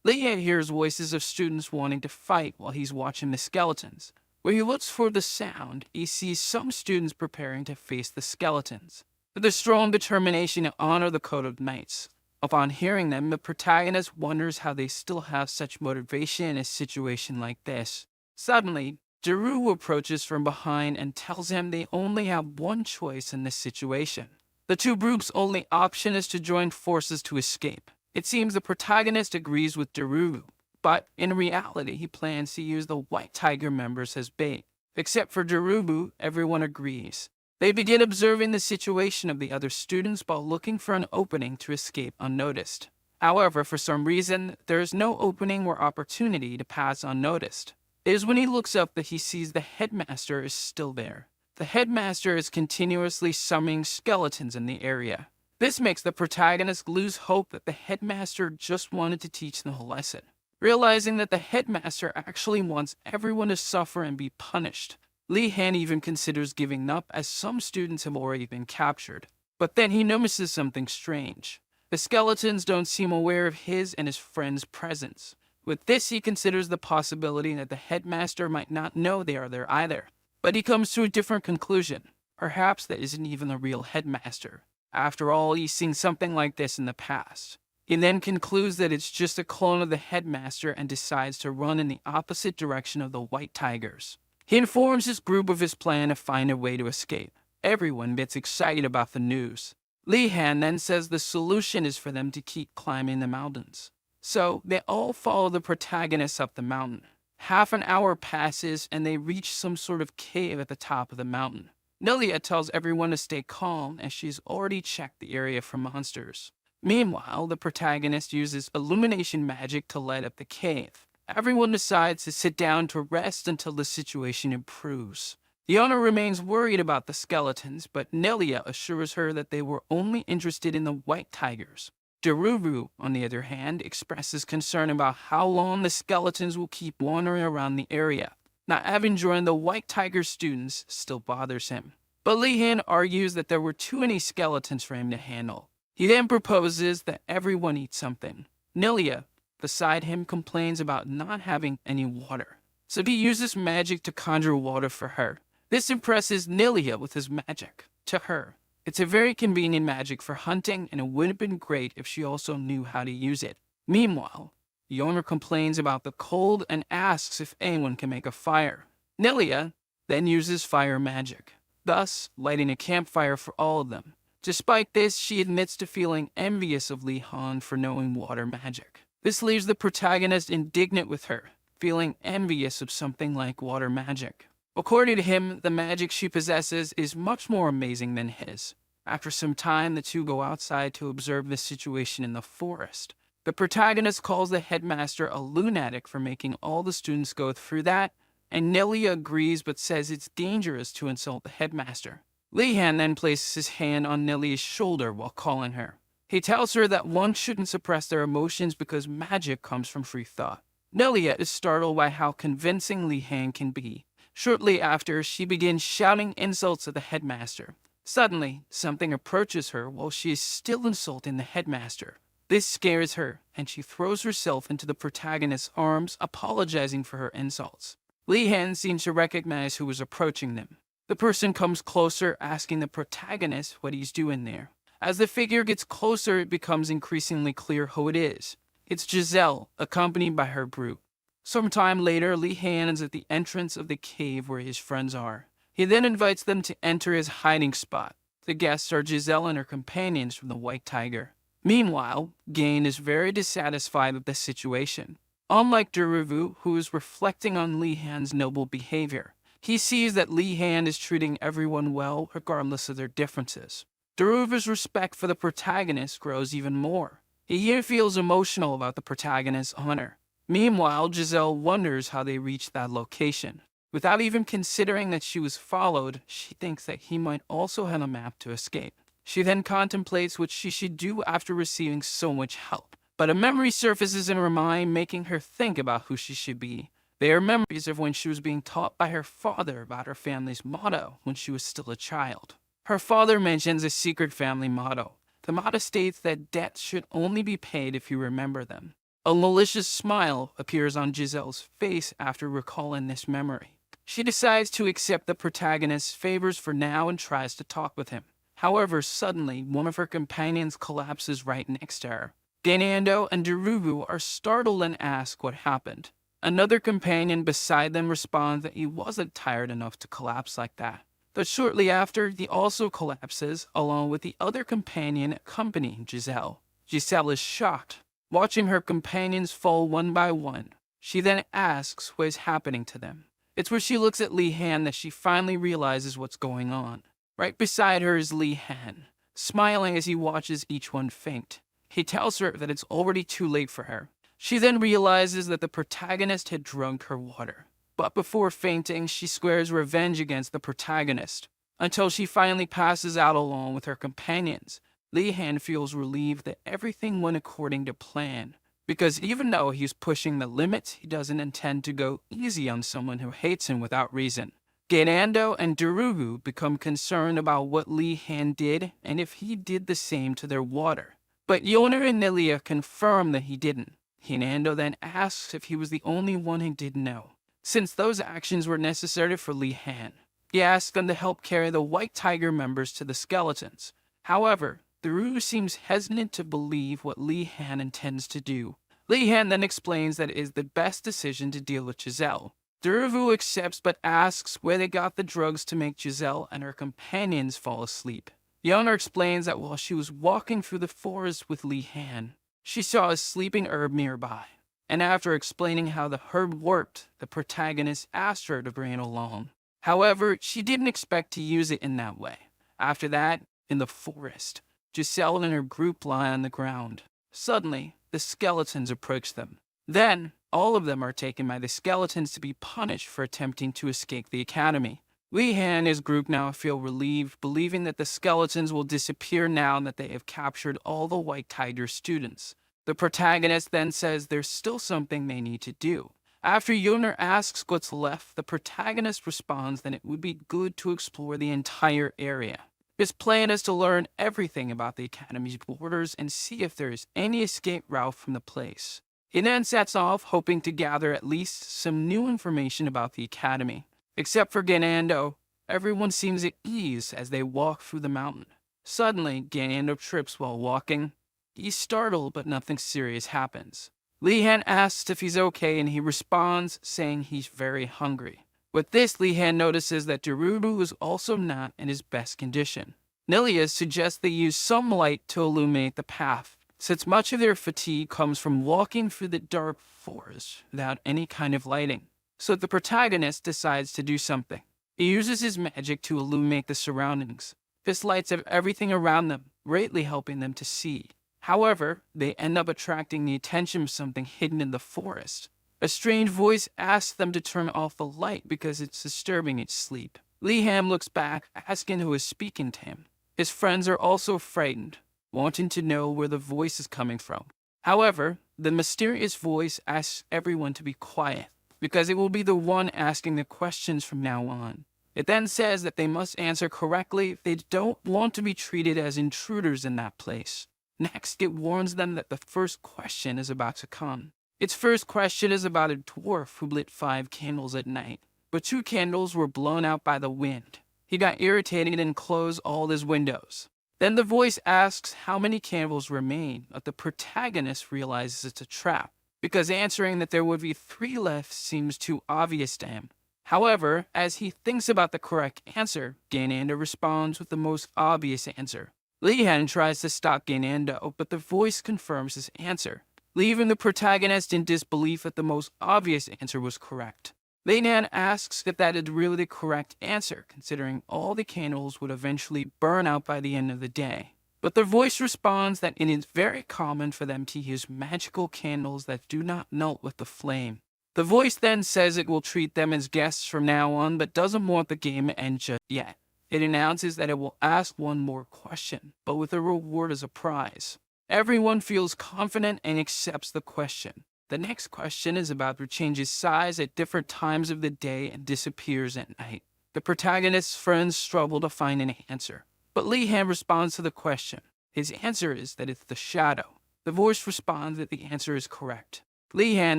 Leah hears voices of students wanting to fight while he's watching the skeletons. Where he looks for the sound, he sees some students preparing to face the skeletons. With a strong determination to honor the Code of Knights. Upon hearing them, the protagonist wonders how they still have such motivation in a situation like this. Suddenly, Daru approaches from behind and tells him they only have one choice in this situation. The two groups' only option is to join forces to escape. It seems the protagonist agrees with Daru, but in reality he plans to use the White Tiger members as bait. Except for Daru, everyone agrees. They begin observing the situation of the other students while looking for an opening to escape unnoticed. However, for some reason, there is no opening or opportunity to pass unnoticed. It is when he looks up that he sees the headmaster is still there. The headmaster is continuously summoning skeletons in the area. This makes the protagonist lose hope that the headmaster just wanted to teach them a lesson. Realizing that the headmaster actually wants everyone to suffer and be punished, Li Han even considers giving up as some students have already been captured. But then he notices something strange. The skeletons don't seem aware of his and his friend's presence. With this, he considers the possibility that the headmaster might not know they are there either. But he comes to a different conclusion. Perhaps that isn't even the real headmaster. After all, he's seen something like this in the past. He then concludes that it's just a clone of the headmaster and decides to run in the opposite direction of the White Tigers. He informs his group of his plan to find a way to escape. Everyone gets excited about the news. Li Han then says the solution is for them to keep climbing the mountains. So they all follow the protagonist up the mountain. Half an hour passes and they reach some sort of cave at the top of the mountain. Nelia tells everyone to stay calm as she's already checked the area for monsters. Meanwhile, the protagonist uses illumination magic to light up the cave. Everyone decides to sit down to rest until the situation improves. The owner remains worried about the skeletons, but Nelia assures her that they were only interested in the White Tigers. Daru, on the other hand, expresses concern about how long the skeletons will keep wandering around the area. Not having joined the White Tiger students still bothers him. But Li Han argues that there were too many skeletons for him to handle. He then proposes that everyone eat something. Nelia, beside him, complains about not having any water. So he uses magic to conjure water for her. This impresses Nelia with his magic. To her, it's a very convenient magic for hunting, and it would have been great if she also knew how to use it. Meanwhile, the owner complains about the cold and asks if anyone can make a fire. Nelia then uses fire magic, thus lighting a campfire for all of them. Despite this, she admits to feeling envious of Li Han for knowing water magic. This leaves the protagonist indignant with her, feeling envious of something like water magic. According to him, the magic she possesses is much more amazing than his. After some time, the two go outside to observe the situation in the forest. The protagonist calls the headmaster a lunatic for making all the students go through that, and Nelia agrees but says it's dangerous to insult the headmaster. Li Han then places his hand on Nelia's shoulder while calling her. He tells her that one shouldn't suppress their emotions because magic comes from free thought. Nelia is startled by how convincing Li Han can be. Shortly after, she begins shouting insults at the headmaster. Suddenly, something approaches her while she is still insulting the headmaster. This scares her, and she throws herself into the protagonist's arms, apologizing for her insults. Li Han seems to recognize who is approaching them. The person comes closer, asking the protagonist what he's doing there. As the figure gets closer, it becomes increasingly clear who it is. It's Giselle, accompanied by her group. Sometime later, Li Han is at the entrance of the cave where his friends are. He then invites them to enter his hiding spot. The guests are Giselle and her companions from the White Tiger. Meanwhile, Gain is very dissatisfied with the situation. Unlike Daru, who is reflecting on Li Han's noble behavior, he sees that Li Han is treating everyone well regardless of their differences. Daru's respect for the protagonist grows even more. He here feels emotional about the protagonist's honor. Meanwhile, Giselle wonders how they reached that location. Without even considering that she was followed, she thinks that he might also have a map to escape. She then contemplates what she should do after receiving so much help. But a memory surfaces in her mind, making her think about who she should be. They are memories of when she was being taught by her father about her family's motto when she was still a child. Her father mentions a secret family motto. The motto states that debts should only be paid if you remember them. A malicious smile appears on Giselle's face after recalling this memory. She decides to accept the protagonist's favors for now and tries to talk with him. However, suddenly, one of her companions collapses right next to her. Ganando and Deruvu are startled and ask what happened. Another companion beside them responds that he wasn't tired enough to collapse like that. But shortly after, he also collapses, along with the other companion accompanying Giselle. Giselle is shocked, watching her companions fall one by one. She then asks what is happening to them. It's where she looks at Lee Han that she finally realizes what's going on. Right beside her is Lee Han, smiling as he watches each one faint. He tells her that it's already too late for her. She then realizes that the protagonist had drunk her water. But before fainting, she swears revenge against the protagonist, until she finally passes out along with her companions. Lee Han feels relieved that everything went according to plan, because even though he's pushing the limits, he doesn't intend to go easy on someone who hates him without reason. Ganando and Derugu become concerned about what Lee Han did and if he did the same to their water. But Yoner and Nilia confirm that he didn't. Ganando then asks if he was the only one who didn't know, since those actions were necessary for Lee Han. He asks them to help carry the White Tiger members to the skeletons. However, Derugu seems hesitant to believe what Lee Han intends to do. Lee Han then explains that it is the best decision to deal with Giselle. Derugu accepts but asks where they got the drugs to make Giselle and her companions fall asleep. Yoner explains that while she was walking through the forest with Lee Han, she saw a sleeping herb nearby. And after explaining how the herb worked, the protagonist asked her to bring it along. However, she didn't expect to use it in that way. After that, in the forest, Giselle and her group lie on the ground. Suddenly, the skeletons approach them. Then, all of them are taken by the skeletons to be punished for attempting to escape the academy. Lee Han and his group now feel relieved, believing that the skeletons will disappear now that they have captured all the White Tiger students. The protagonist then says there's still something they need to do. After Yoner asks what's left, the protagonist responds that it would be good to explore the entire area. His plan is to learn everything about the academy's borders and see if there is any escape route from the place. He then sets off, hoping to gather at least some new information about the academy. Except for Ganando, everyone seems at ease as they walk through the mountain. Suddenly, Ganando trips while walking. He's startled, but nothing serious happens. Lee Han asks if he's okay, and he responds, saying he's very hungry. With this, Lee Han notices that Derugu is also not in his best condition. Nilia suggests they use some light to illuminate the path, since much of their fatigue comes from walking through the dark forest without any kind of lighting. So the protagonist decides to do something. He uses his magic to illuminate the surroundings. This lights up everything around them, greatly helping them to see. However, they end up attracting the attention of something hidden in the forest. A strange voice asks them to turn off the light because it's disturbing its sleep. Lee Han looks back, asking who is speaking to him. His friends are also frightened, wanting to know where the voice is coming from. However, the mysterious voice asks everyone to be quiet, because it will be the one asking the questions from now on. It then says that they must answer correctly if they don't want to be treated as intruders in that place. Next, it warns them that the first question is about to come. Its first question is about a dwarf who lit 5 candles at night, but 2 candles were blown out by the wind. He got irritated and closed all his windows. Then the voice asks how many candles remain, but the protagonist realizes it's a trap, because answering that there would be 3 left seems too obvious to him. However, as he thinks about the correct answer, Ganando responds with the most obvious answer. Lee Han tries to stop Ganando, but the voice confirms his answer, leaving the protagonist in disbelief that the most obvious answer was correct. Lee Han asks if that is really the correct answer, considering all the candles would eventually burn out by the end of the day. But their voice responds that it is very common for them to use magical candles that do not melt with the flame. The voice then says it will treat them as guests from now on, but doesn't want the game to end just yet. It announces that it will ask one more question, but with a reward as a prize. Everyone feels confident and accepts the question. The next question is about to change his size at different times of the day and disappears at night. The protagonist's friends struggle to find an answer, but Lee-han responds to the question. His answer is that it's the shadow. The voice responds that the answer is correct. Lee-han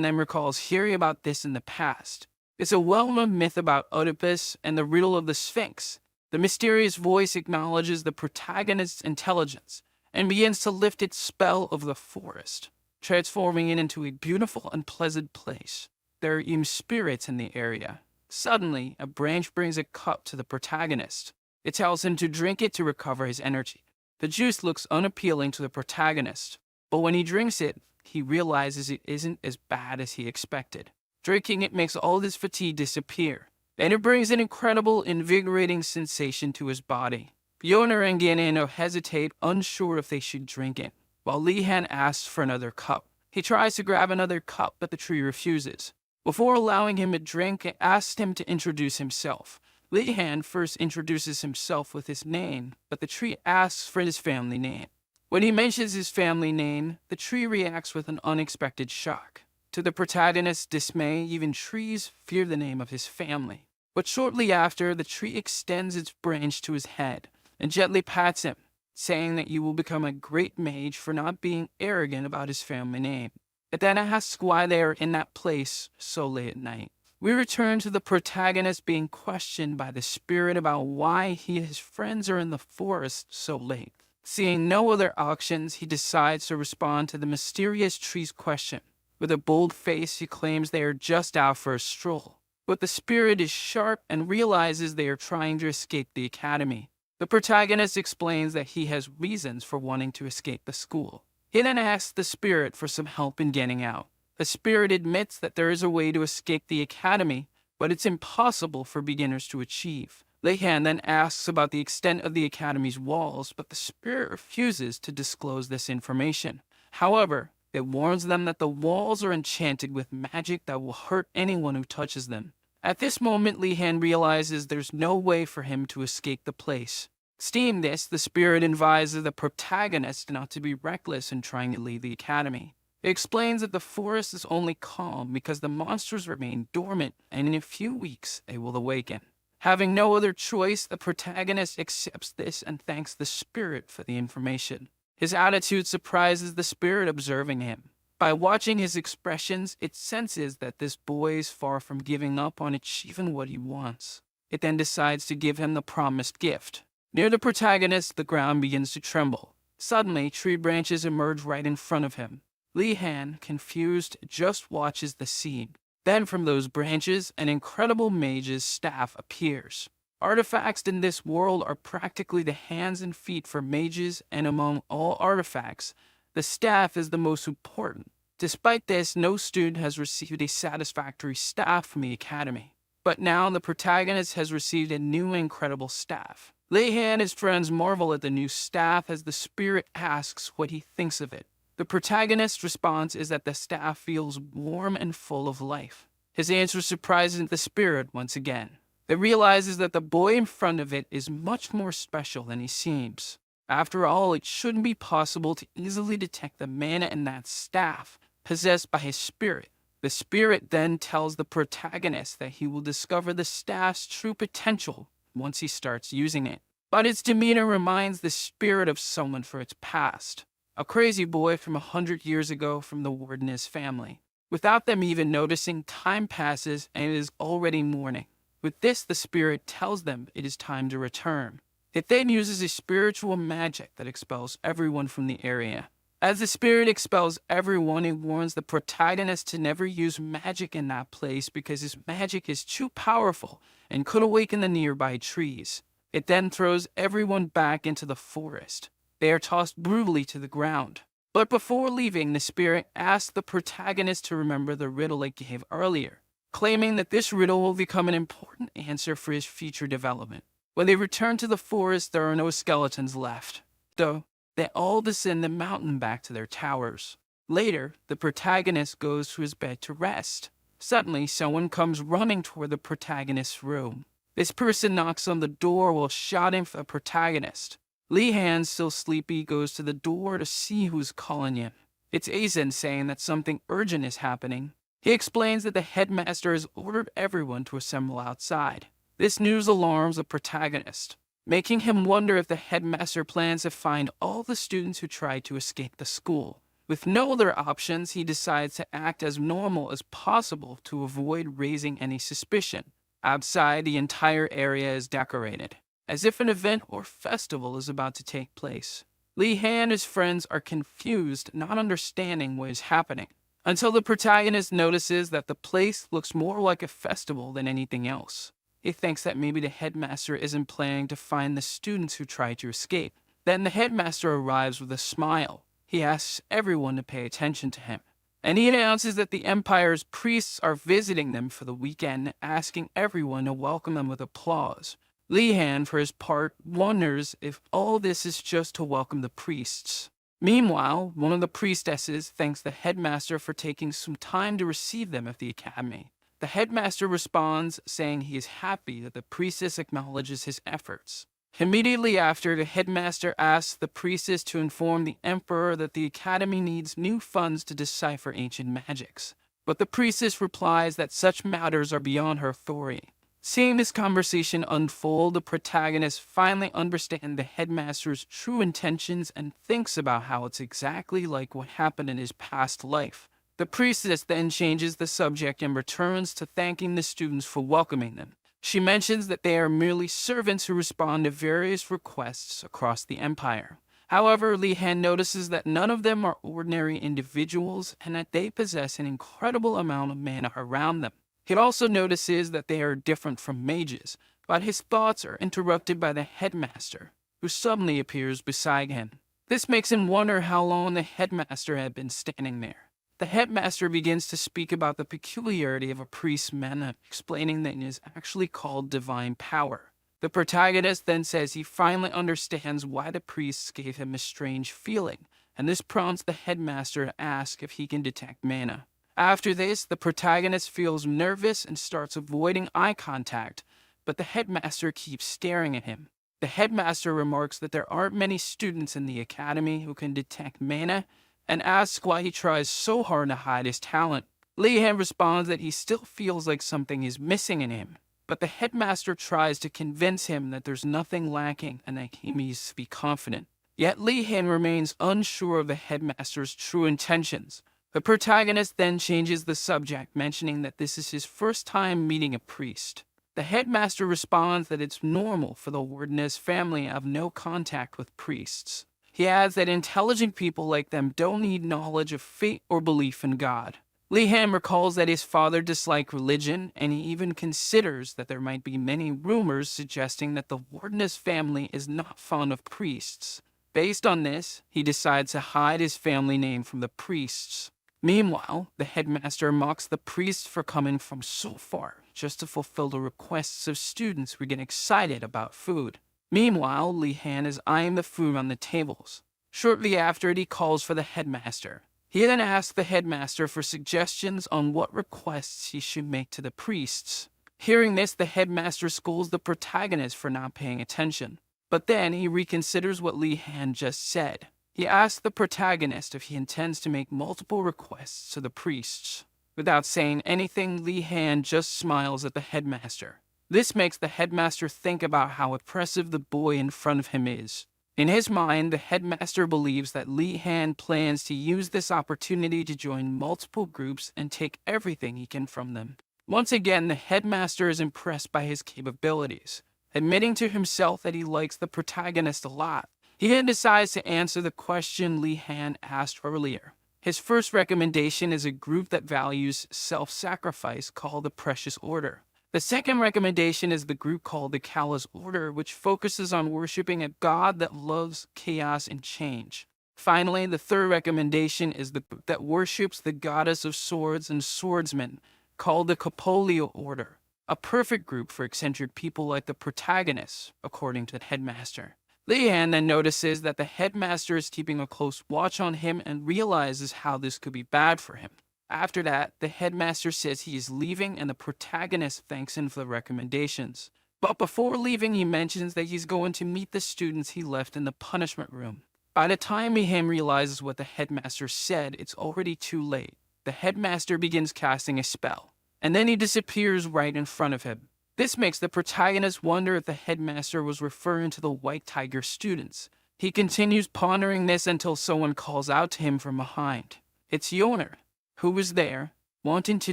then recalls hearing about this in the past. It's a well-known myth about Oedipus and the riddle of the Sphinx. The mysterious voice acknowledges the protagonist's intelligence and begins to lift its spell of the forest, transforming it into a beautiful and pleasant place. There are even spirits in the area. Suddenly, a branch brings a cup to the protagonist. It tells him to drink it to recover his energy. The juice looks unappealing to the protagonist, but when he drinks it, he realizes it isn't as bad as he expected. Drinking it makes all his fatigue disappear, and it brings an incredible, invigorating sensation to his body. Yoner and Ganano hesitate, unsure if they should drink it, while Lee-han asks for another cup. He tries to grab another cup, but the tree refuses. Before allowing him a drink, it asks him to introduce himself. Lee-han first introduces himself with his name, but the tree asks for his family name. When he mentions his family name, the tree reacts with an unexpected shock. To the protagonist's dismay, even trees fear the name of his family. But shortly after, the tree extends its branch to his head and gently pats him, saying that you will become a great mage for not being arrogant about his family name. It then asks why they are in that place so late at night. We return to the protagonist being questioned by the spirit about why he and his friends are in the forest so late. Seeing no other options, he decides to respond to the mysterious tree's question. With a bold face, he claims they are just out for a stroll. But the spirit is sharp and realizes they are trying to escape the academy. The protagonist explains that he has reasons for wanting to escape the school. He then asks the spirit for some help in getting out. The spirit admits that there is a way to escape the academy, but it's impossible for beginners to achieve. Lee-han then asks about the extent of the academy's walls, but the spirit refuses to disclose this information. However, it warns them that the walls are enchanted with magic that will hurt anyone who touches them. At this moment, Lee-han realizes there's no way for him to escape the place. Seeing this, the spirit advises the protagonist not to be reckless in trying to leave the academy. It explains that the forest is only calm because the monsters remain dormant, and in a few weeks they will awaken. Having no other choice, the protagonist accepts this and thanks the spirit for the information. His attitude surprises the spirit observing him. By watching his expressions, it senses that this boy is far from giving up on achieving what he wants. It then decides to give him the promised gift. Near the protagonist, the ground begins to tremble. Suddenly, tree branches emerge right in front of him. Lee-han, confused, just watches the scene. Then from those branches, an incredible mage's staff appears. Artifacts in this world are practically the hands and feet for mages, and among all artifacts, the staff is the most important. Despite this, no student has received a satisfactory staff from the academy. But now the protagonist has received a new incredible staff. Lee-han and his friends marvel at the new staff as the spirit asks what he thinks of it. The protagonist's response is that the staff feels warm and full of life. His answer surprises the spirit once again. It realizes that the boy in front of it is much more special than he seems. After all, it shouldn't be possible to easily detect the mana in that staff, possessed by his spirit. The spirit then tells the protagonist that he will discover the staff's true potential once he starts using it. But its demeanor reminds the spirit of someone from its past. A crazy boy from 100 years ago from the ward and his family. Without them even noticing, time passes and it is already morning. With this, the spirit tells them it is time to return. It then uses a spiritual magic that expels everyone from the area. As the spirit expels everyone, it warns the protagonist to never use magic in that place because his magic is too powerful and could awaken the nearby trees. It then throws everyone back into the forest. They are tossed brutally to the ground. But before leaving, the spirit asks the protagonist to remember the riddle it gave earlier, claiming that this riddle will become an important answer for his future development. When they return to the forest, there are no skeletons left, though They all descend the mountain back to their towers. Later, the protagonist goes to his bed to rest. Suddenly, someone comes running toward the protagonist's room. This person knocks on the door while shouting for the protagonist. Lee Han, still sleepy, goes to the door to see who's calling him. It's Aizen saying that something urgent is happening. He explains that the headmaster has ordered everyone to assemble outside. This news alarms the protagonist, making him wonder if the headmaster plans to find all the students who tried to escape the school. With no other options, he decides to act as normal as possible to avoid raising any suspicion. Outside, the entire area is decorated, as if an event or festival is about to take place. Lee Han and his friends are confused, not understanding what is happening, until the protagonist notices that the place looks more like a festival than anything else. He thinks that maybe the headmaster isn't planning to find the students who tried to escape. Then the headmaster arrives with a smile. He asks everyone to pay attention to him, and he announces that the Empire's priests are visiting them for the weekend, asking everyone to welcome them with applause. Lee Han, for his part, wonders if all this is just to welcome the priests. Meanwhile, one of the priestesses thanks the headmaster for taking some time to receive them at the academy. The headmaster responds, saying he is happy that the priestess acknowledges his efforts. Immediately after, the headmaster asks the priestess to inform the emperor that the academy needs new funds to decipher ancient magics. But the priestess replies that such matters are beyond her authority. Seeing this conversation unfold, the protagonist finally understands the headmaster's true intentions and thinks about how it's exactly like what happened in his past life. The priestess then changes the subject and returns to thanking the students for welcoming them. She mentions that they are merely servants who respond to various requests across the empire. However, Lee Han notices that none of them are ordinary individuals and that they possess an incredible amount of mana around them. He also notices that they are different from mages, but his thoughts are interrupted by the headmaster, who suddenly appears beside him. This makes him wonder how long the headmaster had been standing there. The headmaster begins to speak about the peculiarity of a priest's mana, explaining that it is actually called divine power. The protagonist then says he finally understands why the priests gave him a strange feeling, and this prompts the headmaster to ask if he can detect mana. After this, the protagonist feels nervous and starts avoiding eye contact, but the headmaster keeps staring at him. The headmaster remarks that there aren't many students in the academy who can detect mana, and asks why he tries so hard to hide his talent. Lee Han responds that he still feels like something is missing in him, but the headmaster tries to convince him that there's nothing lacking and that he needs to be confident. Yet Lee Han remains unsure of the headmaster's true intentions. The protagonist then changes the subject, mentioning that this is his first time meeting a priest. The headmaster responds that it's normal for the warden and his family to have no contact with priests. He adds that intelligent people like them don't need knowledge of fate or belief in God. Lee Han recalls that his father disliked religion, and he even considers that there might be many rumors suggesting that the warden's family is not fond of priests. Based on this, he decides to hide his family name from the priests. Meanwhile, the headmaster mocks the priests for coming from so far just to fulfill the requests of students who get excited about food. Meanwhile, Lee Han is eyeing the food on the tables. Shortly after it, he calls for the headmaster. He then asks the headmaster for suggestions on what requests he should make to the priests. Hearing this, the headmaster scolds the protagonist for not paying attention. But then he reconsiders what Lee Han just said. He asks the protagonist if he intends to make multiple requests to the priests. Without saying anything, Lee Han just smiles at the headmaster. This makes the headmaster think about how impressive the boy in front of him is. In his mind, the headmaster believes that Lee Han plans to use this opportunity to join multiple groups and take everything he can from them. Once again, the headmaster is impressed by his capabilities. Admitting to himself that he likes the protagonist a lot, he then decides to answer the question Lee Han asked earlier. His first recommendation is a group that values self-sacrifice called the Precious Order. The second recommendation is the group called the Callous Order, which focuses on worshipping a god that loves chaos and change. Finally, the third recommendation is the group that worships the goddess of swords and swordsmen, called the Capolio Order, a perfect group for eccentric people like the protagonist, according to the headmaster. Leanne then notices that the headmaster is keeping a close watch on him and realizes how this could be bad for him. After that, the headmaster says he is leaving and the protagonist thanks him for the recommendations. But before leaving, he mentions that he's going to meet the students he left in the punishment room. By the time he realizes what the headmaster said, it's already too late. The headmaster begins casting a spell, and then he disappears right in front of him. This makes the protagonist wonder if the headmaster was referring to the White Tiger students. He continues pondering this until someone calls out to him from behind. It's Yoner, who was there, wanting to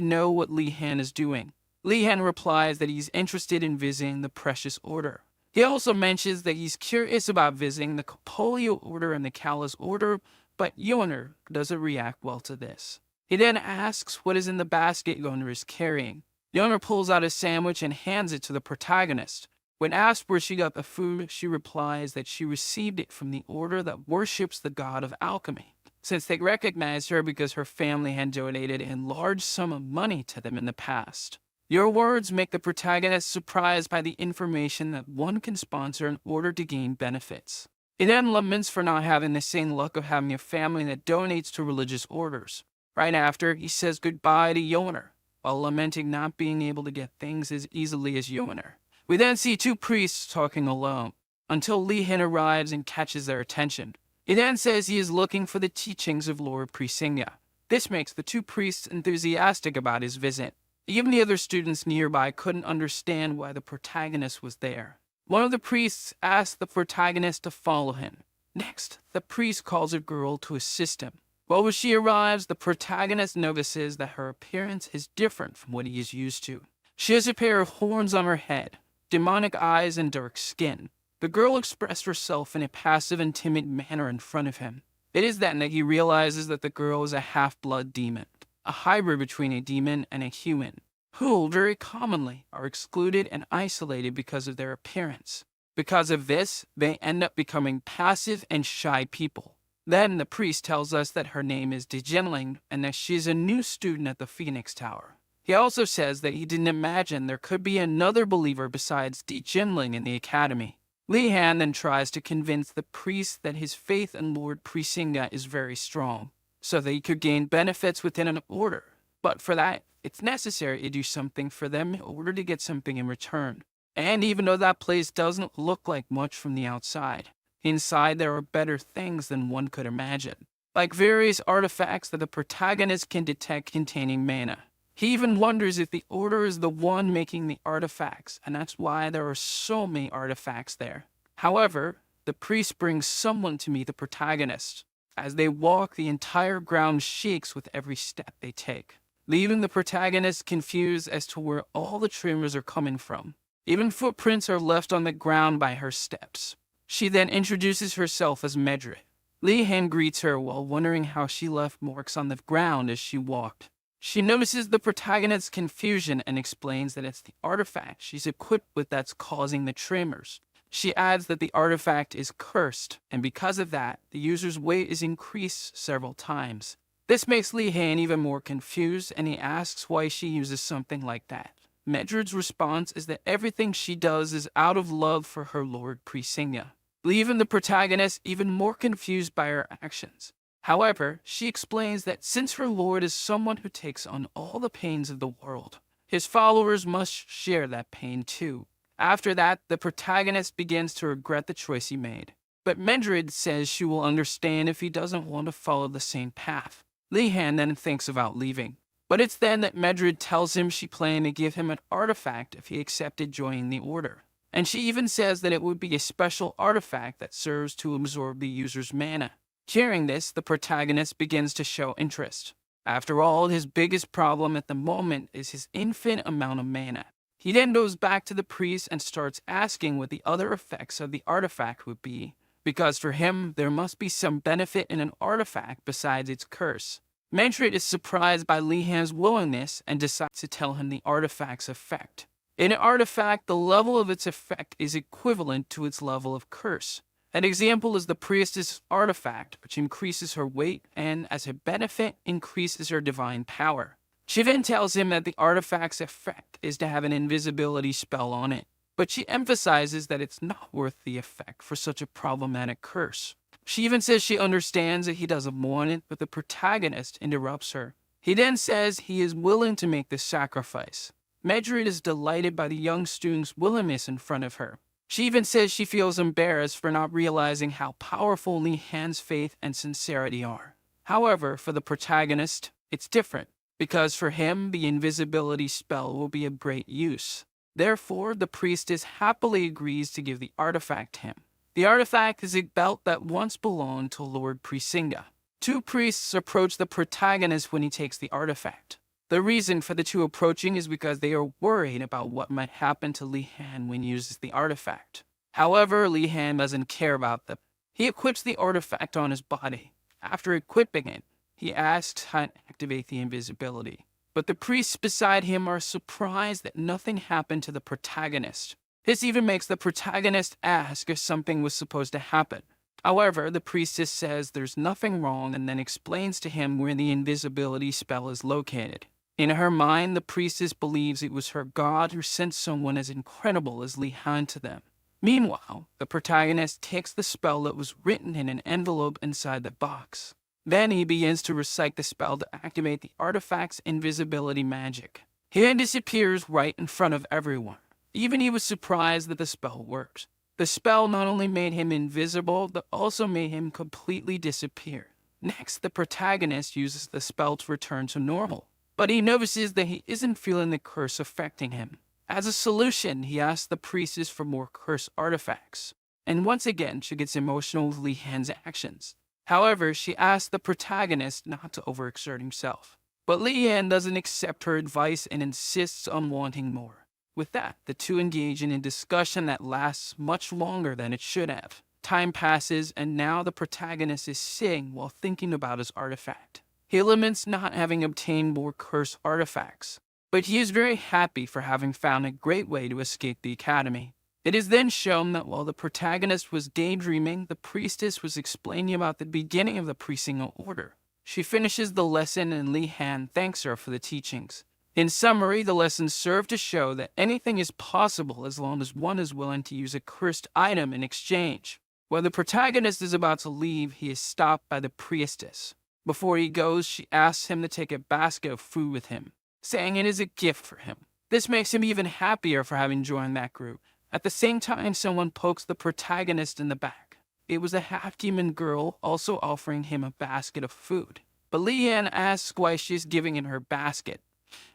know what Lehan is doing. Lehan replies that he's interested in visiting the Precious Order. He also mentions that he's curious about visiting the Copolio Order and the Callous Order, but Yoner doesn't react well to this. He then asks what is in the basket Yoner is carrying. Yoner pulls out a sandwich and hands it to the protagonist. When asked where she got the food, she replies that she received it from the order that worships the god of alchemy, since they recognized her because her family had donated a large sum of money to them in the past. Your words make the protagonist surprised by the information that one can sponsor in order to gain benefits. He then laments for not having the same luck of having a family that donates to religious orders. Right after, he says goodbye to Yoner, while lamenting not being able to get things as easily as Yoner. We then see two priests talking alone, until Lehan arrives and catches their attention. He then says he is looking for the teachings of Lord Prisingya. This makes the two priests enthusiastic about his visit. Even the other students nearby couldn't understand why the protagonist was there. One of the priests asks the protagonist to follow him. Next, the priest calls a girl to assist him. But when she arrives, the protagonist notices that her appearance is different from what he is used to. She has a pair of horns on her head, demonic eyes, and dark skin. The girl expressed herself in a passive and timid manner in front of him. It is then that he realizes that the girl is a half-blood demon, a hybrid between a demon and a human, who very commonly are excluded and isolated because of their appearance. Because of this, they end up becoming passive and shy people. Then the priest tells us that her name is Dejenling and that she's a new student at the Phoenix Tower. He also says that he didn't imagine there could be another believer besides Dejenling in the academy. Lehan then tries to convince the priest that his faith in Lord Prisingya is very strong, so that he could gain benefits within an order. But for that, it's necessary to do something for them in order to get something in return. And even though that place doesn't look like much from the outside, inside there are better things than one could imagine, like various artifacts that the protagonist can detect containing mana. He even wonders if the Order is the one making the artifacts, and that's why there are so many artifacts there. However, the priest brings someone to meet the protagonist. As they walk, the entire ground shakes with every step they take, leaving the protagonist confused as to where all the tremors are coming from. Even footprints are left on the ground by her steps. She then introduces herself as Medrit. Lehan greets her while wondering how she left marks on the ground as she walked. She notices the protagonist's confusion and explains that it's the artifact she's equipped with that's causing the tremors. She adds that the artifact is cursed, and because of that, the user's weight is increased several times. This makes Lehan even more confused, and he asks why she uses something like that. Medrid's response is that everything she does is out of love for her Lord Prisingya, leaving the protagonist even more confused by her actions. However, she explains that since her lord is someone who takes on all the pains of the world, his followers must share that pain too. After that, the protagonist begins to regret the choice he made. But Medrid says she will understand if he doesn't want to follow the same path. Lehan then thinks about leaving. But it's then that Medrid tells him she planned to give him an artifact if he accepted joining the Order. And she even says that it would be a special artifact that serves to absorb the user's mana. Hearing this, the protagonist begins to show interest. After all, his biggest problem at the moment is his infinite amount of mana. He then goes back to the priest and starts asking what the other effects of the artifact would be, because for him, there must be some benefit in an artifact besides its curse. Medrit is surprised by Lehan's willingness and decides to tell him the artifact's effect. In an artifact, the level of its effect is equivalent to its level of curse. An example is the priestess artifact, which increases her weight and, as a benefit, increases her divine power. She then tells him that the artifact's effect is to have an invisibility spell on it. but she emphasizes that it's not worth the effect for such a problematic curse. She even says she understands that he doesn't want it, but the protagonist interrupts her. He then says he is willing to make the sacrifice. Medrid is delighted by the young student's willingness in front of her. She even says she feels embarrassed for not realizing how powerful Li Han's faith and sincerity are. However, for the protagonist, it's different, because for him, the invisibility spell will be of great use. Therefore, the priestess happily agrees to give the artifact to him. The artifact is a belt that once belonged to Lord Presinga. Two priests approach the protagonist when he takes the artifact. The reason for the two approaching is because they are worried about what might happen to Li Han when he uses the artifact. However, Li Han doesn't care about them. He equips the artifact on his body. After equipping it, he asks how to activate the invisibility. But the priests beside him are surprised that nothing happened to the protagonist. This even makes the protagonist ask if something was supposed to happen. However, the priestess says there's nothing wrong and then explains to him where the invisibility spell is located. In her mind, the priestess believes it was her god who sent someone as incredible as Li Han to them. Meanwhile, the protagonist takes the spell that was written in an envelope inside the box. Then he begins to recite the spell to activate the artifact's invisibility magic. He then disappears right in front of everyone. Even he was surprised that the spell worked. The spell not only made him invisible, but also made him completely disappear. Next, the protagonist uses the spell to return to normal, but he notices that he isn't feeling the curse affecting him. As a solution, he asks the priestess for more curse artifacts, and once again she gets emotional with Li Han's actions. However, she asks the protagonist not to overexert himself. But Li Han doesn't accept her advice and insists on wanting more. With that, the two engage in a discussion that lasts much longer than it should have. Time passes, and now the protagonist is sitting while thinking about his artifact. He laments not having obtained more curse artifacts, but he is very happy for having found a great way to escape the academy. It is then shown that while the protagonist was daydreaming, the priestess was explaining about the beginning of the Presinga order. She finishes the lesson and Li Han thanks her for the teachings. In summary, the lessons serve to show that anything is possible as long as one is willing to use a cursed item in exchange. When the protagonist is about to leave, he is stopped by the priestess. Before he goes, she asks him to take a basket of food with him, saying it is a gift for him. This makes him even happier for having joined that group. At the same time, someone pokes the protagonist in the back. It was a half-demon girl also offering him a basket of food. But Li Han asks why she's giving in her basket.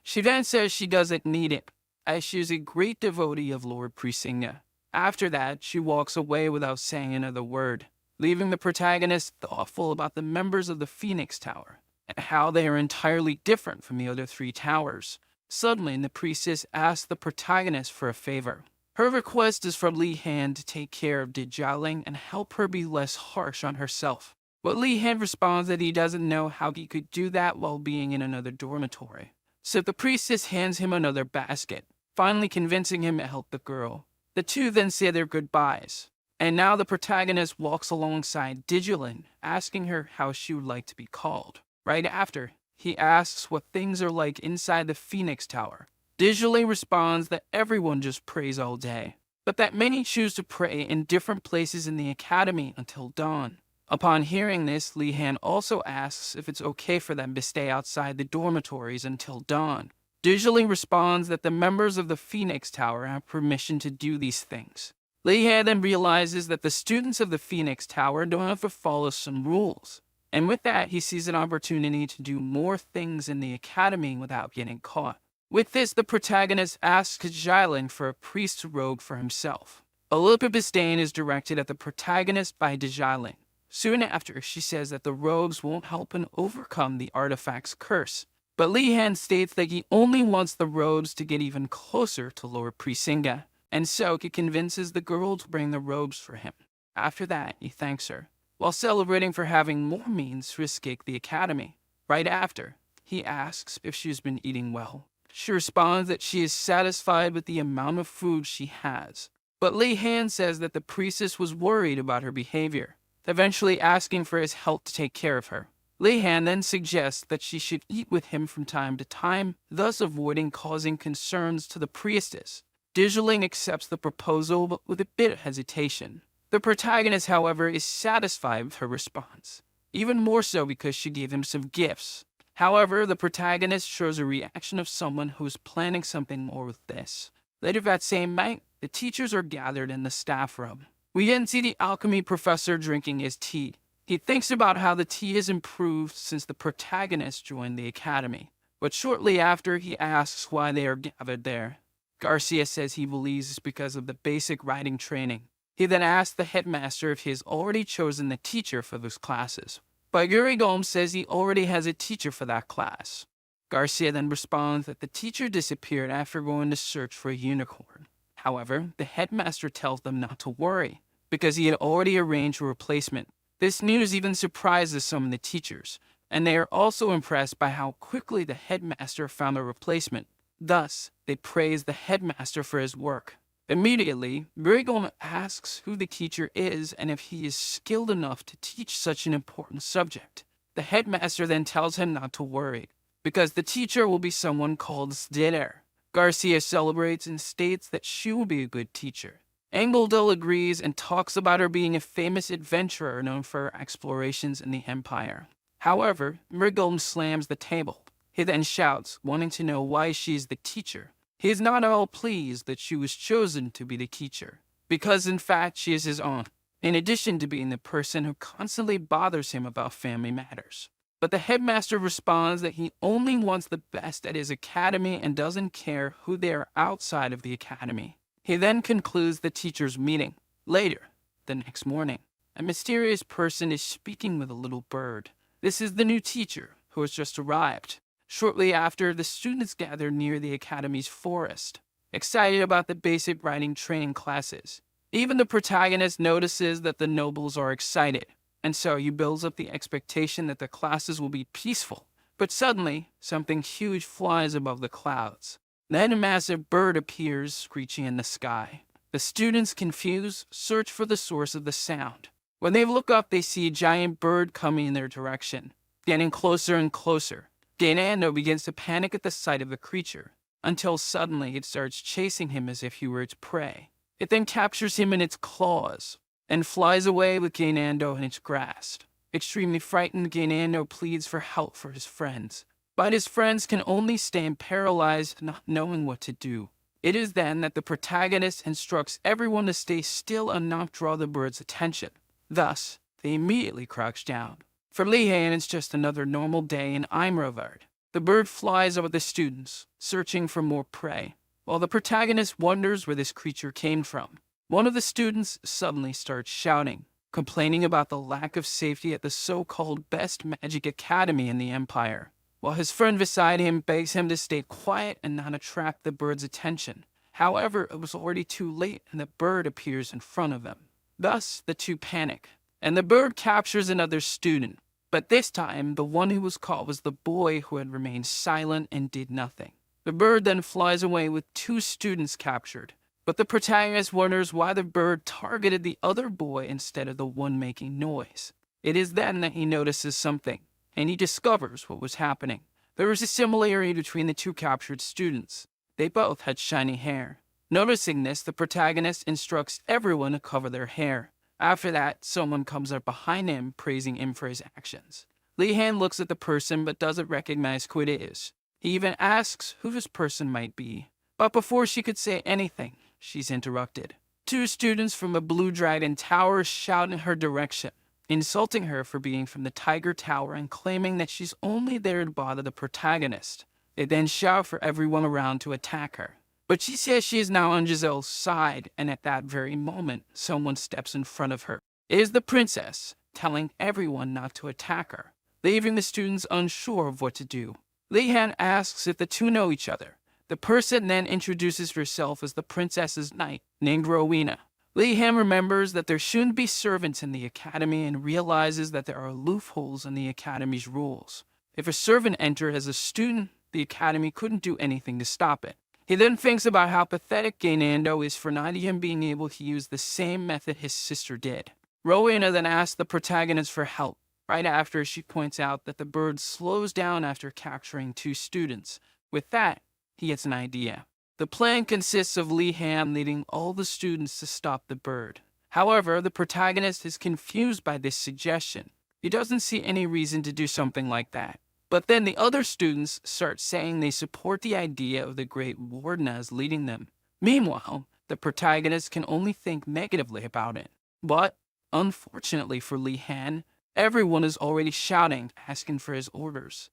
She then says she doesn't need it, as she is a great devotee of Lord Presinga. After that, she walks away without saying another word, leaving the protagonist thoughtful about the members of the Phoenix Tower, and how they are entirely different from the other three towers. Suddenly, the priestess asks the protagonist for a favor. Her request is for Li Han to take care of Dijialing and help her be less harsh on herself. But Li Han responds that he doesn't know how he could do that while being in another dormitory. So the priestess hands him another basket, finally convincing him to help the girl. The two then say their goodbyes, and now the protagonist walks alongside Dijialing, asking her how she would like to be called. Right after, he asks what things are like inside the Phoenix Tower. Dijialing responds that everyone just prays all day, but that many choose to pray in different places in the academy until dawn. Upon hearing this, Li Han also asks if it's okay for them to stay outside the dormitories until dawn. Dijialing responds that the members of the Phoenix Tower have permission to do these things. Li Han then realizes that the students of the Phoenix Tower don't have to follow some rules, and with that, he sees an opportunity to do more things in the academy without getting caught. With this, the protagonist asks Dijialing for a priest's robe for himself. A look of disdain is directed at the protagonist by Dijialing. Soon after, she says that the robes won't help him overcome the artifact's curse. But Li Han states that he only wants the robes to get even closer to Lord Presinga, and so he convinces the girl to bring the robes for him. After that, he thanks her, while celebrating for having more means to escape the academy. Right after, he asks if she's been eating well. She responds that she is satisfied with the amount of food she has. But Li Han says that the priestess was worried about her behavior, eventually asking for his help to take care of her. Li Han then suggests that she should eat with him from time to time, thus avoiding causing concerns to the priestess. Digiling accepts the proposal but with a bit of hesitation. The protagonist, however, is satisfied with her response, even more so because she gave him some gifts. However, the protagonist shows a reaction of someone who is planning something more with this. Later that same night, the teachers are gathered in the staff room. We then see the alchemy professor drinking his tea. He thinks about how the tea has improved since the protagonist joined the academy. But shortly after, he asks why they are gathered there. Garcia says he believes it's because of the basic writing training. He then asks the headmaster if he has already chosen the teacher for those classes. But Yuri Gomes says he already has a teacher for that class. Garcia then responds that the teacher disappeared after going to search for a unicorn. However, the headmaster tells them not to worry, because he had already arranged a replacement. This news even surprises some of the teachers, and they are also impressed by how quickly the headmaster found a replacement. Thus, they praise the headmaster for his work. Immediately, Brigham asks who the teacher is and if he is skilled enough to teach such an important subject. The headmaster then tells him not to worry, because the teacher will be someone called Zdeler. Garcia celebrates and states that she will be a good teacher. Engeldel agrees and talks about her being a famous adventurer known for her explorations in the Empire. However, Brigham slams the table. He then shouts, wanting to know why she is the teacher. He is not at all pleased that she was chosen to be the teacher, because in fact she is his aunt, in addition to being the person who constantly bothers him about family matters. But the headmaster responds that he only wants the best at his academy and doesn't care who they are outside of the academy. He then concludes the teachers' meeting. Later, the next morning, a mysterious person is speaking with a little bird. This is the new teacher, who has just arrived. Shortly after, the students gather near the academy's forest, excited about the basic writing training classes. Even the protagonist notices that the nobles are excited, and so he builds up the expectation that the classes will be peaceful. But suddenly, something huge flies above the clouds. Then a massive bird appears, screeching in the sky. The students, confused, search for the source of the sound. When they look up, they see a giant bird coming in their direction, getting closer and closer. Gainando begins to panic at the sight of the creature, until suddenly it starts chasing him as if he were its prey. It then captures him in its claws, and flies away with Gainando in its grasp. Extremely frightened, Gainando pleads for help for his friends, but his friends can only stand paralyzed, not knowing what to do. It is then that the protagonist instructs everyone to stay still and not draw the bird's attention. Thus, they immediately crouch down. For Lihan, it's just another normal day in Imrovard. The bird flies over the students, searching for more prey, while the protagonist wonders where this creature came from. One of the students suddenly starts shouting, complaining about the lack of safety at the so-called best magic academy in the Empire, while his friend beside him begs him to stay quiet and not attract the bird's attention. However, it was already too late and the bird appears in front of them. Thus, the two panic, and the bird captures another student. But this time, the one who was caught was the boy who had remained silent and did nothing. The bird then flies away with two students captured. But the protagonist wonders why the bird targeted the other boy instead of the one making noise. It is then that he notices something, and he discovers what was happening. There was a similarity between the two captured students. They both had shiny hair. Noticing this, the protagonist instructs everyone to cover their hair. After that, someone comes up behind him, praising him for his actions. Lihan looks at the person but doesn't recognize who it is. He even asks who this person might be. But before she could say anything, she's interrupted. Two students from a Blue Dragon Tower shout in her direction, insulting her for being from the Tiger Tower and claiming that she's only there to bother the protagonist. They then shout for everyone around to attack her. But she says she is now on Giselle's side, and at that very moment, someone steps in front of her. It is the princess, telling everyone not to attack her, leaving the students unsure of what to do. Lihan asks if the two know each other. The person then introduces herself as the princess's knight, named Rowena. Lihan remembers that there shouldn't be servants in the academy and realizes that there are loopholes in the academy's rules. If a servant entered as a student, the academy couldn't do anything to stop it. He then thinks about how pathetic Gainando is for not even being able to use the same method his sister did. Rowena then asks the protagonist for help, right after she points out that the bird slows down after capturing two students. With that, he gets an idea. The plan consists of Li Han leading all the students to stop the bird. However, the protagonist is confused by this suggestion. He doesn't see any reason to do something like that. But then the other students start saying they support the idea of the great wardeness leading them. Meanwhile, the protagonist can only think negatively about it. But, unfortunately for Li Han, everyone is already shouting, asking for his orders.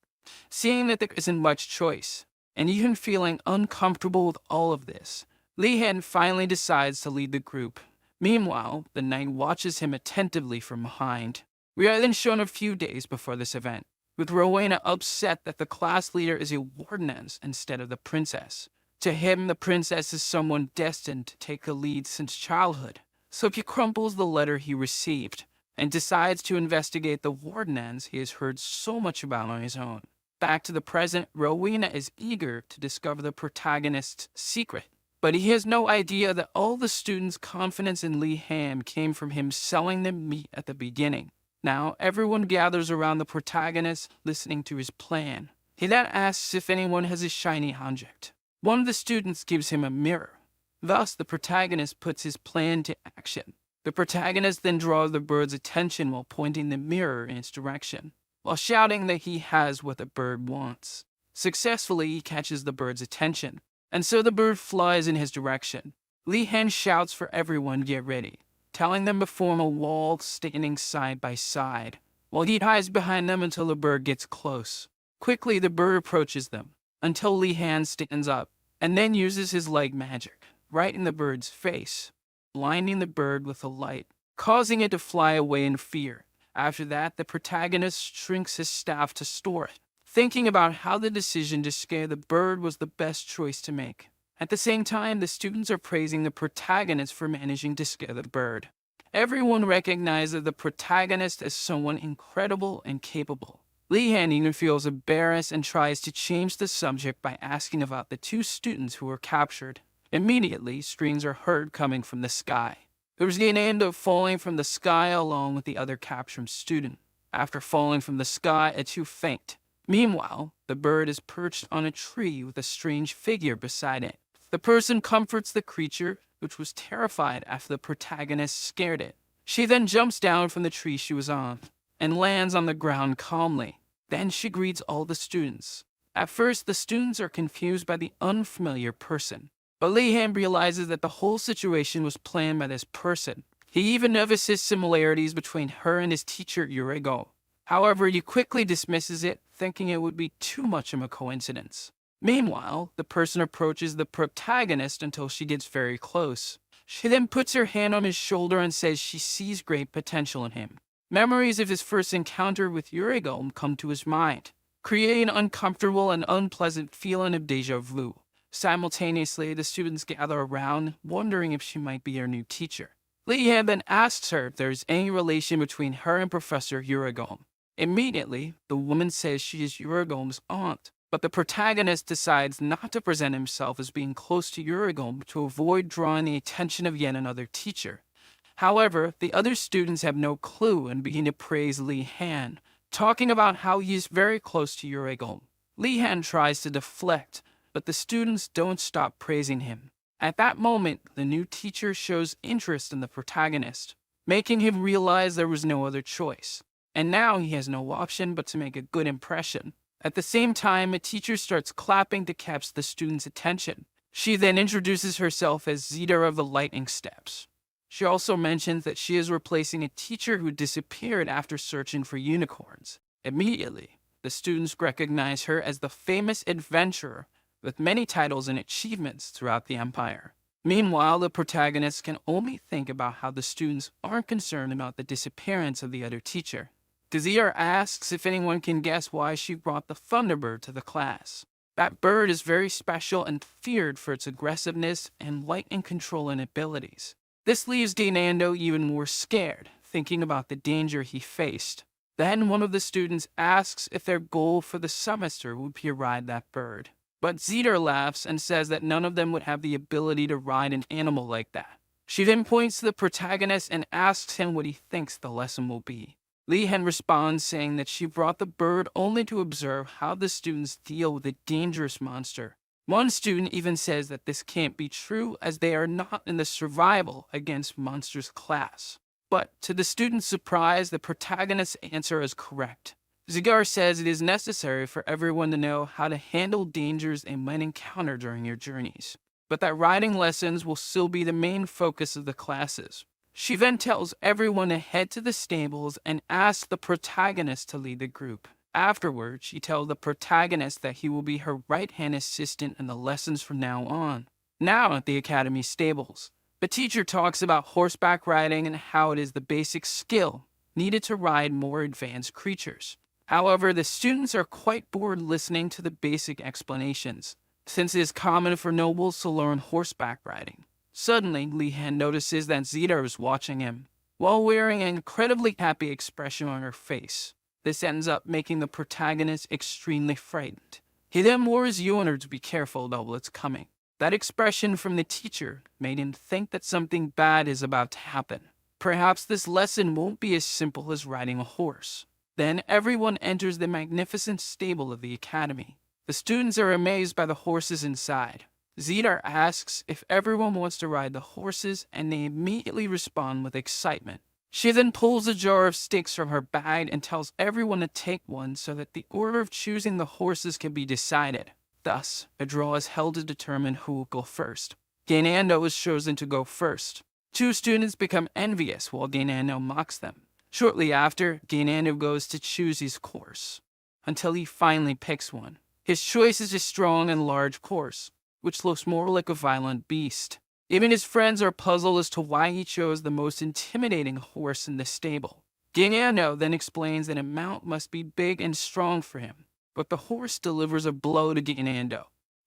Seeing that there isn't much choice, and even feeling uncomfortable with all of this, Li Han finally decides to lead the group. Meanwhile, the knight watches him attentively from behind. We are then shown a few days before this event, with Rowena upset that the class leader is a wardeness instead of the princess. To him, the princess is someone destined to take the lead since childhood, so he crumples the letter he received and decides to investigate the wardeness he has heard so much about on his own. Back to the present, Rowena is eager to discover the protagonist's secret, but he has no idea that all the students' confidence in Li Han came from him selling them meat at the beginning. Now, everyone gathers around the protagonist, listening to his plan. He then asks if anyone has a shiny object. One of the students gives him a mirror. Thus, the protagonist puts his plan to action. The protagonist then draws the bird's attention while pointing the mirror in its direction, while shouting that he has what the bird wants. Successfully, he catches the bird's attention, and so the bird flies in his direction. Li Han shouts for everyone to get ready, telling them to form a wall standing side by side, while he hides behind them until the bird gets close. Quickly, the bird approaches them, until Li Han stands up, and then uses his leg magic, right in the bird's face, blinding the bird with a light, causing it to fly away in fear. After that, the protagonist shrinks his staff to store it, thinking about how the decision to scare the bird was the best choice to make. At the same time, the students are praising the protagonist for managing to scare the bird. Everyone recognizes the protagonist as someone incredible and capable. Li Han even feels embarrassed and tries to change the subject by asking about the two students who were captured. Immediately, screams are heard coming from the sky. There's the end of falling from the sky along with the other captured student. After falling from the sky, it too faint. Meanwhile, the bird is perched on a tree with a strange figure beside it. The person comforts the creature, which was terrified after the protagonist scared it. She then jumps down from the tree she was on and lands on the ground calmly. Then she greets all the students. At first, the students are confused by the unfamiliar person, but Li Han realizes that the whole situation was planned by this person. He even notices similarities between her and his teacher Yurego. However, he quickly dismisses it, thinking it would be too much of a coincidence. Meanwhile, the person approaches the protagonist until she gets very close. She then puts her hand on his shoulder and says she sees great potential in him. Memories of his first encounter with Yurego come to his mind, creating an uncomfortable and unpleasant feeling of déjà vu. Simultaneously, the students gather around, wondering if she might be her new teacher. Li Han then asks her if there is any relation between her and Professor Yurego. Immediately, the woman says she is Yurego's aunt, but the protagonist decides not to present himself as being close to Yurego to avoid drawing the attention of yet another teacher. However, the other students have no clue and begin to praise Li Han, talking about how he is very close to Yurego. Li Han tries to deflect, but the students don't stop praising him. At that moment, the new teacher shows interest in the protagonist, making him realize there was no other choice. And now he has no option but to make a good impression. At the same time, a teacher starts clapping to catch the students' attention. She then introduces herself as Zeta of the Lightning Steps. She also mentions that she is replacing a teacher who disappeared after searching for unicorns. Immediately, the students recognize her as the famous adventurer with many titles and achievements throughout the empire. Meanwhile, the protagonist can only think about how the students aren't concerned about the disappearance of the other teacher. Dazir asks if anyone can guess why she brought the Thunderbird to the class. That bird is very special and feared for its aggressiveness and lightning controlling abilities. This leaves Dainando even more scared, thinking about the danger he faced. Then one of the students asks if their goal for the semester would be to ride that bird. But Zeta laughs and says that none of them would have the ability to ride an animal like that. She then points to the protagonist and asks him what he thinks the lesson will be. Li Han responds saying that she brought the bird only to observe how the students deal with a dangerous monster. One student even says that this can't be true as they are not in the survival against monsters class. But to the student's surprise, the protagonist's answer is correct. Zigar says it is necessary for everyone to know how to handle dangers they might encounter during your journeys, but that riding lessons will still be the main focus of the classes. She then tells everyone to head to the stables and asks the protagonist to lead the group. Afterward, she tells the protagonist that he will be her right-hand assistant in the lessons from now on. Now at the academy stables, the teacher talks about horseback riding and how it is the basic skill needed to ride more advanced creatures. However, the students are quite bored listening to the basic explanations, since it is common for nobles to learn horseback riding. Suddenly, Li-Han notices that Zeta is watching him, while wearing an incredibly happy expression on her face. This ends up making the protagonist extremely frightened. He then warns Yoner to be careful though it's coming. That expression from the teacher made him think that something bad is about to happen. Perhaps this lesson won't be as simple as riding a horse. Then everyone enters the magnificent stable of the academy. The students are amazed by the horses inside. Zedar asks if everyone wants to ride the horses, and they immediately respond with excitement. She then pulls a jar of sticks from her bag and tells everyone to take one so that the order of choosing the horses can be decided. Thus, a draw is held to determine who will go first. Gainando is chosen to go first. Two students become envious while Gainando mocks them. Shortly after, Gainando goes to choose his course, until he finally picks one. His choice is a strong and large horse, which looks more like a violent beast. Even his friends are puzzled as to why he chose the most intimidating horse in the stable. Gainando then explains that a mount must be big and strong for him, but the horse delivers a blow to Gainando.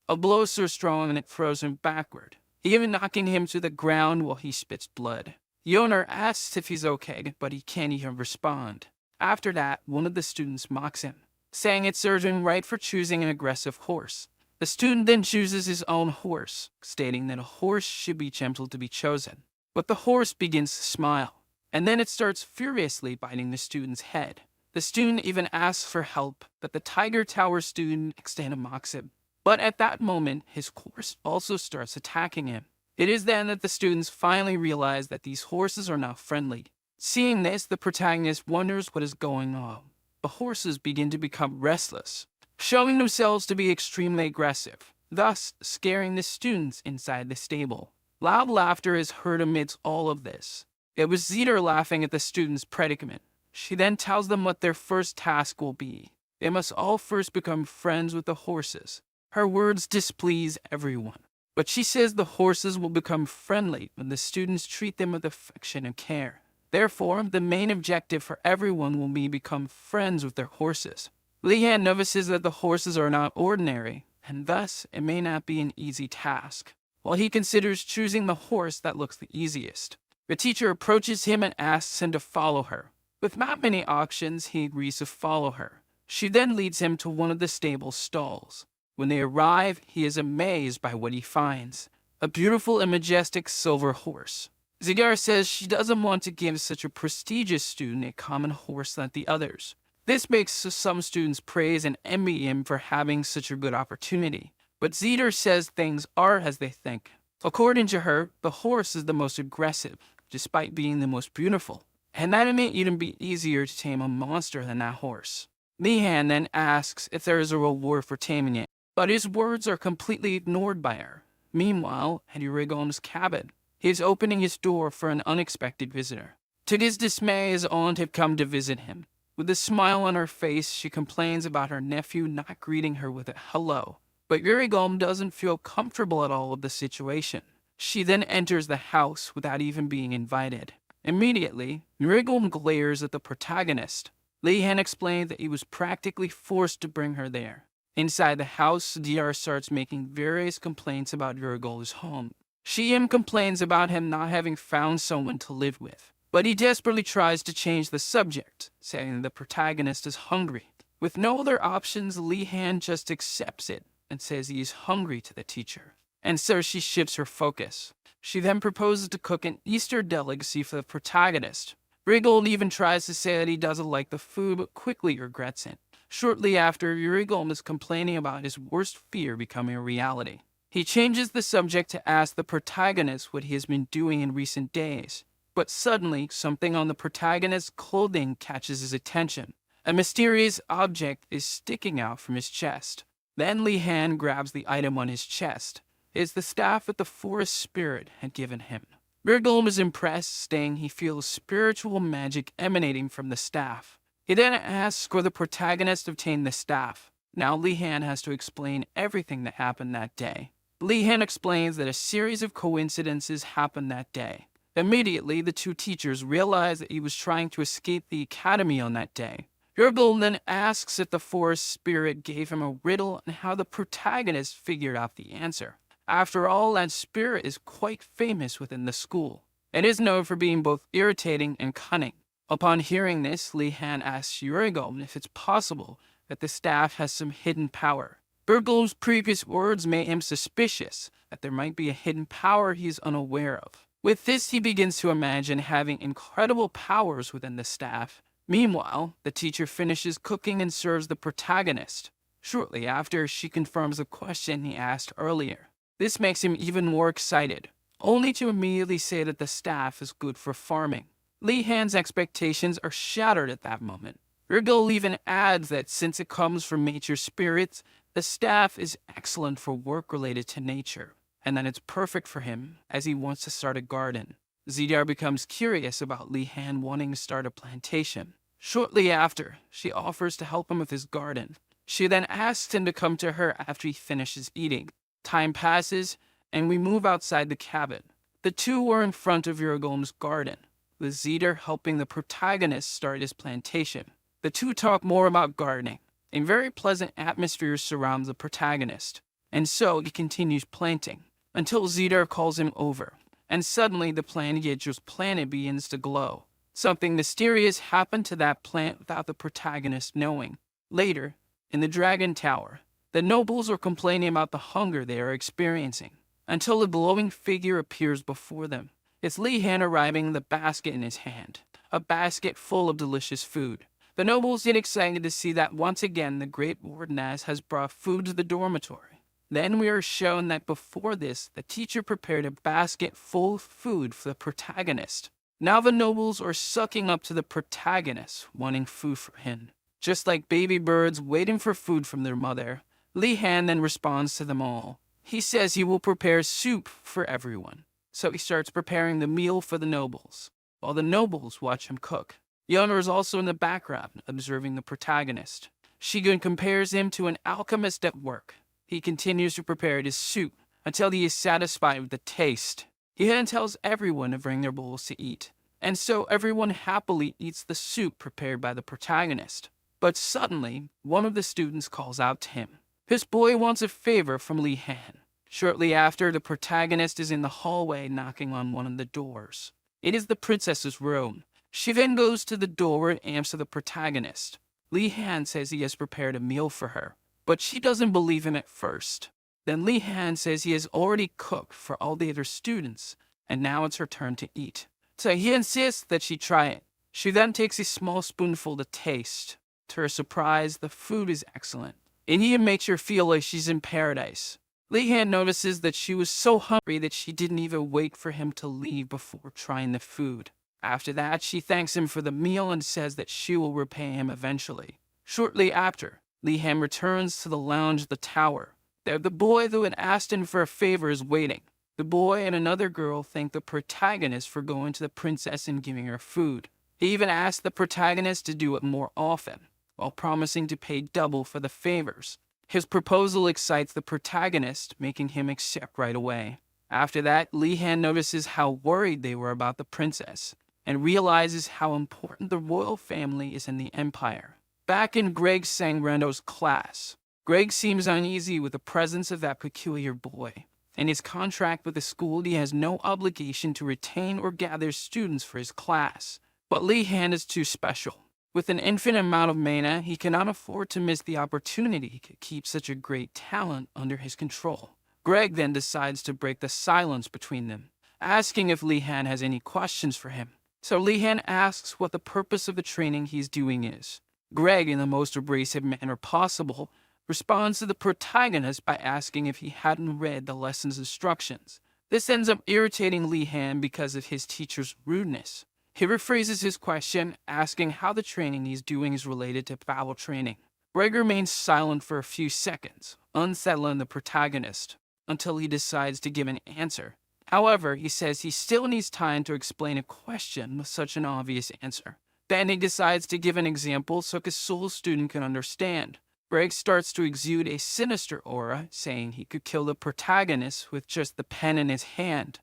A blow so strong that it throws him backward, even knocking him to the ground while he spits blood. Yoner asks if he's okay, but he can't even respond. After that, one of the students mocks him, saying it's urgent right for choosing an aggressive horse. The student then chooses his own horse, stating that a horse should be gentle to be chosen. But the horse begins to smile, and then it starts furiously biting the student's head. The student even asks for help, but the Tiger Tower student extends mocks him. But at that moment, his horse also starts attacking him. It is then that the students finally realize that these horses are not friendly. Seeing this, the protagonist wonders what is going on. The horses begin to become restless, showing themselves to be extremely aggressive, thus scaring the students inside the stable. Loud laughter is heard amidst all of this. It was Zeder laughing at the students' predicament. She then tells them what their first task will be. They must all first become friends with the horses. Her words displease everyone, but she says the horses will become friendly when the students treat them with affection and care. Therefore, the main objective for everyone will be become friends with their horses. Li-Han notices that the horses are not ordinary, and thus it may not be an easy task, while he considers choosing the horse that looks the easiest. The teacher approaches him and asks him to follow her. With not many options, he agrees to follow her. She then leads him to one of the stable stalls. When they arrive, he is amazed by what he finds: a beautiful and majestic silver horse. Zigar says she doesn't want to give such a prestigious student a common horse like the others. This makes some students praise and envy him for having such a good opportunity. But Zeder says things are as they think. According to her, the horse is the most aggressive, despite being the most beautiful, and that it may even be easier to tame a monster than that horse. Li-Han then asks if there is a reward for taming it, but his words are completely ignored by her. Meanwhile, at Urigon's cabin, he is opening his door for an unexpected visitor. To his dismay, his aunt had come to visit him. With a smile on her face, she complains about her nephew not greeting her with a hello. But Urigon doesn't feel comfortable at all with the situation. She then enters the house without even being invited. Immediately, Urigon glares at the protagonist. Li-Han explained that he was practically forced to bring her there. Inside the house, Dr. starts making various complaints about Urigon's home. She complains about him not having found someone to live with. But he desperately tries to change the subject, saying the protagonist is hungry. With no other options, Li-Han just accepts it and says he is hungry to the teacher. And so she shifts her focus. She then proposes to cook an Easter delicacy for the protagonist. Rigold even tries to say that he doesn't like the food, but quickly regrets it. Shortly after, Urigolm is complaining about his worst fear becoming a reality. He changes the subject to ask the protagonist what he has been doing in recent days. But suddenly, something on the protagonist's clothing catches his attention. A mysterious object is sticking out from his chest. Then Li Han grabs the item on his chest. It is the staff that the forest spirit had given him. Urigolm is impressed, saying he feels spiritual magic emanating from the staff. He then asks where the protagonist obtained the staff. Now Li Han has to explain everything that happened that day. Li Han explains that a series of coincidences happened that day. Immediately, the two teachers realize that he was trying to escape the academy on that day. Urigolm then asks if the forest spirit gave him a riddle and how the protagonist figured out the answer. After all, that spirit is quite famous within the school. It is known for being both irritating and cunning. Upon hearing this, Li Han asks Urigolm if it's possible that the staff has some hidden power. Urigolm's previous words made him suspicious that there might be a hidden power he is unaware of. With this, he begins to imagine having incredible powers within the staff. Meanwhile, the teacher finishes cooking and serves the protagonist. Shortly after, she confirms the question he asked earlier. This makes him even more excited, only to immediately say that the staff is good for farming. Li Han's expectations are shattered at that moment. Urigolm even adds that since it comes from nature spirits, the staff is excellent for work related to nature, and that it's perfect for him as he wants to start a garden. Zidar becomes curious about Li Han wanting to start a plantation. Shortly after, she offers to help him with his garden. She then asks him to come to her after he finishes eating. Time passes, and we move outside the cabin. The two are in front of Urigolm's garden, with Zidar helping the protagonist start his plantation. The two talk more about gardening. A very pleasant atmosphere surrounds the protagonist, and so he continues planting, until Zidar calls him over, and suddenly the plantager's planet begins to glow. Something mysterious happened to that plant without the protagonist knowing. Later, in the Dragon Tower, the nobles are complaining about the hunger they are experiencing, until a glowing figure appears before them. It's Li Han arriving with a basket in his hand, a basket full of delicious food. The nobles get excited to see that once again the Great Wardeness has brought food to the dormitory. Then we are shown that before this, the teacher prepared a basket full of food for the protagonist. Now the nobles are sucking up to the protagonist, wanting food from him. Just like baby birds waiting for food from their mother, Li Han then responds to them all. He says he will prepare soup for everyone. So he starts preparing the meal for the nobles, while the nobles watch him cook. Yeonra is also in the background, observing the protagonist. Shigun compares him to an alchemist at work. He continues to prepare his soup until he is satisfied with the taste. He then tells everyone to bring their bowls to eat, and so everyone happily eats the soup prepared by the protagonist. But suddenly, one of the students calls out to him. This boy wants a favor from Li Han. Shortly after, the protagonist is in the hallway knocking on one of the doors. It is the princess's room. She then goes to the door and answers the protagonist. Li Han says he has prepared a meal for her, but she doesn't believe him at first. Then Li Han says he has already cooked for all the other students, and now it's her turn to eat. So he insists that she try it. She then takes a small spoonful to taste. To her surprise, the food is excellent, and he makes her feel like she's in paradise. Li Han notices that she was so hungry that she didn't even wait for him to leave before trying the food. After that, she thanks him for the meal and says that she will repay him eventually. Shortly after, Li Han returns to the lounge of the tower. There, the boy who had asked him for a favor is waiting. The boy and another girl thank the protagonist for going to the princess and giving her food. He even asked the protagonist to do it more often, while promising to pay double for the favors. His proposal excites the protagonist, making him accept right away. After that, Li Han notices how worried they were about the princess, and realizes how important the royal family is in the empire. Back in Greg Sangrando's class, Greg seems uneasy with the presence of that peculiar boy. In his contract with the school, he has no obligation to retain or gather students for his class. But Li Han is too special. With an infinite amount of mana, he cannot afford to miss the opportunity to keep such a great talent under his control. Greg then decides to break the silence between them, asking if Li Han has any questions for him. So Li Han asks what the purpose of the training he's doing is. Greg, in the most abrasive manner possible, responds to the protagonist by asking if he hadn't read the lesson's instructions. This ends up irritating Lee Han because of his teacher's rudeness. He rephrases his question, asking how the training he's doing is related to Babel training. Greg remains silent for a few seconds, unsettling the protagonist, until he decides to give an answer. However, he says he still needs time to explain a question with such an obvious answer. Then he decides to give an example so his soul student can understand. Greg starts to exude a sinister aura, saying he could kill the protagonist with just the pen in his hand.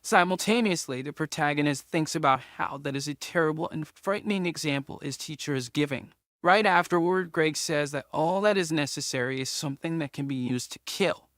Simultaneously, the protagonist thinks about how that is a terrible and frightening example his teacher is giving. Right afterward, Greg says that all that is necessary is something that can be used to kill,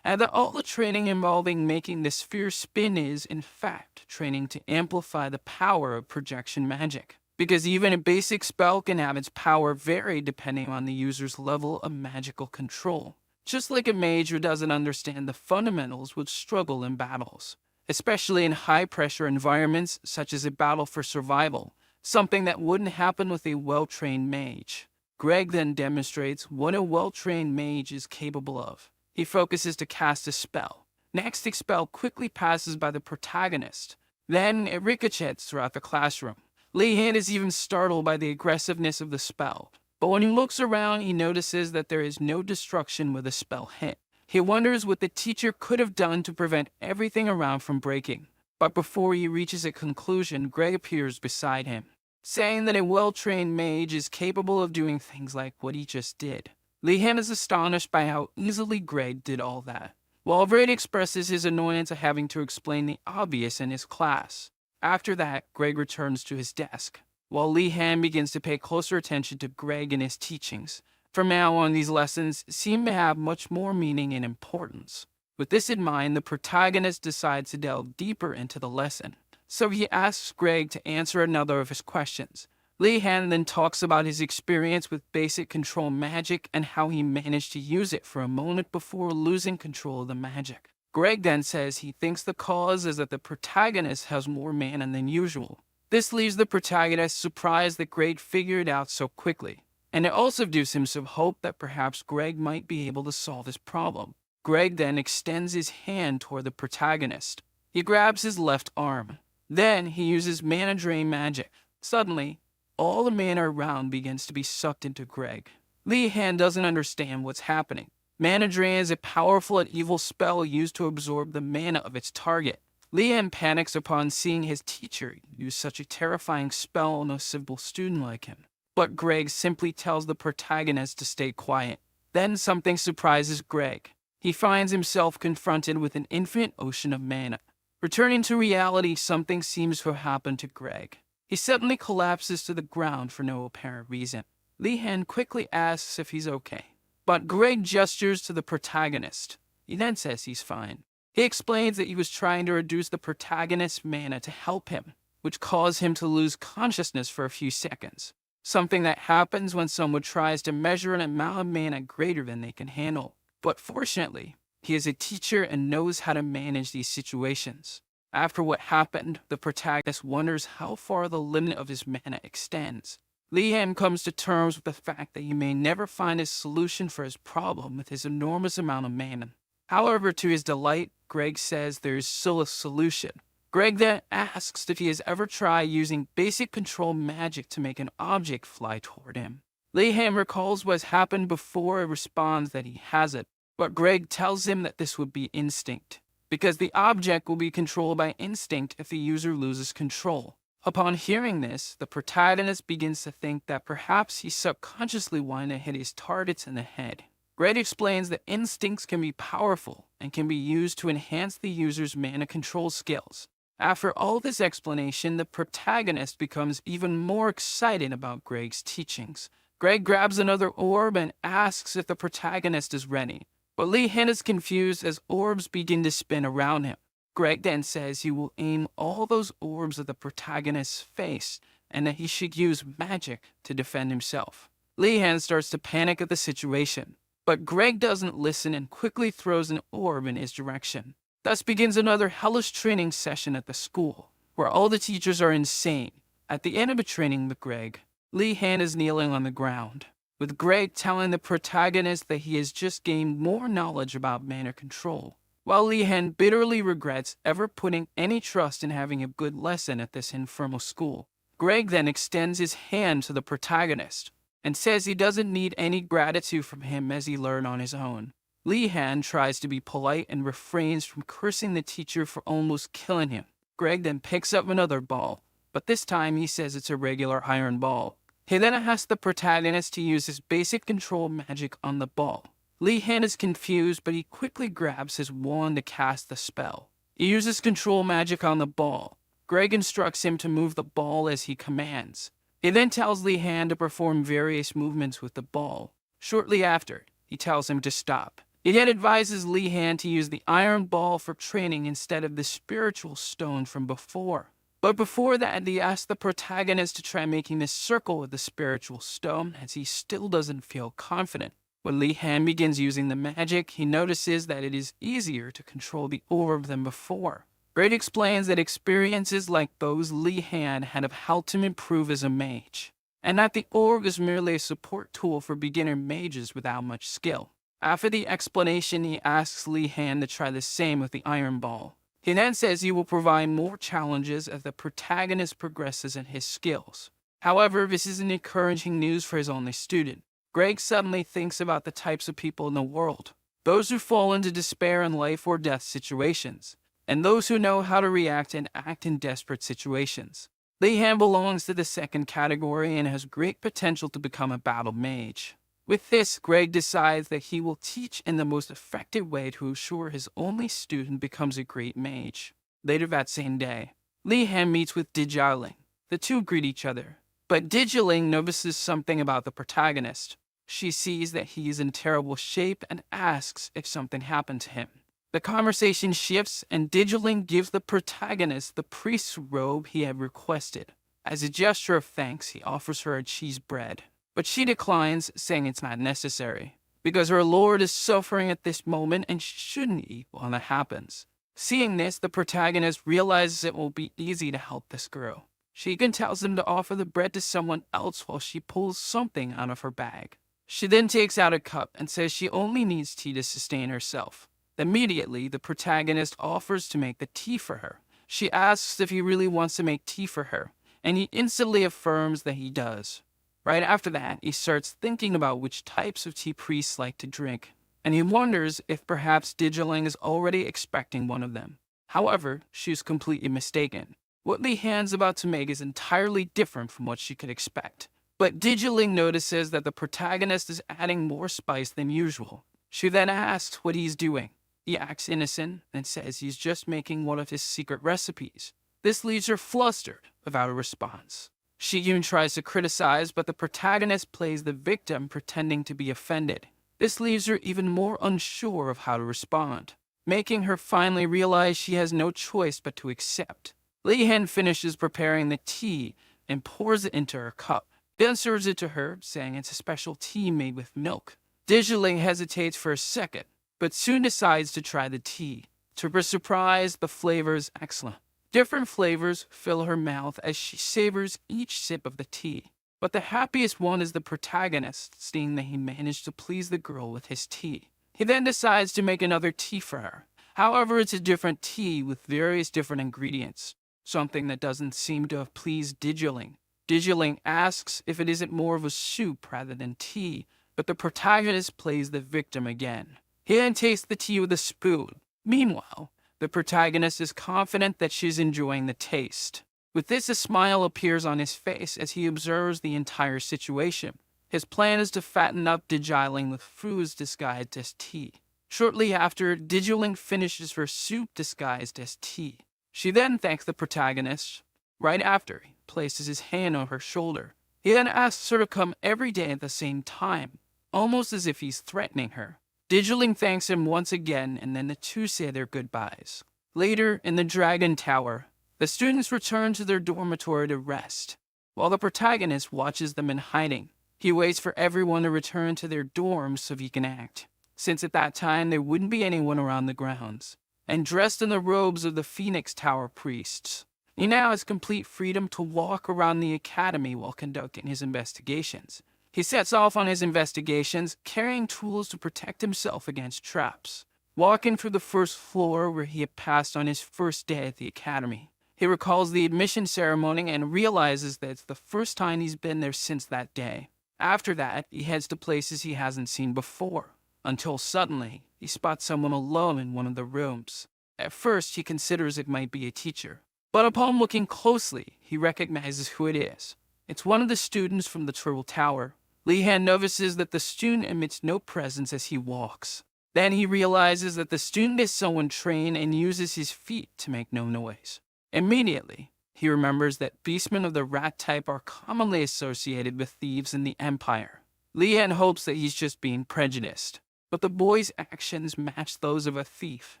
and that all the training involving making the sphere spin is, in fact, training to amplify the power of projection magic. Because even a basic spell can have its power vary depending on the user's level of magical control. Just like a mage who doesn't understand the fundamentals would struggle in battles, especially in high-pressure environments such as a battle for survival, something that wouldn't happen with a well-trained mage. Greg then demonstrates what a well-trained mage is capable of. He focuses to cast a spell. Next, the spell quickly passes by the protagonist. Then it ricochets throughout the classroom. Lee Han is even startled by the aggressiveness of the spell, but when he looks around, he notices that there is no destruction where the spell hit. He wonders what the teacher could have done to prevent everything around from breaking. But before he reaches a conclusion, Greg appears beside him, saying that a well-trained mage is capable of doing things like what he just did. Lee Han is astonished by how easily Greg did all that, while Greg expresses his annoyance at having to explain the obvious in his class. After that, Greg returns to his desk, while Lee Han begins to pay closer attention to Greg and his teachings. From now on, these lessons seem to have much more meaning and importance. With this in mind, the protagonist decides to delve deeper into the lesson, so he asks Greg to answer another of his questions. Lee Han then talks about his experience with basic control magic and how he managed to use it for a moment before losing control of the magic. Greg then says he thinks the cause is that the protagonist has more mana than usual. This leaves the protagonist surprised that Greg figured it out so quickly, and it also gives him some hope that perhaps Greg might be able to solve his problem. Greg then extends his hand toward the protagonist. He grabs his left arm. Then he uses mana drain magic. Suddenly, all the mana around begins to be sucked into Greg. Lee Han doesn't understand what's happening. Mana Drain is a powerful and evil spell used to absorb the mana of its target. Lee Han panics upon seeing his teacher use such a terrifying spell on a simple student like him. But Greg simply tells the protagonist to stay quiet. Then something surprises Greg. He finds himself confronted with an infinite ocean of mana. Returning to reality, something seems to have happened to Greg. He suddenly collapses to the ground for no apparent reason. Lee Han quickly asks if he's okay, but Greg gestures to the protagonist. He then says he's fine. He explains that he was trying to reduce the protagonist's mana to help him, which caused him to lose consciousness for a few seconds. Something that happens when someone tries to measure an amount of mana greater than they can handle. But fortunately, he is a teacher and knows how to manage these situations. After what happened, the protagonist wonders how far the limit of his mana extends. Lee Han comes to terms with the fact that he may never find a solution for his problem with his enormous amount of mana. However, to his delight, Greg says there is still a solution. Greg then asks if he has ever tried using basic control magic to make an object fly toward him. Lee Han recalls what's happened before and responds that he hasn't, but Greg tells him that this would be instinct, because the object will be controlled by instinct if the user loses control. Upon hearing this, the protagonist begins to think that perhaps he subconsciously wanted to hit his targets in the head. Greg explains that instincts can be powerful and can be used to enhance the user's mana control skills. After all this explanation, the protagonist becomes even more excited about Greg's teachings. Greg grabs another orb and asks if the protagonist is ready, but Lee Han is confused as orbs begin to spin around him. Greg then says he will aim all those orbs at the protagonist's face and that he should use magic to defend himself. Lee Han starts to panic at the situation, but Greg doesn't listen and quickly throws an orb in his direction. Thus begins another hellish training session at the school, where all the teachers are insane. At the end of a training with Greg, Lee Han is kneeling on the ground, with Greg telling the protagonist that he has just gained more knowledge about mana control, while Lee Han bitterly regrets ever putting any trust in having a good lesson at this infernal school. Greg then extends his hand to the protagonist and says he doesn't need any gratitude from him as he learned on his own. Lee Han tries to be polite and refrains from cursing the teacher for almost killing him. Greg then picks up another ball, but this time he says it's a regular iron ball. He then asks the protagonist to use his basic control magic on the ball. Lee Han is confused, but he quickly grabs his wand to cast the spell. He uses control magic on the ball. Greg instructs him to move the ball as he commands. He then tells Lee Han to perform various movements with the ball. Shortly after, he tells him to stop. He then advises Lee Han to use the iron ball for training instead of the spiritual stone from before. But before that, he asks the protagonist to try making this circle with the spiritual stone, as he still doesn't feel confident. When Lee Han begins using the magic, he notices that it is easier to control the orb than before. Greg explains that experiences like those Lee Han had have helped him improve as a mage, and that the orb is merely a support tool for beginner mages without much skill. After the explanation, he asks Lee Han to try the same with the iron ball. He then says he will provide more challenges as the protagonist progresses in his skills. However, this isn't encouraging news for his only student. Greg suddenly thinks about the types of people in the world, those who fall into despair in life or death situations, and those who know how to react and act in desperate situations. Lee Han belongs to the second category and has great potential to become a battle mage. With this, Greg decides that he will teach in the most effective way to ensure his only student becomes a great mage. Later that same day, Lee Han meets with Dijiling. The two greet each other, but Dijiling notices something about the protagonist. She sees that he is in terrible shape and asks if something happened to him. The conversation shifts and Dijiling gives the protagonist the priest's robe he had requested. As a gesture of thanks, he offers her a cheese bread. But she declines, saying it's not necessary, because her lord is suffering at this moment and she shouldn't eat while that happens. Seeing this, the protagonist realizes it won't be easy to help this girl. She even tells him to offer the bread to someone else while she pulls something out of her bag. She then takes out a cup and says she only needs tea to sustain herself. Immediately, the protagonist offers to make the tea for her. She asks if he really wants to make tea for her, and he instantly affirms that he does. Right after that, he starts thinking about which types of tea priests like to drink, and he wonders if perhaps Dijiling is already expecting one of them. However, she is completely mistaken. What Lee Han's about to make is entirely different from what she could expect. But Dijiling notices that the protagonist is adding more spice than usual. She then asks what he's doing. He acts innocent and says he's just making one of his secret recipes. This leaves her flustered without a response. She even tries to criticize, but the protagonist plays the victim pretending to be offended. This leaves her even more unsure of how to respond, making her finally realize she has no choice but to accept. Lee Han finishes preparing the tea and pours it into her cup, then serves it to her, saying it's a special tea made with milk. Dijiling hesitates for a second, but soon decides to try the tea. To her surprise, the flavor is excellent. Different flavors fill her mouth as she savors each sip of the tea. But the happiest one is the protagonist, seeing that he managed to please the girl with his tea. He then decides to make another tea for her. However, it's a different tea with various different ingredients, something that doesn't seem to have pleased Dijiling. Dijiling asks if it isn't more of a soup rather than tea, but the protagonist plays the victim again. He then tastes the tea with a spoon. Meanwhile, the protagonist is confident that she's enjoying the taste. With this, a smile appears on his face as he observes the entire situation. His plan is to fatten up Dijiling with foods disguised as tea. Shortly after, Dijiling finishes her soup disguised as tea. She then thanks the protagonist. Right after, he places his hand on her shoulder. He then asks her to come every day at the same time, almost as if he's threatening her. Dijiling thanks him once again, and then the two say their goodbyes. Later, in the Dragon Tower, the students return to their dormitory to rest, while the protagonist watches them in hiding. He waits for everyone to return to their dorms so he can act, since at that time there wouldn't be anyone around the grounds. And dressed in the robes of the Phoenix Tower priests, He now has complete freedom to walk around the academy while conducting his investigations. He sets off on his investigations, carrying tools to protect himself against traps. Walking through the first floor where he had passed on his first day at the academy, he recalls the admission ceremony and realizes that it's the first time he's been there since that day. After that, he heads to places he hasn't seen before, until suddenly, he spots someone alone in one of the rooms. At first, he considers it might be a teacher, but upon looking closely, he recognizes who it is. It's one of the students from the Turtle Tower. Lee-Han notices that the student emits no presence as he walks. Then he realizes that the student is someone trained and uses his feet to make no noise. Immediately, he remembers that beastmen of the rat type are commonly associated with thieves in the Empire. Lee-Han hopes that he's just being prejudiced, but the boy's actions match those of a thief.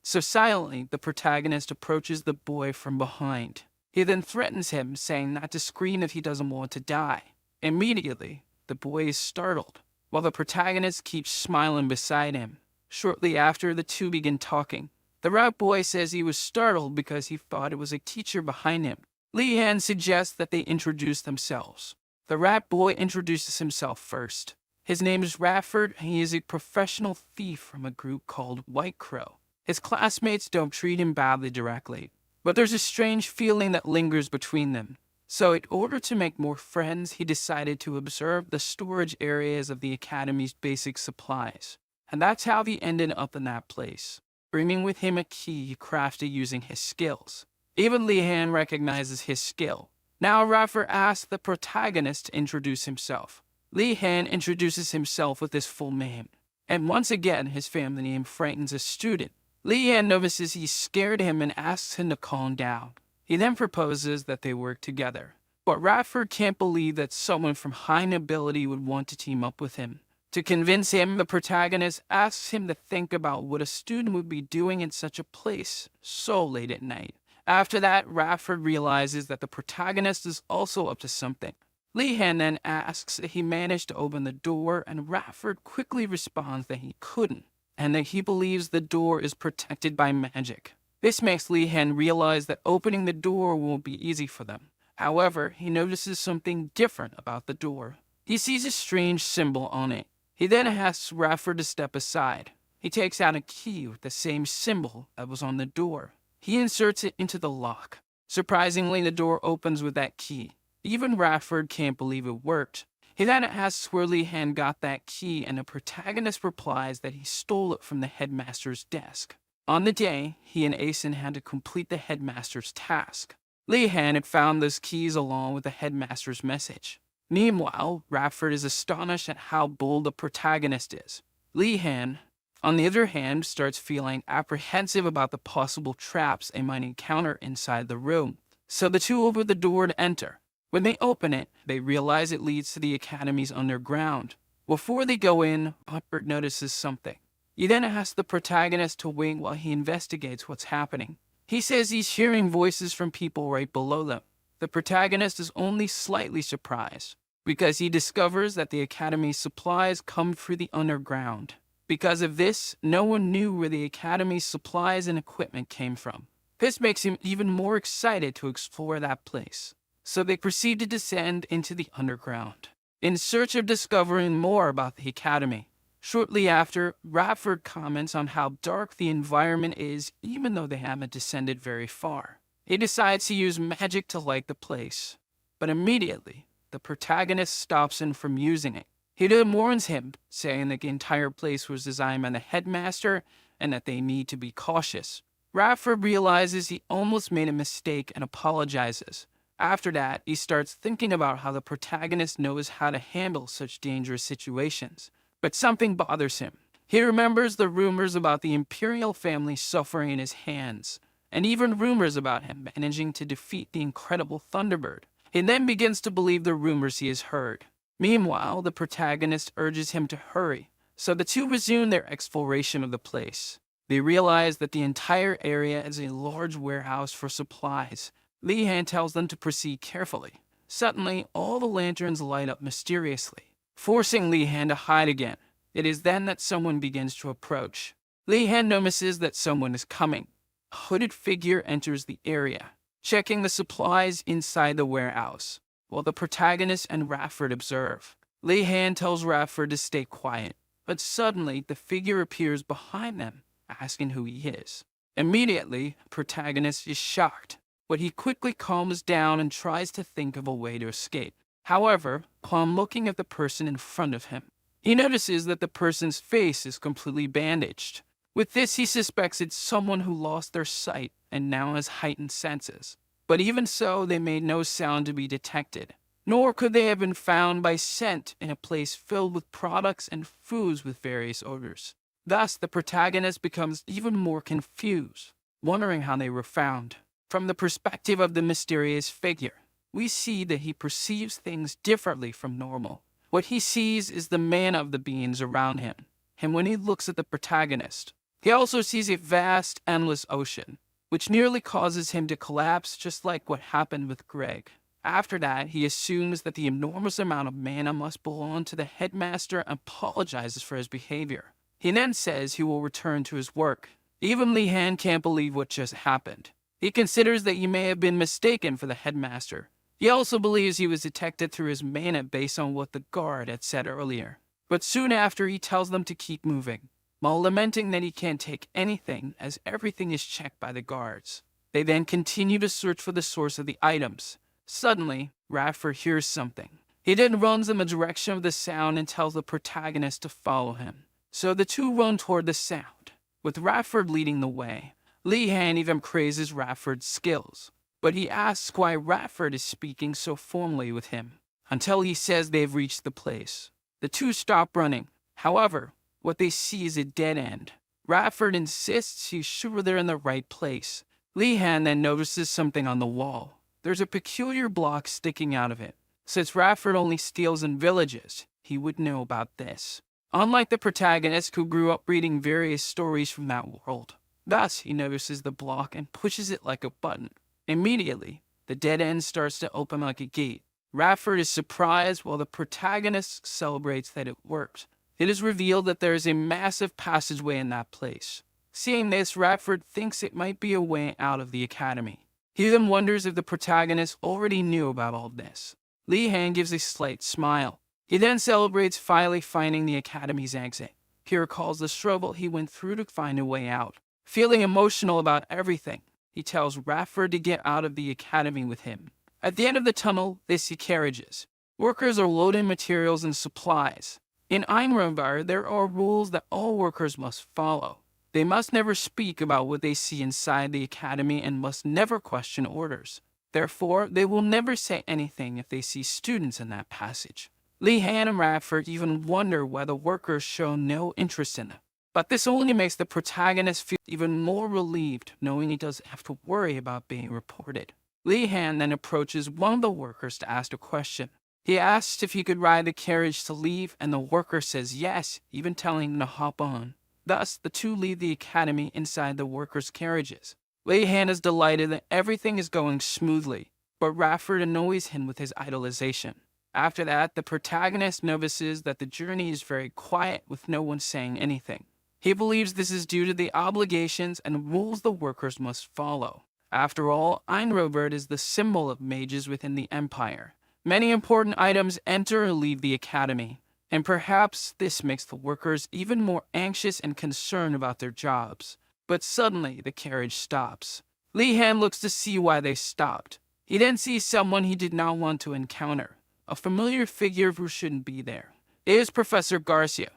So silently, the protagonist approaches the boy from behind. He then threatens him, saying not to scream if he doesn't want to die. Immediately, the boy is startled, while the protagonist keeps smiling beside him. Shortly after, the two begin talking. The rat boy says he was startled because he thought it was a teacher behind him. Lee-Han suggests that they introduce themselves. The rat boy introduces himself first. His name is Radford, and he is a professional thief from a group called White Crow. His classmates don't treat him badly directly, but there's a strange feeling that lingers between them. So in order to make more friends, he decided to observe the storage areas of the academy's basic supplies. And that's how he ended up in that place, bringing with him a key he crafted using his skills. Even Lee-Han recognizes his skill. Now Radford asks the protagonist to introduce himself. Lee-Han introduces himself with his full name, and once again his family name frightens a student. Lee-Han notices he's scared him and asks him to calm down. He then proposes that they work together. But Radford can't believe that someone from high nobility would want to team up with him. To convince him, the protagonist asks him to think about what a student would be doing in such a place so late at night. After that, Radford realizes that the protagonist is also up to something. Lee-Han then asks if he managed to open the door, and Radford quickly responds that he couldn't, and that he believes the door is protected by magic. This makes Lee-Han realize that opening the door won't be easy for them. However, he notices something different about the door. He sees a strange symbol on it. He then asks Radford to step aside. He takes out a key with the same symbol that was on the door. He inserts it into the lock. Surprisingly, the door opens with that key. Even Radford can't believe it worked. He then asks where Lee-Han got that key, and the protagonist replies that he stole it from the headmaster's desk. On the day, he and Asen had to complete the headmaster's task. Lee-Han had found those keys along with the headmaster's message. Meanwhile, Radford is astonished at how bold the protagonist is. Lee-Han, on the other hand, starts feeling apprehensive about the possible traps they might encounter inside the room. So the two open the door to enter. When they open it, they realize it leads to the academy's underground. Before they go in, Radford notices something. He then asks the protagonist to wait while he investigates what's happening. He says he's hearing voices from people right below them. The protagonist is only slightly surprised, because he discovers that the academy's supplies come through the underground. Because of this, no one knew where the academy's supplies and equipment came from. This makes him even more excited to explore that place. So they proceed to descend into the underground, in search of discovering more about the academy. Shortly after, Radford comments on how dark the environment is even though they haven't descended very far. He decides to use magic to light the place, but immediately, the protagonist stops him from using it. He then warns him, saying that the entire place was designed by the headmaster and that they need to be cautious. Radford realizes he almost made a mistake and apologizes. After that, he starts thinking about how the protagonist knows how to handle such dangerous situations. But something bothers him. He remembers the rumors about the imperial family suffering in his hands, and even rumors about him managing to defeat the incredible Thunderbird. He then begins to believe the rumors he has heard. Meanwhile, the protagonist urges him to hurry, so the two resume their exploration of the place. They realize that the entire area is a large warehouse for supplies. Lee-Han tells them to proceed carefully. Suddenly, all the lanterns light up mysteriously, forcing Lee-Han to hide again. It is then that someone begins to approach. Lee-Han notices that someone is coming. A hooded figure enters the area. checking the supplies inside the warehouse, while the protagonist and Radford observe. Lee-Han tells Radford to stay quiet, but suddenly the figure appears behind them, asking who he is. Immediately, protagonist is shocked, but he quickly calms down and tries to think of a way to escape. However, upon looking at the person in front of him, he notices that the person's face is completely bandaged. With this, he suspects it's someone who lost their sight and now has heightened senses. But even so, they made no sound to be detected, nor could they have been found by scent in a place filled with products and foods with various odors. Thus, the protagonist becomes even more confused, wondering how they were found. From the perspective of the mysterious figure, we see that he perceives things differently from normal. What he sees is the mana of the beings around him, and when he looks at the protagonist, he also sees a vast, endless ocean, which nearly causes him to collapse, just like what happened with Greg. After that, he assumes that the enormous amount of mana must belong to the headmaster and apologizes for his behavior. He then says he will return to his work. Even Lee-Han can't believe what just happened. He considers that he may have been mistaken for the headmaster. He also believes he was detected through his mana based on what the guard had said earlier. But soon after, he tells them to keep moving, while lamenting that he can't take anything as everything is checked by the guards. They then continue to search for the source of the items. Suddenly, Radford hears something. He then runs in the direction of the sound and tells the protagonist to follow him. So the two run toward the sound, with Radford leading the way. Lee-Han even praises Radford's skills, but he asks why Radford is speaking so formally with him, until he says they've reached the place. The two stop running. However, what they see is a dead end. Radford insists he's sure they're in the right place. Lee-Han then notices something on the wall. There's a peculiar block sticking out of it. Since Radford only steals in villages, he would know about this. Unlike the protagonist who grew up reading various stories from that world. Thus, he notices the block and pushes it like a button. Immediately, the dead end starts to open like a gate. Radford is surprised while the protagonist celebrates that it worked. It is revealed that there is a massive passageway in that place. Seeing this, Radford thinks it might be a way out of the academy. He then wonders if the protagonist already knew about all this. Lee-Han gives a slight smile. He then celebrates finally finding the academy's exit. He recalls the struggle he went through to find a way out. Feeling emotional about everything, he tells Radford to get out of the academy with him. At the end of the tunnel, they see carriages. Workers are loading materials and supplies. In Enrolls, there are rules that all workers must follow. They must never speak about what they see inside the academy and must never question orders. Therefore, they will never say anything if they see students in that passage. Lee-Han and Radford even wonder why the workers show no interest in them. But this only makes the protagonist feel even more relieved, knowing he doesn't have to worry about being reported. Lee-Han then approaches one of the workers to ask a question. He asks if he could ride the carriage to leave, and the worker says yes, even telling him to hop on. Thus, the two leave the academy inside the workers' carriages. Lee-Han is delighted that everything is going smoothly, but Radford annoys him with his idolization. After that, the protagonist notices that the journey is very quiet with no one saying anything. He believes this is due to the obligations and rules the workers must follow. After all, Enrolls is the symbol of mages within the Empire. Many important items enter or leave the academy, and perhaps this makes the workers even more anxious and concerned about their jobs. But suddenly, the carriage stops. Lee-Han looks to see why they stopped. He then sees someone he did not want to encounter, a familiar figure who shouldn't be there. It is Professor Garcia.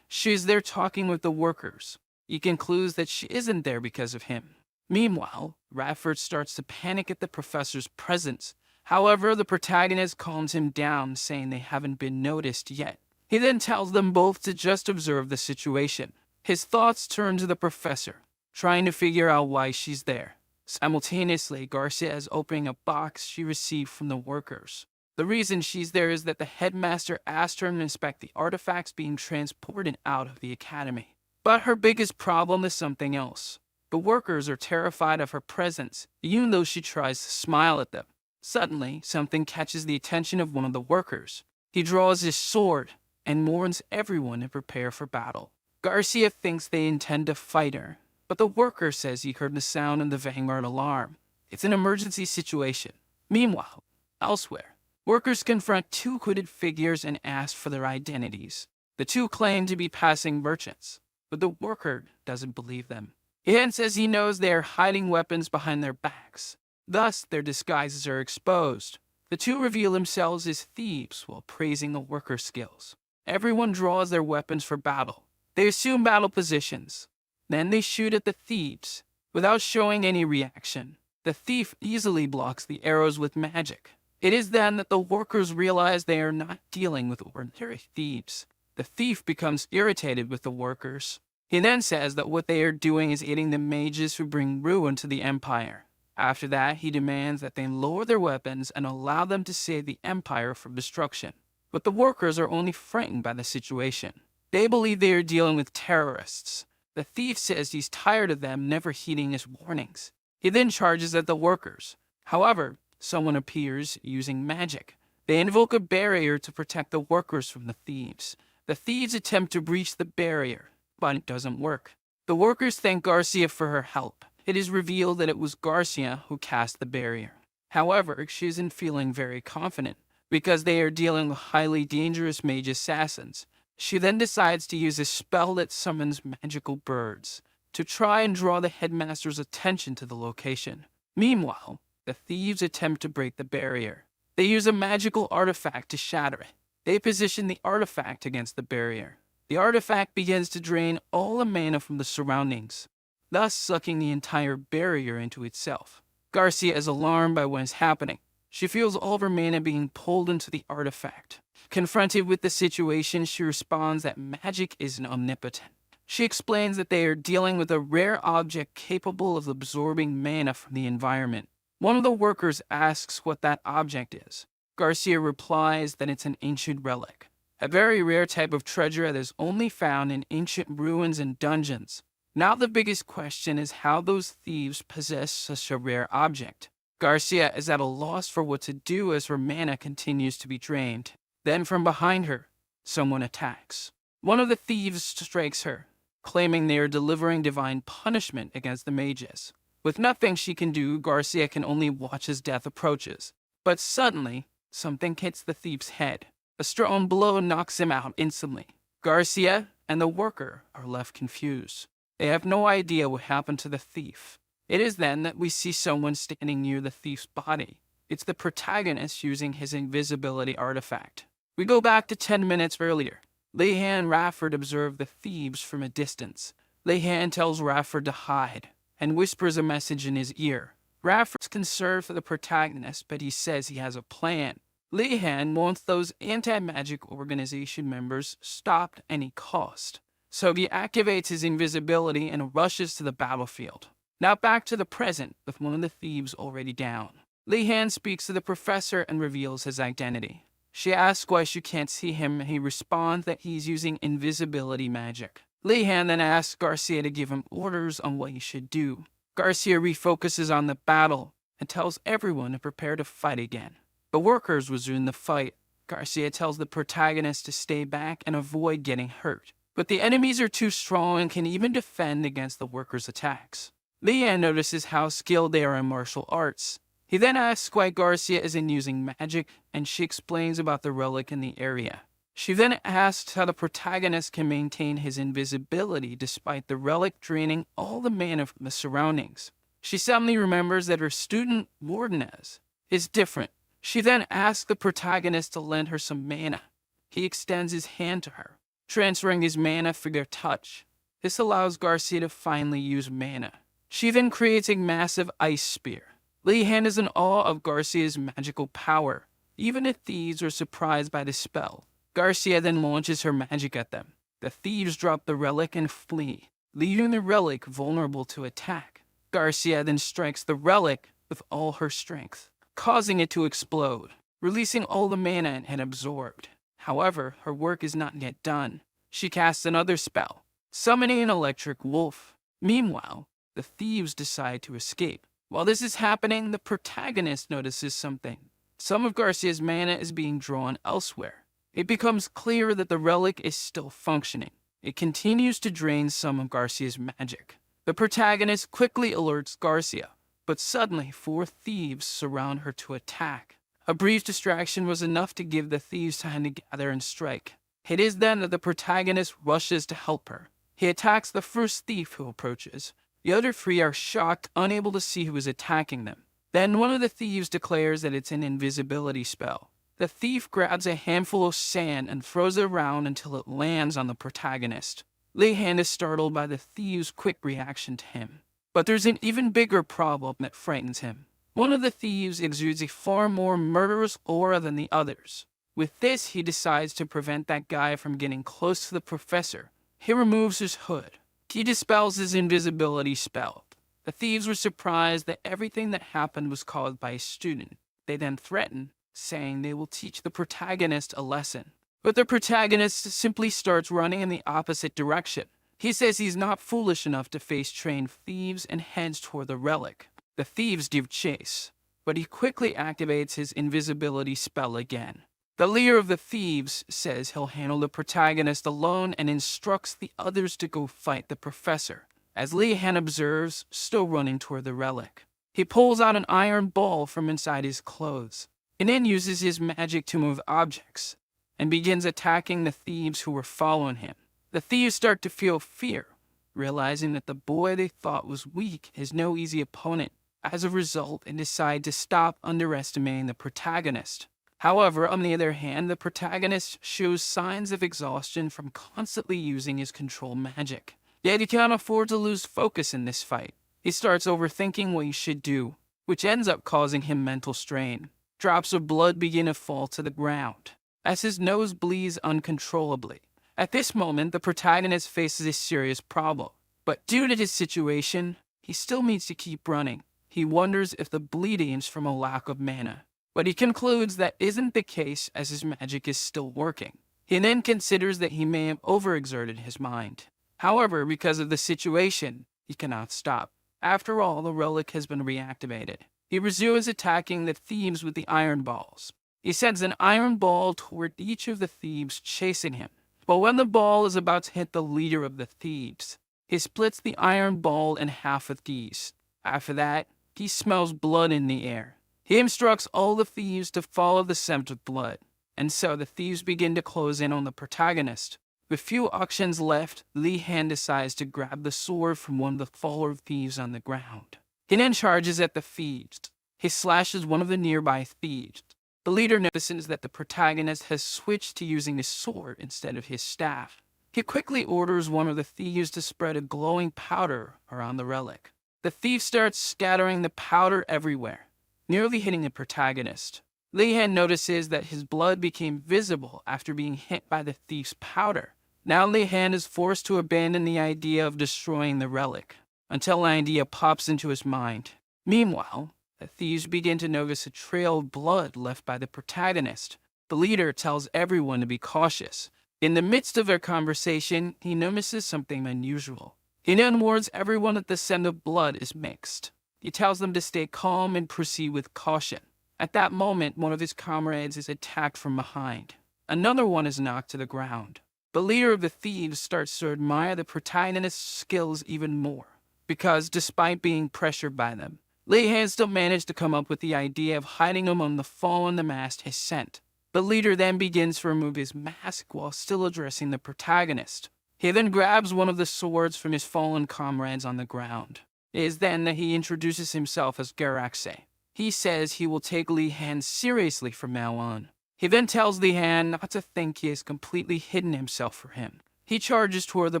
She is there talking with the workers. He concludes that she isn't there because of him. Meanwhile, Radford starts to panic at the professor's presence. However, the protagonist calms him down, saying they haven't been noticed yet. He then tells them both to just observe the situation. His thoughts turn to the professor, trying to figure out why she's there. Simultaneously, Garcia is opening a box she received from the workers. The reason she's there is that the headmaster asked her to inspect the artifacts being transported out of the academy. But her biggest problem is something else. The workers are terrified of her presence, even though she tries to smile at them. Suddenly, something catches the attention of one of the workers. He draws his sword and warns everyone to prepare for battle. Garcia thinks they intend to fight her, but the worker says he heard the sound of the vanguard alarm. It's an emergency situation. Meanwhile, elsewhere, workers confront two hooded figures and ask for their identities. The two claim to be passing merchants, but the worker doesn't believe them. He says he knows they are hiding weapons behind their backs. Thus, their disguises are exposed. The two reveal themselves as thieves while praising the workers' skills. Everyone draws their weapons for battle. They assume battle positions. Then they shoot at the thieves. Without showing any reaction, the thief easily blocks the arrows with magic. It is then that the workers realize they are not dealing with ordinary thieves. The thief becomes irritated with the workers. He then says that what they are doing is aiding the mages who bring ruin to the empire. After that, he demands that they lower their weapons and allow them to save the empire from destruction. But the workers are only frightened by the situation. They believe they are dealing with terrorists. The thief says he's tired of them never heeding his warnings. He then charges at the workers. However, someone appears using magic. They invoke a barrier to protect the workers from the thieves. The thieves attempt to breach the barrier, but it doesn't work. The workers thank Garcia for her help. It is revealed that it was Garcia who cast the barrier. However, she isn't feeling very confident because they are dealing with highly dangerous mage assassins. She then decides to use a spell that summons magical birds to try and draw the headmaster's attention to the location. Meanwhile, the thieves attempt to break the barrier. They use a magical artifact to shatter it. They position the artifact against the barrier. The artifact begins to drain all the mana from the surroundings, thus sucking the entire barrier into itself. Garcia is alarmed by what is happening. She feels all of her mana being pulled into the artifact. Confronted with the situation, she responds that magic isn't omnipotent. She explains that they are dealing with a rare object capable of absorbing mana from the environment. One of the workers asks what that object is. Garcia replies that it's an ancient relic, a very rare type of treasure that is only found in ancient ruins and dungeons. Now the biggest question is how those thieves possess such a rare object. Garcia is at a loss for what to do as her mana continues to be drained. Then from behind her, someone attacks. One of the thieves strikes her, claiming they are delivering divine punishment against the mages. With nothing she can do, Garcia can only watch as death approaches. But suddenly, something hits the thief's head. A strong blow knocks him out instantly. Garcia and the worker are left confused. They have no idea what happened to the thief. It is then that we see someone standing near the thief's body. It's the protagonist using his invisibility artifact. We go back to 10 minutes earlier. Leihan and Rafford observe the thieves from a distance. Leihan tells Rafford to hide and whispers a message in his ear. Rafford's concerned for the protagonist, but he says he has a plan. Leihan wants those anti-magic organization members stopped at any cost. So he activates his invisibility and rushes to the battlefield. Now back to the present, with one of the thieves already down. Leihan speaks to the professor and reveals his identity. She asks why she can't see him, and he responds that he's using invisibility magic. Leihan then asks Garcia to give him orders on what he should do. Garcia refocuses on the battle and tells everyone to prepare to fight again. The workers resume the fight. Garcia tells the protagonist to stay back and avoid getting hurt. But the enemies are too strong and can even defend against the workers' attacks. Leihan notices how skilled they are in martial arts. He then asks why Garcia isn't using magic, and she explains about the relic in the area. She then asks how the protagonist can maintain his invisibility despite the relic draining all the mana from the surroundings. She suddenly remembers that her student, Wardenez, is different. She then asks the protagonist to lend her some mana. He extends his hand to her, transferring his mana for their touch. This allows Garcia to finally use mana. She then creates a massive ice spear. Leihan is in awe of Garcia's magical power. Even the thieves are surprised by the spell. Garcia then launches her magic at them. The thieves drop the relic and flee, leaving the relic vulnerable to attack. Garcia then strikes the relic with all her strength, causing it to explode, releasing all the mana it had absorbed. However, her work is not yet done. She casts another spell, summoning an electric wolf. Meanwhile, the thieves decide to escape. While this is happening, the protagonist notices something. Some of Garcia's mana is being drawn elsewhere. It becomes clear that the relic is still functioning. It continues to drain some of Garcia's magic. The protagonist quickly alerts Garcia. but suddenly 4 thieves surround her to attack. A brief distraction was enough to give the thieves time to gather and strike. It is then that the protagonist rushes to help her. He attacks the first thief who approaches. The other 3 are shocked, unable to see who is attacking them. Then one of the thieves declares that it's an invisibility spell. The thief grabs a handful of sand and throws it around until it lands on the protagonist. Lee-Han is startled by the thieves' quick reaction to him. But there's an even bigger problem that frightens him. One of the thieves exudes a far more murderous aura than the others. With this, he decides to prevent that guy from getting close to the professor. He removes his hood. He dispels his invisibility spell. The thieves were surprised that everything that happened was caused by a student. They then threaten, saying they will teach the protagonist a lesson. But the protagonist simply starts running in the opposite direction. He says he's not foolish enough to face trained thieves and heads toward the relic. The thieves give chase, but he quickly activates his invisibility spell again. The leader of the thieves says he'll handle the protagonist alone and instructs the others to go fight the professor. As Lee-Han observes, still running toward the relic, he pulls out an iron ball from inside his clothes, and then uses his magic to move objects, and begins attacking the thieves who were following him. The thieves start to feel fear, realizing that the boy they thought was weak is no easy opponent. As a result, they decide to stop underestimating the protagonist. However, on the other hand, the protagonist shows signs of exhaustion from constantly using his control magic. Yet he can't afford to lose focus in this fight. He starts overthinking what he should do, which ends up causing him mental strain. Drops of blood begin to fall to the ground, as his nose bleeds uncontrollably. At this moment, the protagonist faces a serious problem. But due to his situation, he still needs to keep running. He wonders if the bleeding is from a lack of mana. But he concludes that isn't the case, as his magic is still working. He then considers that he may have overexerted his mind. However, because of the situation, he cannot stop. After all, the relic has been reactivated. He resumes attacking the thieves with the iron balls. He sends an iron ball toward each of the thieves chasing him. But when the ball is about to hit the leader of the thieves, he splits the iron ball in half with geese. After that, he smells blood in the air. He instructs all the thieves to follow the scent of blood, and so the thieves begin to close in on the protagonist. With few options left, Lee-Han decides to grab the sword from one of the fallen thieves on the ground. He then charges at the thieves. He slashes one of the nearby thieves. The leader notices that the protagonist has switched to using his sword instead of his staff. He quickly orders one of the thieves to spread a glowing powder around the relic. The thief starts scattering the powder everywhere, nearly hitting the protagonist. Lee-Han notices that his blood became visible after being hit by the thief's powder. Now Lee-Han is forced to abandon the idea of destroying the relic, until an idea pops into his mind. Meanwhile, the thieves begin to notice a trail of blood left by the protagonist. The leader tells everyone to be cautious. In the midst of their conversation, he notices something unusual. He then warns everyone that the scent of blood is mixed. He tells them to stay calm and proceed with caution. At that moment, one of his comrades is attacked from behind. Another one is knocked to the ground. The leader of the thieves starts to admire the protagonist's skills even more, because despite being pressured by them, Lee-Han still managed to come up with the idea of hiding among the fallen to mask his scent. The leader then begins to remove his mask while still addressing the protagonist. He then grabs one of the swords from his fallen comrades on the ground. It is then that he introduces himself as Garaxe. He says he will take Lee-Han seriously from now on. He then tells Lee-Han not to think he has completely hidden himself from him. He charges toward the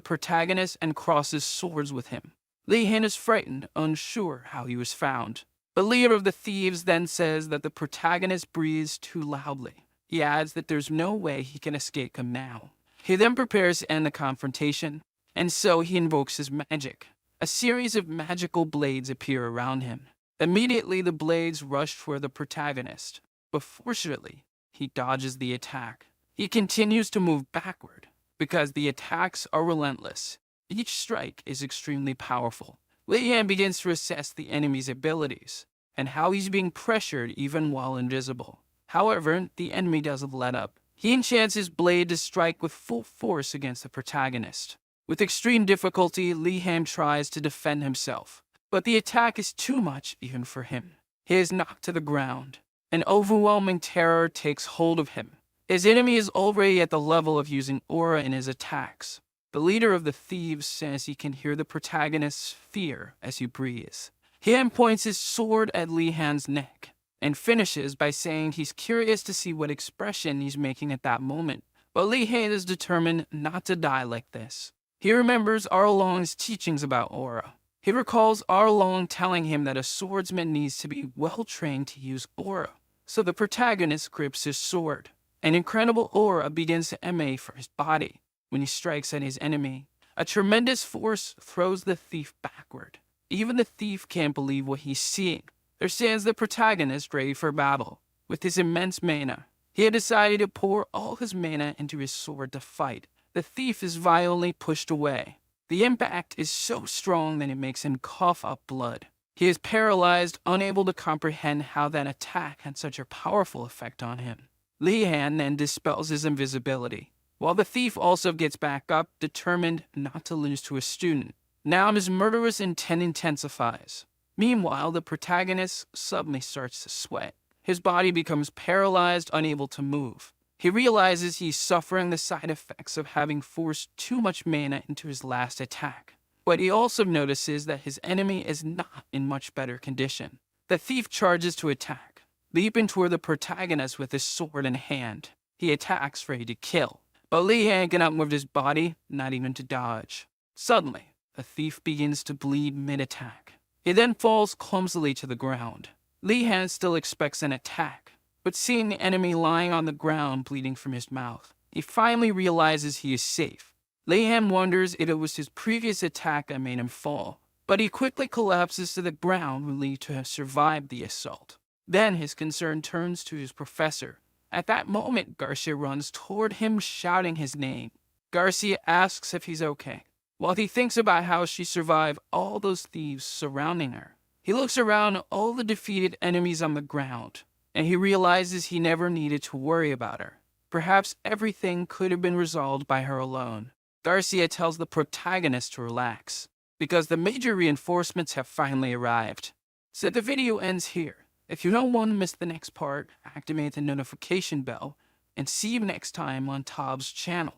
protagonist and crosses swords with him. Lee-Han is frightened, unsure how he was found. The leader of the thieves then says that the protagonist breathes too loudly. He adds that there's no way he can escape him now. He then prepares to end the confrontation, and so he invokes his magic. A series of magical blades appear around him. Immediately, the blades rush toward the protagonist, but fortunately, he dodges the attack. He continues to move backward, because the attacks are relentless. Each strike is extremely powerful. Lee-Han begins to assess the enemy's abilities, and how he's being pressured even while invisible. However, the enemy doesn't let up. He enchants his blade to strike with full force against the protagonist. With extreme difficulty, Lee-Han tries to defend himself, but the attack is too much even for him. He is knocked to the ground. An overwhelming terror takes hold of him. His enemy is already at the level of using aura in his attacks. The leader of the thieves says he can hear the protagonist's fear as he breathes. He then points his sword at Li Han's neck and finishes by saying he's curious to see what expression he's making at that moment. But Li Han is determined not to die like this. He remembers Arlong's teachings about aura. He recalls Arlong telling him that a swordsman needs to be well trained to use aura. So the protagonist grips his sword. An incredible aura begins to emanate from his body. When he strikes at his enemy, a tremendous force throws the thief backward. Even the thief can't believe what he's seeing. There stands the protagonist ready for battle. With his immense mana, he had decided to pour all his mana into his sword to fight. The thief is violently pushed away. The impact is so strong that it makes him cough up blood. He is paralyzed, unable to comprehend how that attack had such a powerful effect on him. Li Han then dispels his invisibility, while the thief also gets back up, determined not to lose to a student. Now his murderous intent intensifies. Meanwhile, the protagonist suddenly starts to sweat. His body becomes paralyzed, unable to move. He realizes he's suffering the side effects of having forced too much mana into his last attack. But he also notices that his enemy is not in much better condition. The thief charges to attack, leaping toward the protagonist with his sword in hand. He attacks, ready to kill. But Li Han cannot move his body, not even to dodge. Suddenly, the thief begins to bleed mid-attack. He then falls clumsily to the ground. Li Han still expects an attack, but seeing the enemy lying on the ground bleeding from his mouth, he finally realizes he is safe. Li Han wonders if it was his previous attack that made him fall, but he quickly collapses to the ground, relieved to have survived the assault. Then his concern turns to his professor. At that moment, Garcia runs toward him, shouting his name. Garcia asks if he's okay, while he thinks about how she survived all those thieves surrounding her. He looks around at all the defeated enemies on the ground, and he realizes he never needed to worry about her. Perhaps everything could have been resolved by her alone. Garcia tells the protagonist to relax, because the major reinforcements have finally arrived. So the video ends here. If you don't want to miss the next part, activate the notification bell, and see you next time on Tob's channel.